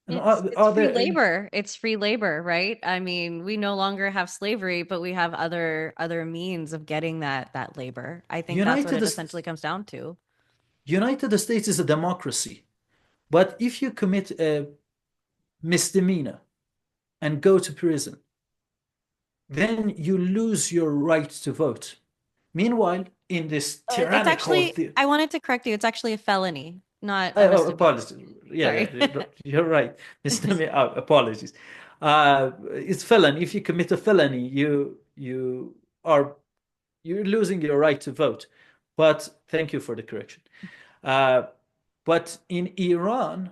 And It's are free there any labor. It's free labor, right? I mean, we no longer have slavery, but we have other means of getting that labor. I think that's what United it essentially comes down to. United States is a democracy, but if you commit a misdemeanor and go to prison, then you lose your right to vote. Meanwhile, in this It's tyrannical actually, I wanted to correct you. It's actually a felony, not a oh, misdemeanor. apologies. Yeah, Sorry. you're right. Misdemeanor. Apologies. It's felony. If you commit a felony, are you're losing your right to vote. But thank you for the correction. Uh, but in Iran,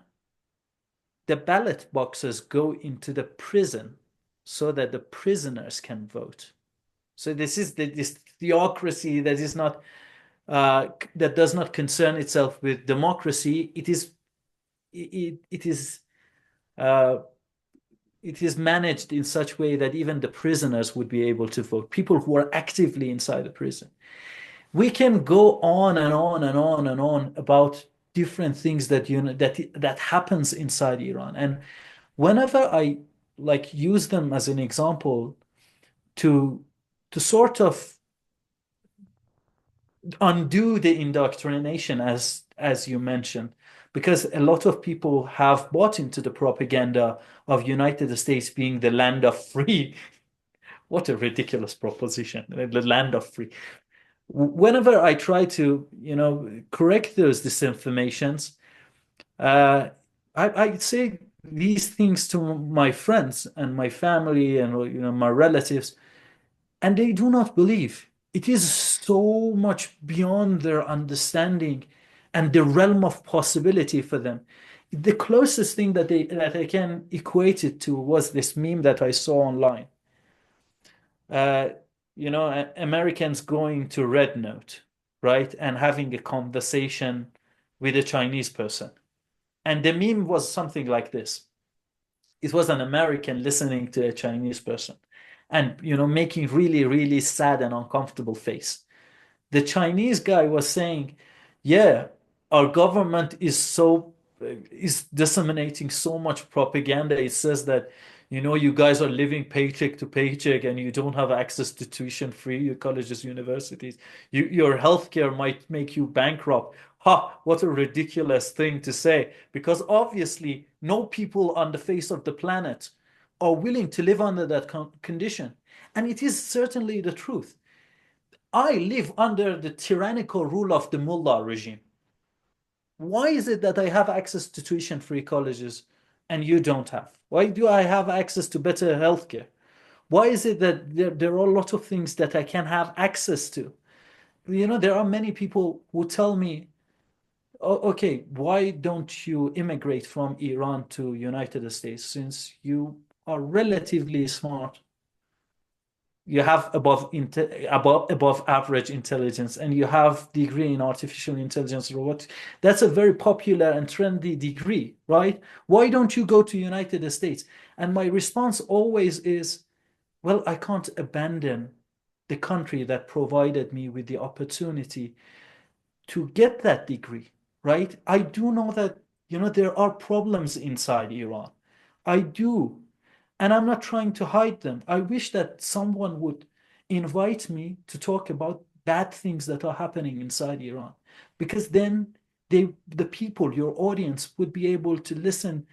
the ballot boxes go into the prison so that the prisoners can vote. So this theocracy that is not that does not concern itself with democracy. It is uh, it is managed in such way that even the prisoners would be able to vote. People who are actively inside the prison. We can go on and on and on and on about different things that that happens inside Iran. And whenever I like use them as an example to sort of undo the indoctrination as you mentioned, because a lot of people have bought into the propaganda of United States being the land of free. What a ridiculous proposition, the land of free. Whenever I try to, correct those disinformations, uh, I say these things to my friends and my family and my relatives, and they do not believe. It is so much beyond their understanding and the realm of possibility for them. The closest thing that I can equate it to was this meme that I saw online. Uh, Americans going to Red Note, right, and having a conversation with a Chinese person. And the meme was something like this. It was an American listening to a Chinese person and, making really, really sad and uncomfortable face. The Chinese guy was saying, yeah, our government is disseminating so much propaganda. It says that, you guys are living paycheck to paycheck and you don't have access to tuition free, your colleges, universities. Your healthcare might make you bankrupt. Ha, what a ridiculous thing to say. Because obviously, no people on the face of the planet are willing to live under that condition. And it is certainly the truth. I live under the tyrannical rule of the mullah regime. Why is it that I have access to tuition-free colleges and you don't have? Why do I have access to better healthcare? Why is it that there are a lot of things that I can have access to? There are many people who tell me, oh, okay, why don't you immigrate from Iran to United States since you are relatively smart? You have above average intelligence and you have degree in artificial intelligence robotics. That's a very popular and trendy degree, right? Why don't you go to United States? And my response always is, well, I can't abandon the country that provided me with the opportunity to get that degree, right? I do know that, there are problems inside Iran. I do. And I'm not trying to hide them. I wish that someone would invite me to talk about bad things that are happening inside Iran, because then the people, your audience, would be able to listen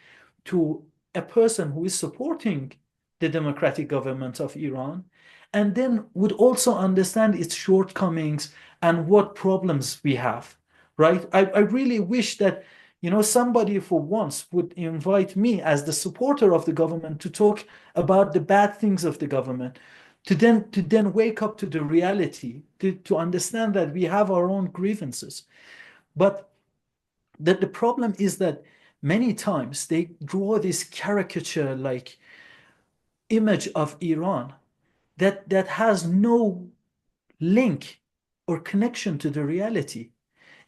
to a person who is supporting the democratic government of Iran, and then would also understand its shortcomings and what problems we have, right? I really wish that, somebody for once would invite me as the supporter of the government to talk about the bad things of the government, to then wake up to the reality, to understand that we have our own grievances. But that the problem is that many times they draw this caricature like image of Iran that has no link or connection to the reality.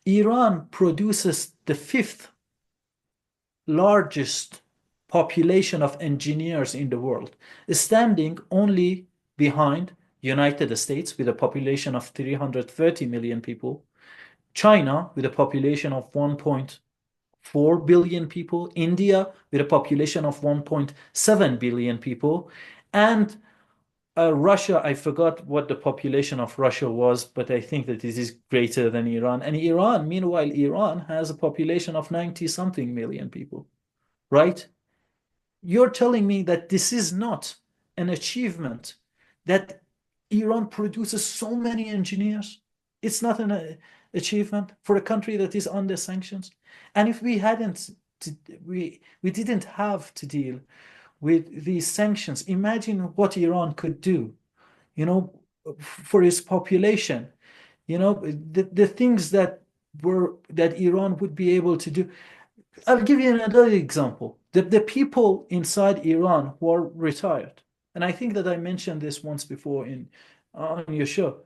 Iran produces the fifth largest population of engineers in the world, standing only behind United States with a population of 330 million people, China with a population of 1.4 billion people, India with a population of 1.7 billion people, and Russia, I forgot what the population of Russia was, but I think that it is greater than Iran. And Iran, meanwhile, Iran has a population of 90 something million people, right? You're telling me that this is not an achievement, that Iran produces so many engineers. It's not an achievement for a country that is under sanctions. And if we hadn't, we didn't have to deal with these sanctions, imagine what Iran could do, you know, for its population. the things that Iran would be able to do. I'll give you another example. The people inside Iran who are retired, and I think that I mentioned this once before in on your show.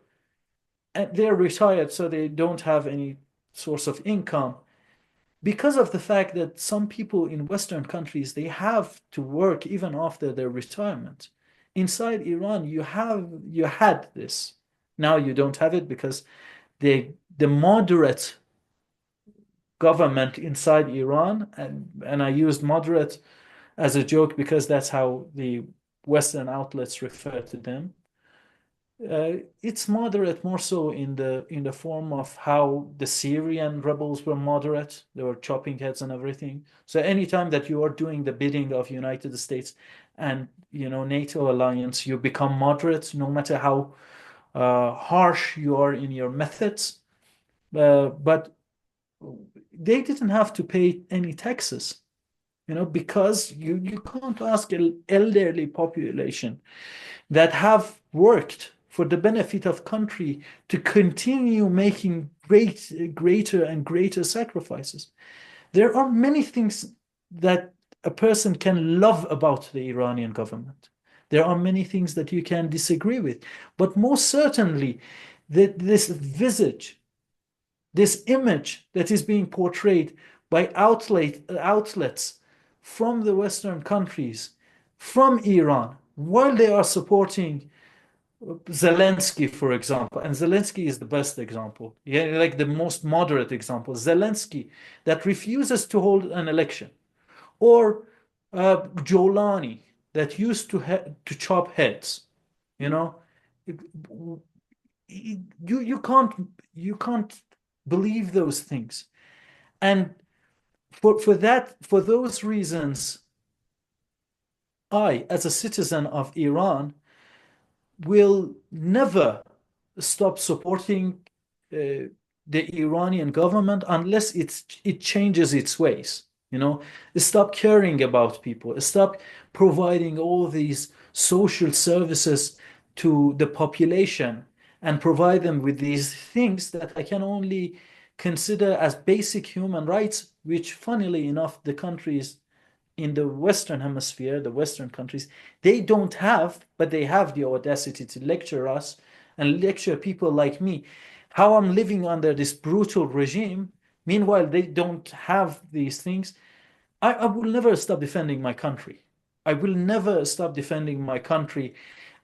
And they're retired, so they don't have any source of income because of the fact that some people in Western countries they have to work even after their retirement. Inside Iran, you had this. Now you don't have it because the moderate government inside Iran, and I used moderate as a joke because that's how the Western outlets refer to them. It's moderate more so in the form of how the Syrian rebels were moderate. They were chopping heads and everything. So anytime that you are doing the bidding of United States and NATO alliance, you become moderate, no matter how harsh you are in your methods. But they didn't have to pay any taxes, because you can't ask an elderly population that have worked for the benefit of country to continue making greater and greater sacrifices. There are many things that a person can love about the Iranian government. There are many things that you can disagree with, but most certainly that this visage, this image that is being portrayed by outlets from the Western countries, from Iran, while they are supporting Zelensky, for example, and Zelensky is the best example, yeah, like the most moderate example. Zelensky that refuses to hold an election, or Jolani that used to chop heads. You know, you can't believe those things, and for those reasons, I, as a citizen of Iran, will never stop supporting uh, the Iranian government unless it changes its ways. Stop caring about people, stop providing all these social services to the population, and provide them with these things that I can only consider as basic human rights, which, funnily enough, the countries in the Western hemisphere, the Western countries, they don't have, but they have the audacity to lecture us and lecture people like me how I'm living under this brutal regime. Meanwhile, they don't have these things. I will never stop defending my country. I will never stop defending my country.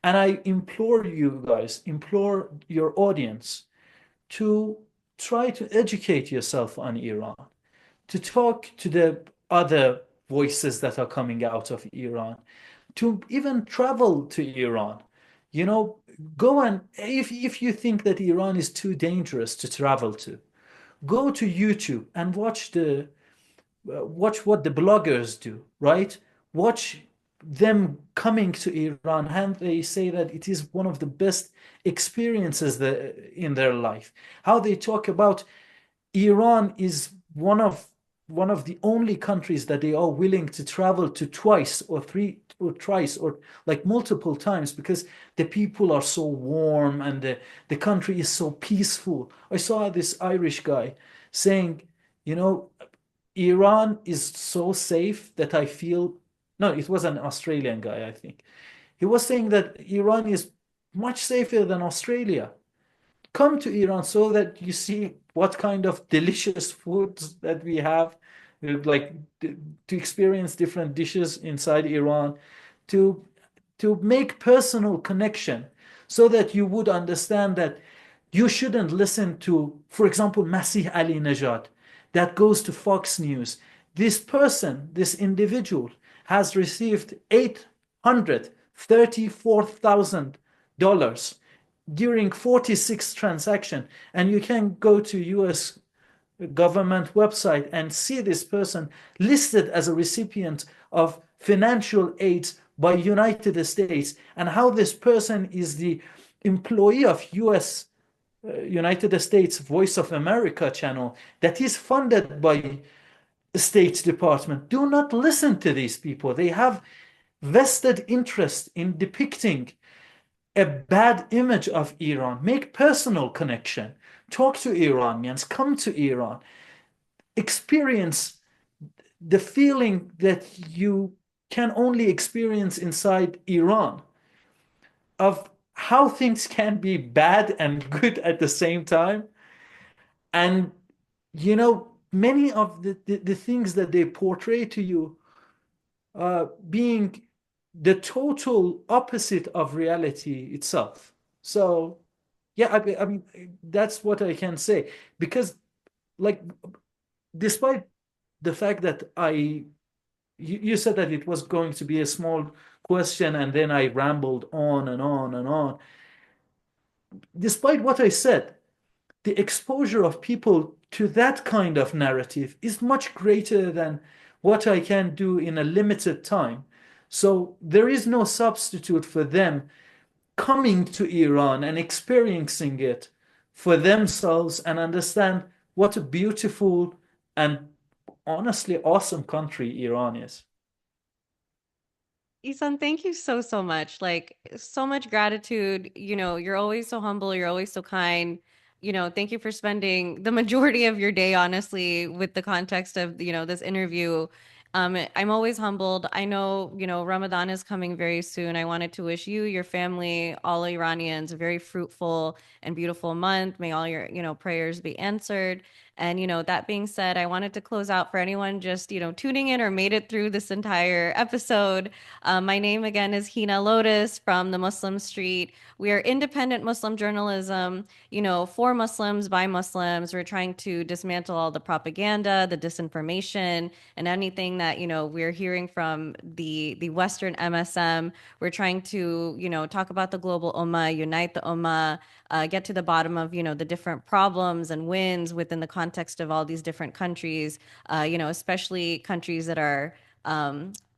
And I implore you guys, implore your audience to try to educate yourself on Iran, to talk to the other voices that are coming out of Iran, to even travel to Iran. You know, go and if you think that Iran is too dangerous to travel to, go to YouTube and watch what the bloggers do, right? Watch them coming to Iran, and they say that it is one of the best experiences in their life. How they talk about Iran is one of the only countries that they are willing to travel to twice or three or thrice or like multiple times because the people are so warm and the country is so peaceful. I saw this Irish guy saying, you know, Iran is so safe that I feel, no, it was an Australian guy, I think. He was saying that Iran is much safer than Australia. Come to Iran so that you see what kind of delicious foods that we have, like to experience different dishes inside Iran, to to make personal connection so that you would understand that you shouldn't listen to, for example, Masih Ali Najad that goes to Fox News. This person, this individual, has received $834,000 during 46 transactions, and you can go to US government website and see this person listed as a recipient of financial aid by United States, and how this person is the employee of United States Voice of America channel that is funded by the State Department. Do not listen to these people. They have vested interest in depicting a bad image of Iran. Make personal connection. Talk to Iranians. Come to Iran. Experience the feeling that you can only experience inside Iran of how things can be bad and good at the same time. And, many of the things that they portray to you being the total opposite of reality itself. So, yeah, I mean, that's what I can say. Because, like, despite the fact that you said that it was going to be a small question, and then I rambled on and on and on. Despite what I said, the exposure of people to that kind of narrative is much greater than what I can do in a limited time. So there is no substitute for them coming to Iran and experiencing it for themselves and understand what a beautiful and honestly awesome country Iran is. Isan, thank you so, so much. Like, so much gratitude. You're always so humble. You're always so kind. Thank you for spending the majority of your day, honestly, with the context of, this interview. I'm always humbled. I know, Ramadan is coming very soon. I wanted to wish you, your family, all Iranians a very fruitful and beautiful month. May all your, prayers be answered. And, that being said, I wanted to close out for anyone just, tuning in or made it through this entire episode. My name again is Heena Lotus from the Muslim Street. We are independent Muslim journalism, for Muslims, by Muslims. We're trying to dismantle all the propaganda, the disinformation, and anything that, we're hearing from the Western MSM. We're trying to, talk about the global ummah, unite the ummah, get to the bottom of, the different problems and wins within the context of all these different countries, especially countries that are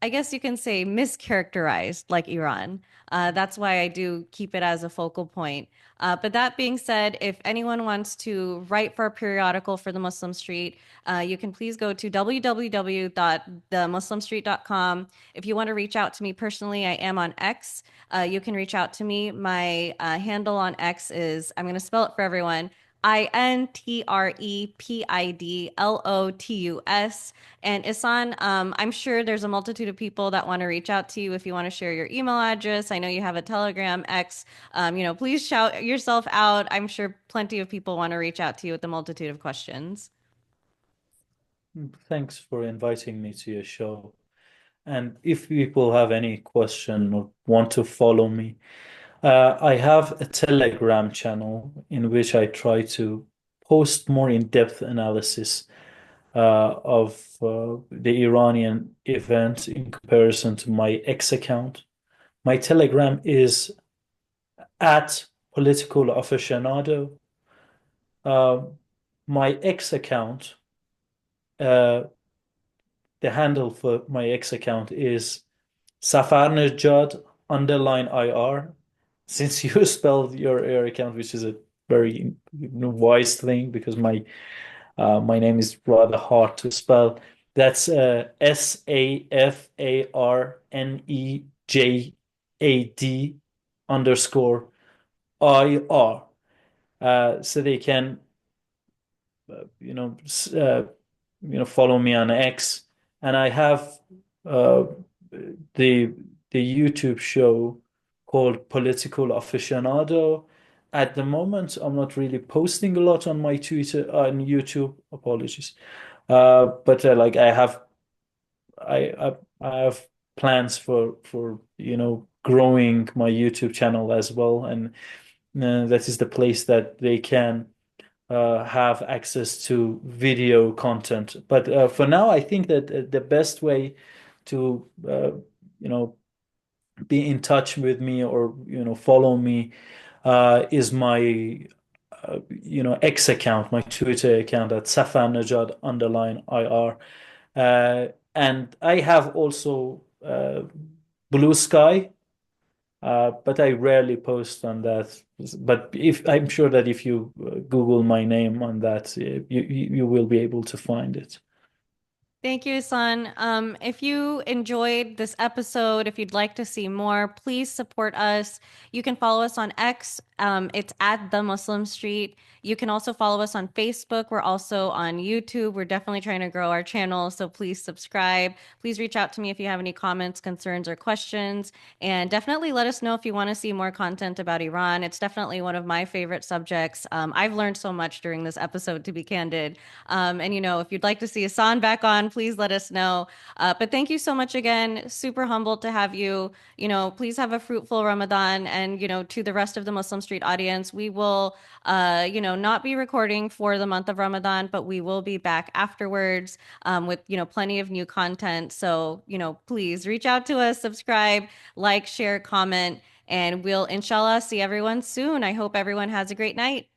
I guess you can say mischaracterized, like Iran. That's why I do keep it as a focal point. But that being said, if anyone wants to write for a periodical for the Muslim Street, you can please go to www.themuslimstreet.com. If you want to reach out to me personally, I am on X. You can reach out to me. My handle on X is, I'm going to spell it for everyone, INTREPIDLOTUS. And Isan, I'm sure there's a multitude of people that want to reach out to you if you want to share your email address. I know you have a Telegram, X. Please shout yourself out. I'm sure plenty of people want to reach out to you with a multitude of questions. Thanks for inviting me to your show. And if people have any question or want to follow me, I have a Telegram channel in which I try to post more in-depth analysis of the Iranian event in comparison to my X account. My Telegram is at political aficionado. Uh, my X account, uh, the handle for my X account is Safarnejad underline IR. Since you spelled your account, which is a very wise thing because my name is rather hard to spell. That's Safarnejad underscore IR. So they can uh, you know follow me on X, and I have uh, the YouTube show called Political Aficionado. At the moment, I'm not really posting a lot on my Twitter on YouTube. Apologies, but like I have plans for growing my YouTube channel as well, and that is the place that they can have access to video content. But for now, I think that the best way to you know be in touch with me or follow me is my X account, my Twitter account at Safarnejad underline IR. And I have also Blue Sky, but I rarely post on that. But if I'm sure that if you Google my name on that, you will be able to find it. Thank you, Son. If you enjoyed this episode, if you'd like to see more, please support us. You can follow us on X. It's at The Muslim Street. You can also follow us on Facebook. We're also on YouTube. We're definitely trying to grow our channel, so please subscribe. Please reach out to me if you have any comments, concerns, or questions. And definitely let us know if you want to see more content about Iran. It's definitely one of my favorite subjects. I've learned so much during this episode, to be candid. And if you'd like to see Hassan back on, please let us know. But thank you so much again. Super humbled to have you. Please have a fruitful Ramadan. And, to the rest of the Muslim Street audience, we will, not be recording for the month of Ramadan, but we will be back afterwards with, plenty of new content. So, please reach out to us, subscribe, like, share, comment, and we'll inshallah see everyone soon. I hope everyone has a great night.